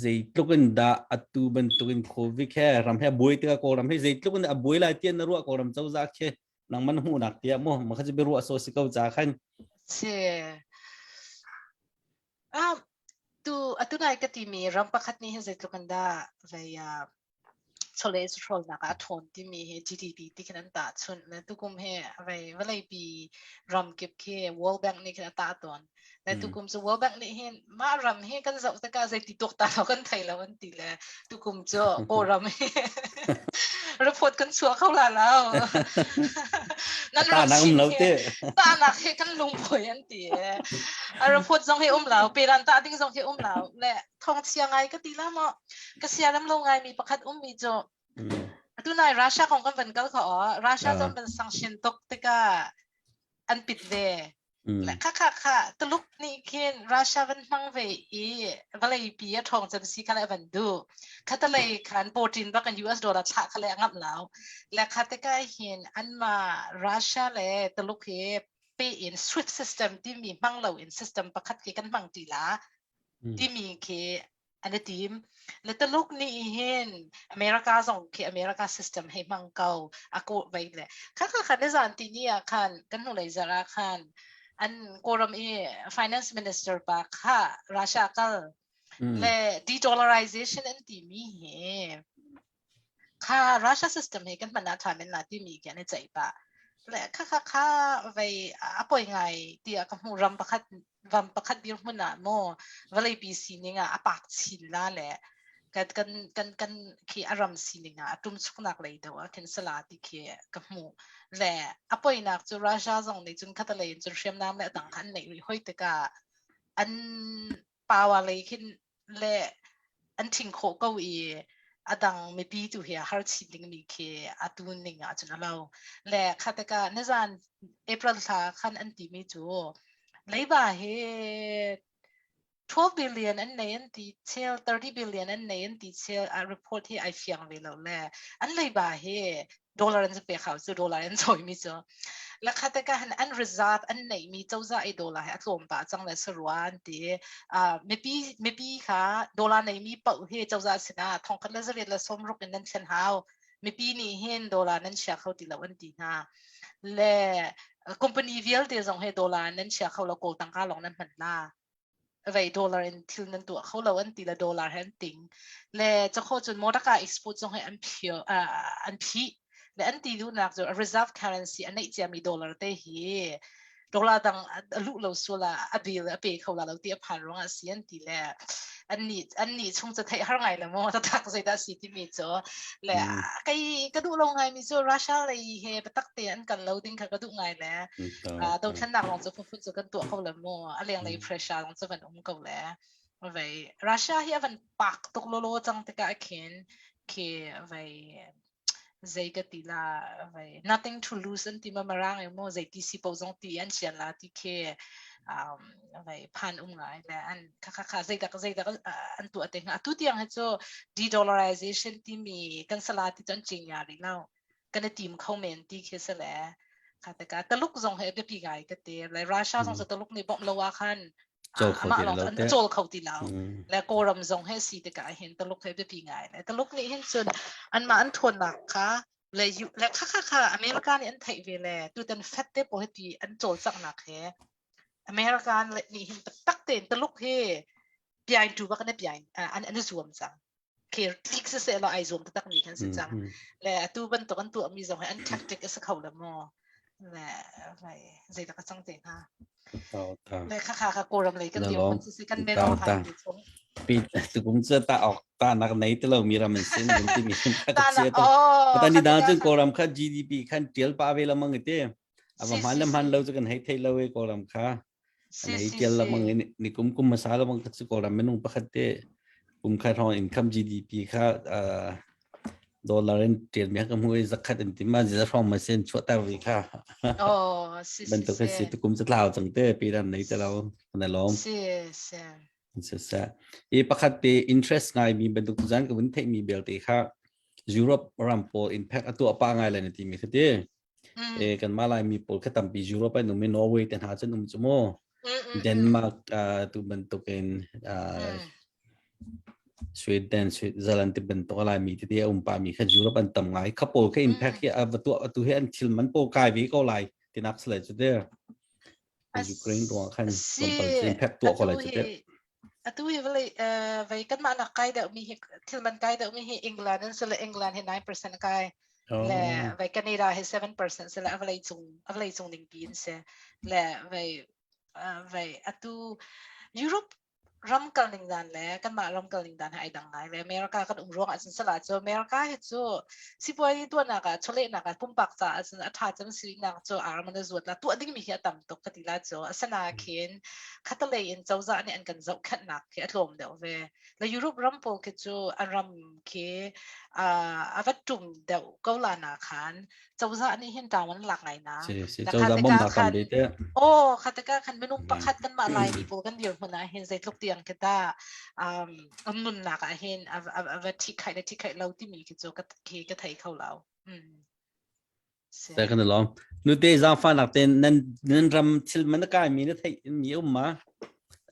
je to kan da atu ban tu in covid he ram he boi ta ko ram he je to kan a boi la tien na ru ko ram chau za khe nang man hu nak tia mo ma khaji beru aso si kau cha khan se atu nai ka ti mi ram pakhat ni he zai tukanda vai chole chol na ka thon ti mi he GDP ti kan ta chun na tu kum he vai pi ram kep ke World Bank ni kan ta ton na tu kum so World Bank ni he ma ram he kan zau ta ka zai ti tok ta kan thai la wan ti la tu kum cho ko ram he report kan chua khau la lao nan ta ram nang sin lo te ta na he kan lung phoi an ti report zong he lao pe ran ta ding zong he lao le thong chiang ai ka ti la mo ka sia lam lo ngai mi pakhat mi cho tu nai Russia ของกันเป็นก็ขอ Russia จนเป็น sanction ตกตะกะอันปิดเวและค่ะตลุกนี่เคน Russia เป็นมังเวอีว่าเลยปีทองจันสีกันเลยบันดูค่ะตะเลยคันโปรตีนบักกัน US ดอลลาร์ฉะค่ะเลยงับแล้วและค่ะตะกะเห็นอันมา Russia เลยตลุกเฮไป in SWIFT system ที่มีมังเรา in system ประคัดกันบังตีละที่มีเคอันนี้ทีมแล้วตลุกนี่เห็นอเมริกาส่งคืออเมริกา system ให้มังเก่าอากูไว้เลยค่ะในสารที่นี่คันกันหุ่นเลยจะรักคันอันกรมfinance minister ปะค่ะราชาก็และ de-dollarization อันที่มีเห็นค่ะราชา system ให้กันมันน่าทานเป็นน่าที่มีกันในใจปะและค่ะไว้ป่วยไงที่อากับหูรำประคัดบิร์มุนาโมว่าเลยปีซีนี่งะปากชินละแหละกันคืออารมณ์ซีนี่งะตุ้มสุกนักเลยเดี๋ยวกันสลัดที่คือกับหูและป่วยนักจุราชาส่งในจุนคัตเลยจุนเชื่อมน้ำและต่างกันในห้อยตะกะอันปาวอะไรขึ้นและอันทิ้งโคก็อีอดังไม่ปีตัวเฮียฮาร์ชิลิงมีเคอตุนนิงอาจจะเราและคัตกะในวันเอพริลท่าคันอันที่มีจูเลยบ่าเฮ12 billion อันในอันที่เชล30 billion อันในอันที่เชลreport ที่ไอเฟียงเวลาและอันเลยบ่าเฮดอลลาร์อันจะไปเขาจูดอลลาร์อันจอยมีจูและคัตกะอัน reserve อันในมีเจ้าจะไอดอลลาร์ให้อัตลมป่าจังเลยสรวนที่ไม่ปีค่ะดอลลาร์ในมีเป่าเฮเจ้าจะสินะทองกันเลยจะเรียนละสมรุกนั้นเช่นหาวไม่ปีนี้เห็นดอลลาร์นั้นเชื่อเขาตีละวันดีนะและคอมพานีเวลเดียร์ส่งให้ดอลลาร์นั้นเชื่อเขาเราโกตังก้าลงนั้นมันล่ะไว้ดอลลาร์ที่นั้นตัวเขาเราวันตีละดอลลาร์แห่งติงและจะเขาจนมอดก้า export ส่งให้อันพีและอันที่ดูนักจะ reserve currency อันนี้จะมีดอลลาร์ได้เฮดอลลาร์ดังลุเราส่วนละอเบลเขาเราเตียผ่านรองอาเซียนตีและอันนี้ชงจะไทยหรือไงล่ะมั้งจะทักใส่ได้สิที่มีจ้ะและก็ดูลงไงมีจ้ะรัสเซียเลยเฮไปตักเตียนกันเราดิ้งก็ดูไงแหละโดนฉันหนักลงจะฟุ้งจะกันตัวเขาเลยมั้งอะไรอย่างไร pressure ลงจะเป็นเขาแล้วไว้รัสเซียเฮียมันปักตกโลจังแต่ก็เขียนคือไว้ใจก็ตีละไว้ nothing to lose อันที่มาร่างมั้งใจที่สิบเอาจงตีอันเชียนละที่คือไว้พันไงและอันค่ะใจแต่ก็อันตัวเต็งตัวที่ยังให้จ้ะ de-dollarization ที่มีกันสลัดที่จนจริงอย่างนี้แล้วกันในทีมเขาเมนที่คือสละค่ะแต่ก็ตลุกจงให้เป็นปีกายก็เตะและรัสเซียจงจะตลุกในบ่มละว่าคันโจลเขาตีแล้วและโกรมจงให้สีแต่ก็เห็นตลุกให้เป็นปีกายและตลุกนี่เห็นส่วนอันมาอันทนหนักค่ะและค่ะอเมริกาเนี่ยอันไทยเวลตัวเป็นเฟตเต้ปกติอันโจลสักหนักแค่อเมริกันนี่เห็นตักเต็นตลุกเฮปียนดูว่ากันได้ปียนอันนี้รวมจังเคลิกเสียเราไอรวมตักนี่กันสิจังและตัวเป็นตัวมีจงให้อันแท็กติกสักเขาละมั้งและอะไรใจตะก็จังเต็นฮะและค่ะโกรมเลยกันเดียวมันจะกันไม่รอทันปีตุกุมจะตาออกตานักไหนแต่เรามีรามันเส้นที่มีตาเสียตอนนี้ดาวจึงโกรมค่ะ GDP ขั้นเจียลป้าเวลามั่งเต้apa malam han lo kan hai thai lo e kolam kha nei kel la mang ni kum masala mang khat kolam menung pakhatte kha thong income GDP kha dollar en tel me kam hui zakhat en tima ja from ma sen chota wi kha ben to si to kum chatlaw chang te pi ran nei chalao na lom sa e pakhatte interest ngai mi ben to jan ka bun thai mi bel te kha Europe rampo impact atu apa ngai la ni ti mi khate kan malai mi pol khatam pi Europe no me Norway ten ha chen chumo Denmark tu bentuk en Sweden Switzerland ti bentuk la mi ti umpa mi kha Europe an tam ngai khapol kha impact ya atu he an thil man po kai vi ko lai ti nak sle chu de Ukraine ro khan impact to ko lai chu de atu hi vai kan ma na kai da mi hi til man kai da mi hi England an sala England hi 9% kai le vai Canada hi 7% sala avalai chung ding pin se le vai atu Europe ram kal ning dan le kan ma ram kal ning dan hai dang ngai le America kan rong asin sala cho America hi chu si poi tu na ka chole na ka pum pak cha asin atha cham si na cho ar man zuat la tu ading mi hi tam tok ka ti la cho asana khin khatale in chawza ni an kan zau khat nak ke atlom de ve la Europe ram pol ke chu aram ke avatum de ko la na khan chawza ni hin ta man lak ngai na si la châu khat ra te mom ka na khan kam de khataka khan menum pakhat kan ma lai mi pol kan dir huna hin zai tluk tiang kita nun na ka hin ava thi khai lo ti mi ki chu ka ki ka thai khau lao sẽ kan lo nu te za fa nak ten nan ram chil man ka mi na thai mi ma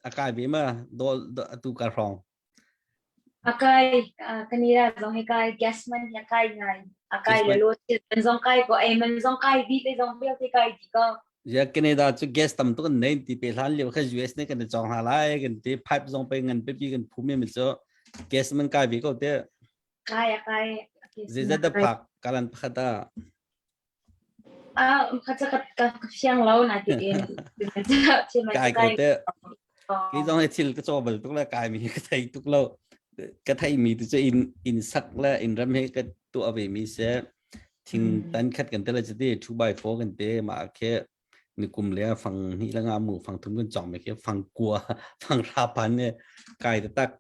akai be ma do tu ka rong akai kanira zong he kai gasman ya kai ngai akai le lo ti zong kai ko ai man zong kai di te zong bel te kai di ko ya Canada chu gas tam to kan nei ti pe hlan le kha US ne kan chong ha lai kan te pipe zong pe ngan pe pi kan phu me mi cho gas man ka bi ko te kai ze da phak kalan phata khacha ka siang lo na ti in kai ko te cái dòng này thì cái cho bẩn tức là cái mình cái thầy tức lâu cái thầy mình từ in sắc là in ram hay cái tụi về mình sẽ thình tan khát gần tới là chỉ để 2x4 gần tới mà cái mình cùng lấy phẳng hi là ngam mù phẳng thùng con chọn mấy cái phẳng cua phẳng rạp pan này cái đó tắc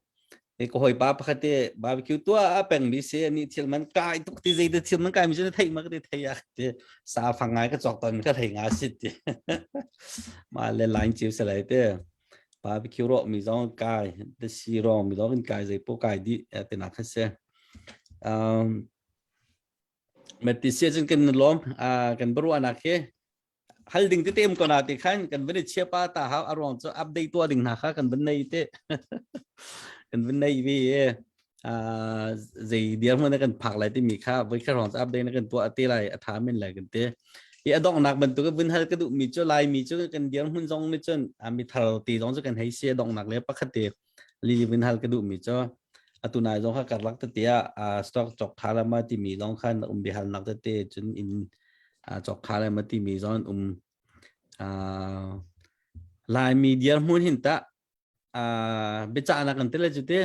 cái câu hỏi ba phát thế barbecue tua bèn mình sẽ ni thiệt mình cái tục thì gì thì thiệt mình cái mình sẽ thấy mà cái thầy à thì sao phẳng ngay cái chọn toàn cái thầy ngã xịt mà lên line chiếu sẽ lại thế barbecue ro mi zong kai the si ro mi zong kai zai po kai di te na khase meti se jin kan lom kan bru ana khe hal ding te tem ko na ti khan kan ben che pa ta ha arong cho update to ding na kha kan ben nei te kan ben nei vi zai dia mo na kan phak lai ti mi kha với kha rong update na kan to ate lai atha men lai kan te ya dong nak bentuk ke bin hal ke du mi cho lai mi cho kan diang hun jong ni chen mi thal ti jong cho kan hai se dong nak le pakhate li bin hal ke du mi cho atunai jong kha kar lak te tia stock chok thala ma ti mi jong khan bi hal nak te chun in chok thala ma ti mi jong lai mi diang hun hin ta be cha na kan te le jute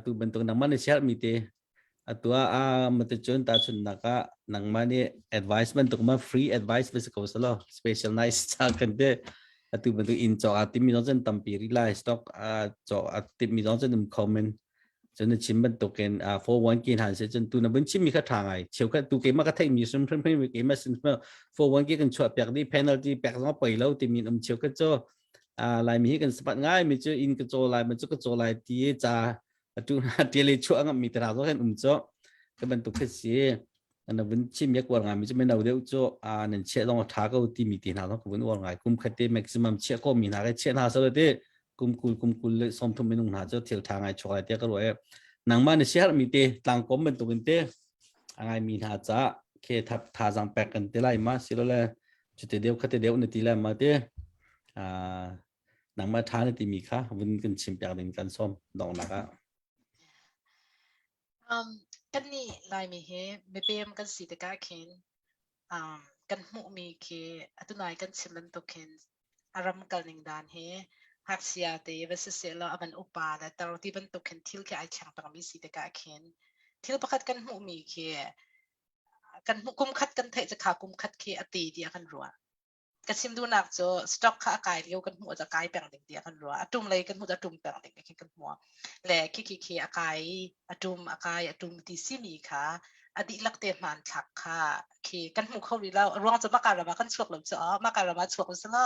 tu bentuk nak man share mi te atua mate chon ta chun naka nangmani advisement to ma free advice vis ko salo special nice cha kan de atu bentuk in cho ati mi jon tampi ri lai stock cho ati mi jon comment chen chim ban to ken for one kin han se chen tu na bun chim mi kha thangai cheu kha tu ke ma ka thai mi sum phen phen mi ke ma sin for one kin kan chwa pek di penalty pek ma pai lo ti mi cheu ka cho lai mi kan spat ngai mi chu in ka cho lai ma chu ka cho lai ti cha tu dia le chu ang mi tra zo kan cho cái bên tục cái gì anh vẫn chim yak war ngami chim nào đều cho nên che dong tha ko ti mi ti na nó cũng war ngai kum khate maximum che ko mi na cái che na so de kum kul le som thum minung na cho thil tha ngai choi te ka ro e nang ma ne share mi te tang kom ben tu ben te angai mi na cha ke thap tha jang pek kan te lai ma si lo le chute deu khate deu ne ti la ma te nang ma tha ne ti mi kha vun kan chim pek din kan som dong na ka kan ni lai mi he me pem kan si te ka khin kan mu mi ke atunai kan chiman to khin aram kal ning dan he hak sia te versus se lo aban upa la tar ti ban to khin thil ke ai chang pang mi si te ka khin thil pakhat kan mu mi ke kan mu kum khat kan thai cha kha kum khat ke ati dia kan ruwa kan sim du nak cho stock kha kai leo kan mu cha kai pang ding dia kan ruwa atum lei kan mu cha tum pang ding ke kan mu le ki akai atum ti si mi kha adi lakte man thak kha ki kan mu khau ri la rong cha makara ma kan chuak lo cha makara ma chuak sa la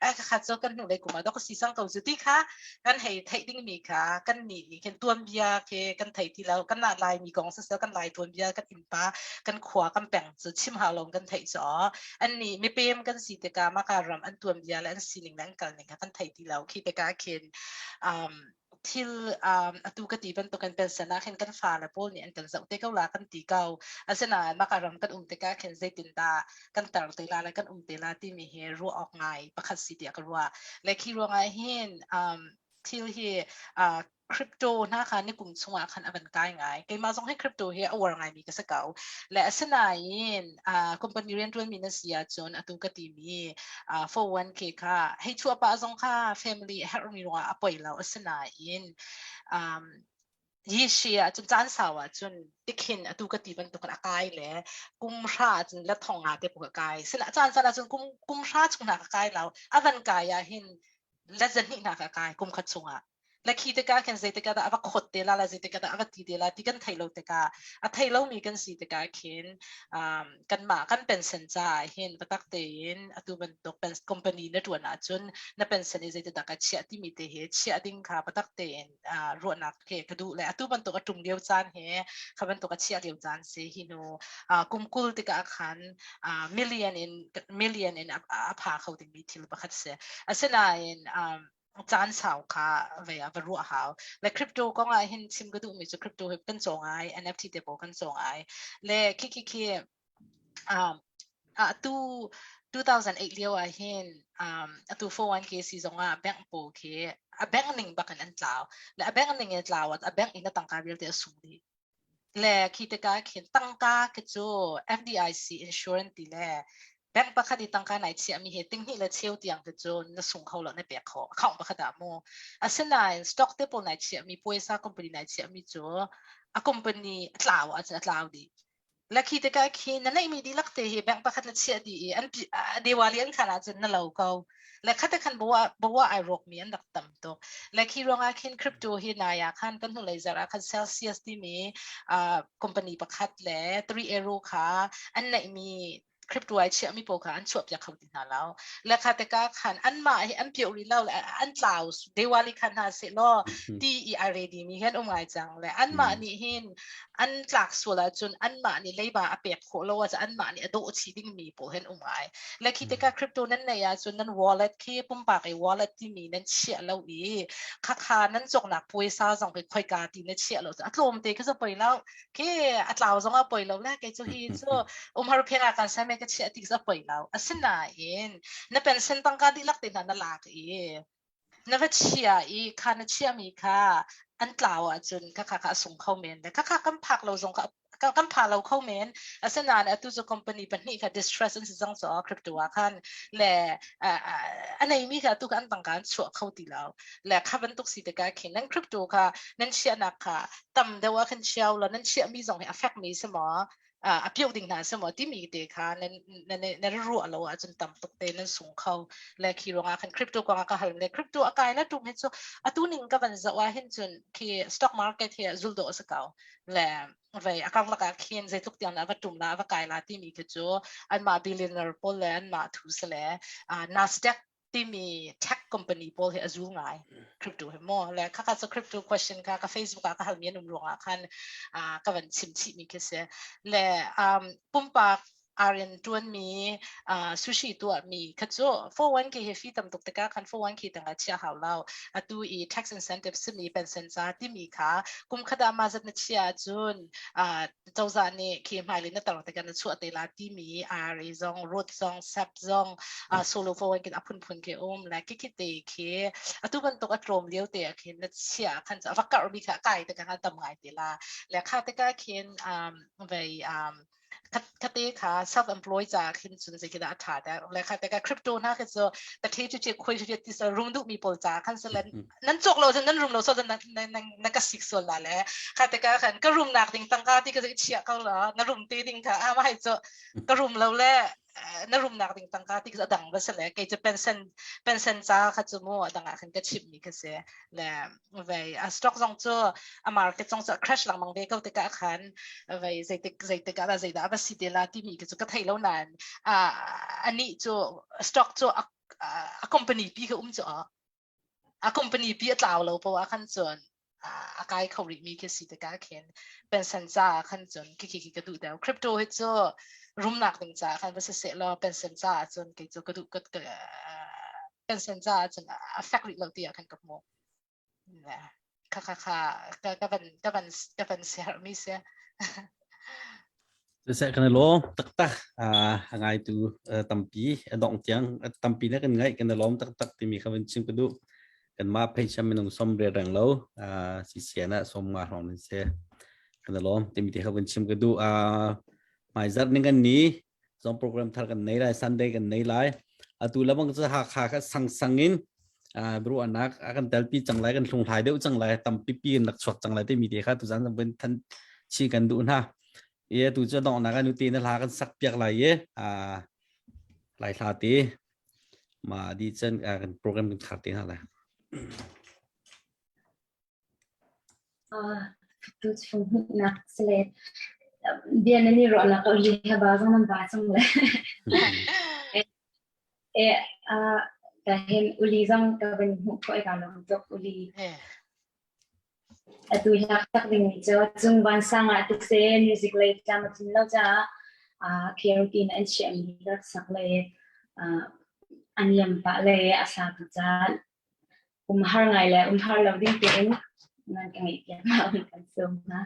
ai kha cho kan nu le kuma dok si sang ko ju ti kha kan hei thai ding mi kha kan ni kan tuan bia ke kan thai ti lo kan na lai mi gong sa kan lai tuan bia kan impa kan khwa kan peng chu chim ha long kan thai cha an ni mi pem kan si te ka makaram an tuan bia la an sining nang kal ning kan thai ti lo ki te ka kin til atu ka ti ban to kan pensana khen kan fa la pol ni an kan zau te ka la kan ti kau asena makaram kan te ka khen zai tin ta kan tar te la kan te la ti mi he ru ok ngai pakhat si ti ka ruwa le khi ro ngai hin till he คริปโตนะคะในกลุ่มชงอาคันอบันกายไงเกมาส่งให้คริปโตเฮียอวร์ไงมีก็สักเก่าและสนายคอมพานีเรียนตัวมีนัสยาจนตุกติมี401k ค่ะให้ชัวป้าส่งค่ะ family ให้เรามีว่าป่วยแล้วสนายยี่เชียจนจานสาวจนติขินตุกติบันตุกันอากายแหละกุมราจนละทองอาเตปกกายสนะจานสนะจนกุมราจนนักกายแล้วอบันกายหินและจะนี่นักกายกุมขัดสงะและคิดแต่การเสด็จการอาวัคดเดล่าและเสด็จการอาวัตีเดล่าที่กันไทยเราแต่การไทยเรามีกันสิแต่การเขียนกันมากันเป็นสัญญาเห็นประตักเตียนตัวมันตกเป็นคอมพานีในตัวนั้นจนนั่นเป็นสัญญาเสด็จการเชื่อที่มีเตเหตุเชื่อดิ้งค่ะประตักเตียนรวดนักเหตุกระดูและตัวมันตกกระจุมเดียวจานเหตุเขาเป็นตกกระเชื่อเดียวจานเสียหิโนกุมกุลที่การขันmillion in ผ่าเขาถึงมีที่ประคัตเสียอาศัยจานสาวค่ะเวียบรัวหาวและคริปโตก็ง่ายเห็นซิมก็ดูมีจุดคริปโตเห็นเป็นสองไอ NFT เดบกันสองไอและคิดตู้2008เลี้ยวเห็นตู้ 401k ซีซองแบงก์โปเคแบงก์หนึ่งบักกันลาวและแบงก์หนึ่งลาวแบงก์อินตั้งการเรียลเดียสูงดีและคิดการเห็นตั้งการก็จะ FDIC insurance ดีและแบงก์ประคัดตั้งการไหนเชื่อมีเหตุที่เราเชี่ยวเตียงก็จะน่าส่งเขาแล้วในเปียกเขาประคัดโมอาศัยในสต็อกเดปไหนเชื่อมีบริษัทคอมพานีไหนเชื่อมีจ้คอมพานีลาวอาจจะลาวดีและคิดการเห็นนั่นไม่ดีลักเตะแบงก์ประคัดเชื่อดีอันเดียววันขนาดจะนั่นเราเขาและคัดคันบัวไอรอกมีอันดับต่ำตัวและคิดว่าเห็นคริปโตเห็นนายคันกันหุ่นเลยจะรักคันเซลเซียสที่มีคอมพานีประคัดและ3 Arrow ค่ะอันไหนมีคริปโตไอเชื่อมีโปรค่ะอันชวบจากเขาติดหาแล้วและคัดการขันอันมาอันเปียวรีเล่าและอันลาวเดียววันขันหาเสร็จแล้วที่ไอเรดีมีเห็นไงจังและอันมานี่เห็นอันหลักส่วนละจนอันมานี่เลยบ่าเปียกโคแล้วว่าจะอันมานี่โดดชีดิ้งมีโปรเห็นไงและคิดการคริปโตนั้นในจนนั้น wallet ที่ปุ่มปากไอ้ wallet ที่มีนั้นเชื่อเราอีค่านั้นจงหนักปุยซาส่งไปค่อยการที่นั้นเชื่อเราจะอัดลมเตะก็จะไปแล้วที่อัดเราส่งเอาไปแล้วแรกไอ้จุฮีจูฮารุเพียงอาการใช้ไม่ก็เชื่อที่จะไปแล้วอันนั้นเองนั่นเป็นเส้นตั้งการที่ลักตินันหลักอีนั่นเป็นเชื่ออีค่ะนั่นเชื่อมีค่ะอันเปล่าจนค่าส่งเข้าเมนแต่ค่ากันพักเราส่งกันพาเราเข้าเมนอาศัยนั้นตัวจะคอมพานีเป็นนี่ค่ะ distress สิ่งที่จะคริปโตคันและอันไหนมีค่ะตัวกันต่างกันชัวเข้าตีแล้วและข้าเป็นตุกสิทธิ์การเขียนนั่นคริปโตค่ะนั่นเชื่อนักค่ะตั้มเดี๋ยวว่าคันเชี่ยวแล้วนั่นเชื่อมีส่งให้ affect มีสมอเพียวดิ่งหนาสมอที่มีเด็กค่ะในรัวเราจนต่ำตกเตนั่นสูงเขาและคีโรงอาคันคริปโตก็อาการเลยคริปโตอากาศแล้วดูเห็นตัวหนึ่งก็เป็นจะว่าเห็นจนที่ stock market ที่จุดโดดสักเขาและไปอาการละกันเขียนใจทุกอย่างนะว่าตุ่มนะว่ากายละที่มีก็จะอันมา billionaire พอแล้วอันมาทุสแล้วNASDAQ ที่มี tech company พอที่azulไงคริปโตเห็นมั้ยและข้าจะ crypto question ข้า Facebook ข้าหันมีนุ่มรองคันก็เป็นชิมชิมีแค่เสียและปุ่มปากอาร์ตัวมีซูชิตัวมีคัจโจ 401k เฮฟีตั้มตกตะก้าคัน 401k ตั้งแต่เช้าหาวตัวอี tax incentive ซึ่งมีเป็นสินค้าที่มีค่ะกุมขดามาจัดนัดเช้าจนเจ้าจานนี่เคมไฮลินนั่นตลอดแต่กันชั่วเตลาที่มีรีซองรถซองซับซองโซโล 401k พุ่นเคและคิดเตะเคตัวมันตกอัตรมเลี้ยวเตะเคนัดเช้าคันจะฟักการมีค่ะไก่แต่กันตั้มไงเตลาและค่าแต่ก็เคนไปคดีค่ะ self employed จากขึ้นสุนทรีย์อัฐาแต่และค่ะแต่ก็คริปโตนะคือจะแต่ที่จุดคุยจุดที่จะรุ่งดูมีโปรจากขั้นสุดแล้วนั่นจกเราจะนั่นรุ่งเราส่วนนั่นก็สิกส่วนละแล้วค่ะแต่ก็รุ่งหนักดิ่งตั้งก้าที่ก็จะเชี่ยเขาแล้วนั่นรุ่งตีดิ่งค่ะไม่ให้จะก็รุ่งเราแล้วนั่นรุ่งหนักดิ่งตั้งก้าที่ก็จะดังไปเสร็จแล้วก็จะเป็นเซนจ้าค่ะจะมั่วดังอ่ะขึ้นก็ชิปมีก็เสียแล้วไปสต็อกจงจะmarket จงจะ crash หลังมังเด็กก็แต่ก็ขันไปใจก็ได้ใจได้ว่าสิเดล่าที่มีก็จะก็ไทยแล้วนั้นอันนี้จะ stock จะcompany ปีก็จะcompany ปีจะเอาเราเพราะว่าขั้นส่วนกายเขามีแค่สิแต่ก็เขียนเป็นสัญญาขั้นส่วนกี่ก็ดูเดียวคริปโตให้จะรุ่มหนักถึงจะขั้นว่าเสร็จแล้วเป็นสัญญาจนกี่จะก็ดูก็เป็นสัญญาจน affect เราเดียวกันกับโมนะค่ะก็เป็นเสียไม่เสียsẽ cái này lo tắc ngày từ tầm pi dọn tiếng tầm pi nó cái ngày cái này lo tắc thì mình không chịu cái đủ กันมาเพชรมันต้องสมเรียงแล้วสิเสียนะสมมาของมันเสียกันล้อมเต็มที่เขาเป็นชิมกันดูหมายจัดนี่กันนี้สองโปรแกรมทากันไหนไรซันเดย์กันไหนไรตัวแล้วมันจะหาขากันสังอินบรูอันนักakanเดลปีจังไรกันลงท้ายเดี๋ยวจังไรตั้มปีนักสวดจังไรที่มีเดียค่ะตัวจันทร์เป็นทันชี้กันดูนะตัวจะต้องนักกันดูตีนั่นหากันสักเปียกไรหลายท่าตีมาดีจังกันโปรแกรมกันขาดตีนั่นแหละtu chung nak slet dia ni ro na ko li ha ba sang man ba sang le ka hem uli sang ka ben hu ko ka lo to uli tu hak tak ding ni cho chung ban sang a tu se music le cha ma tin lo cha karaoke na shem ni da sak le an yam pa le asa tu cha har ngai le har lo ding ten nan ka ngai ya ma kan sum na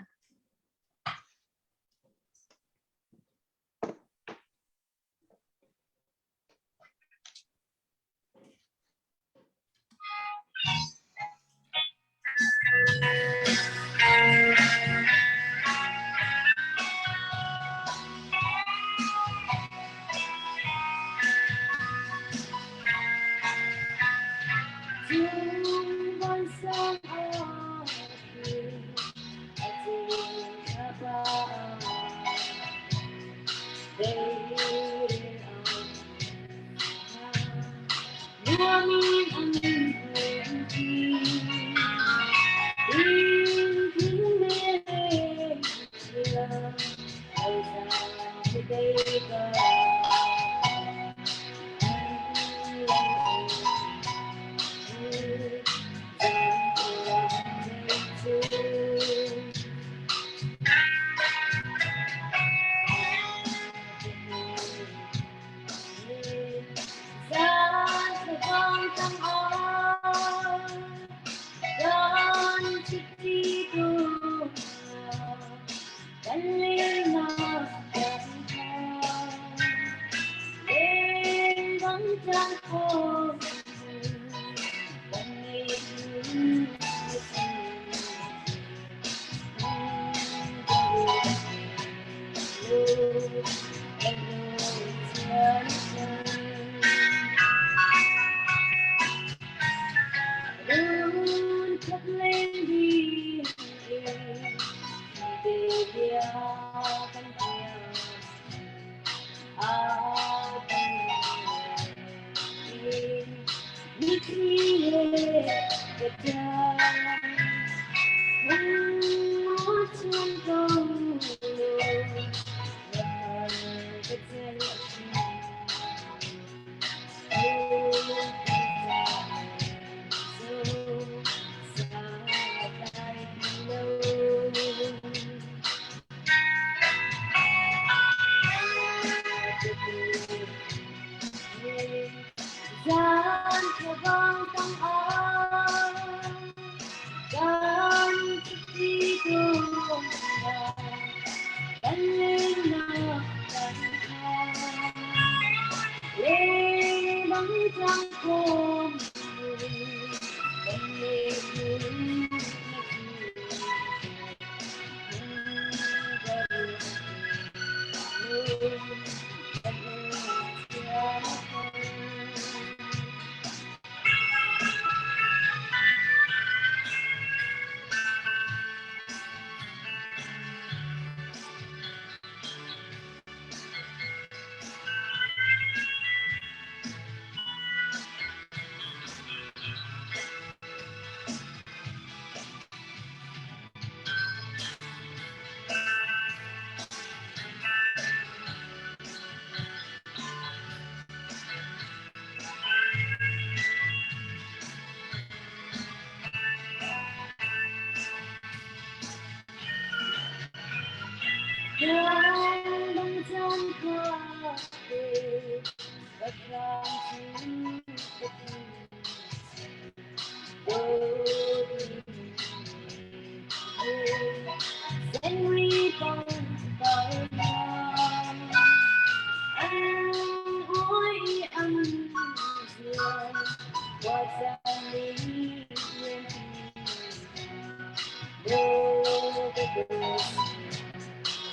What's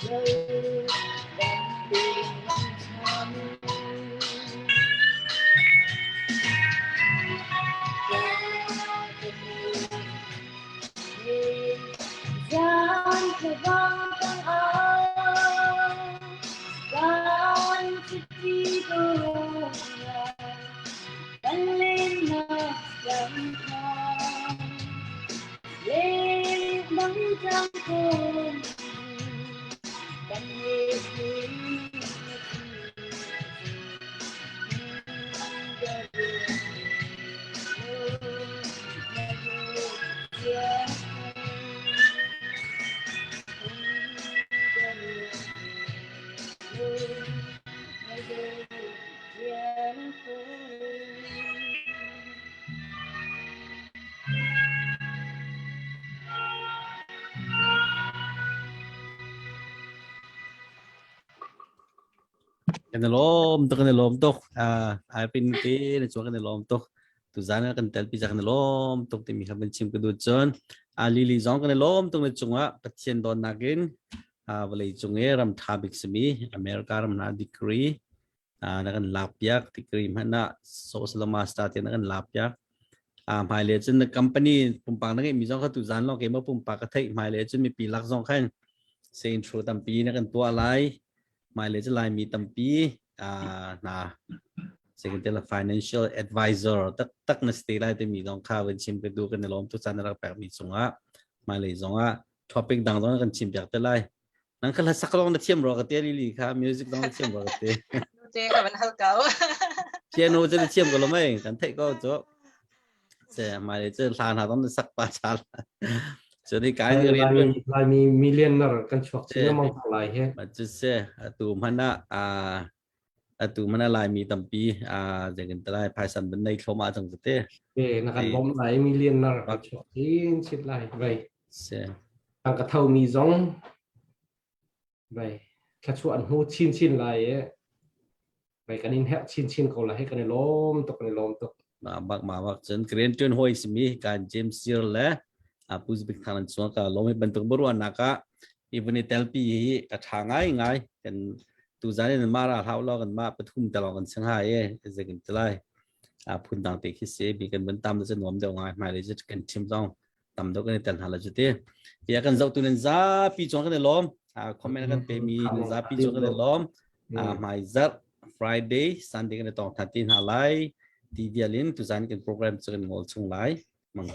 กันlom to kan lom to ai pin ti na chuan kan lom to tu zana kan tel pi kan lom to ti mi khaben chim ku du chon lili zong kan lom to na chunga patchen don nagin vale chunge ram thabik smi america ram na degree na kan lapyak degree mana social master ti na kan lapyak mai le chen company pumpang na mi zong kha tu zan lo ke ma pumpa ka thai mai le chen mi pi lak zong khan se intro tam pi na kan tua lai mai le chen lai mi tam pi na second la financial advisor tak na stay lai te mi dong kha wen chim pe du kan lom tu chan ra pek mi chunga mai le zonga topic dang dong kan chim pek te lai nang khala sak long na thiam ro ka te li kha music dong na thiam ro ka te te ka ban hal kau piano chen thiam ko lo mai kan thai ko cho se mai le chen thlan ha dong na sak pa chal cho đi cái người lại mi millionaire kan chuak china mang lai he mà chứ se tu mana tu mana lai mi tampi jangan terai paisan benai thoma jang te na kan bom lại millionaire kan chuak chin lai vậy se ang ka thau mi zong vậy ka chuan hu chin lai e vậy kan in help chin ko la he kan lom to mà bak chen kren tun hoi simi kan james sir le pus bik thanan chuan ka lomi bentuk boru anaka even telpi hi ka thangai ngai kan tu zanin mara haulo kan ma pathum talong kan sanghai e jekin tlai phun dang te khi se bi kan ban tam da nom de ngai mai le jit kan chim zong tam do kan tel hala jute ya kan zau tunen za pi chong kan lom comment kan pe mi za pi chong kan lom mai zat friday sunday kan tong thatin halai ti dialin tu zan kan program chon ngol chung lai mang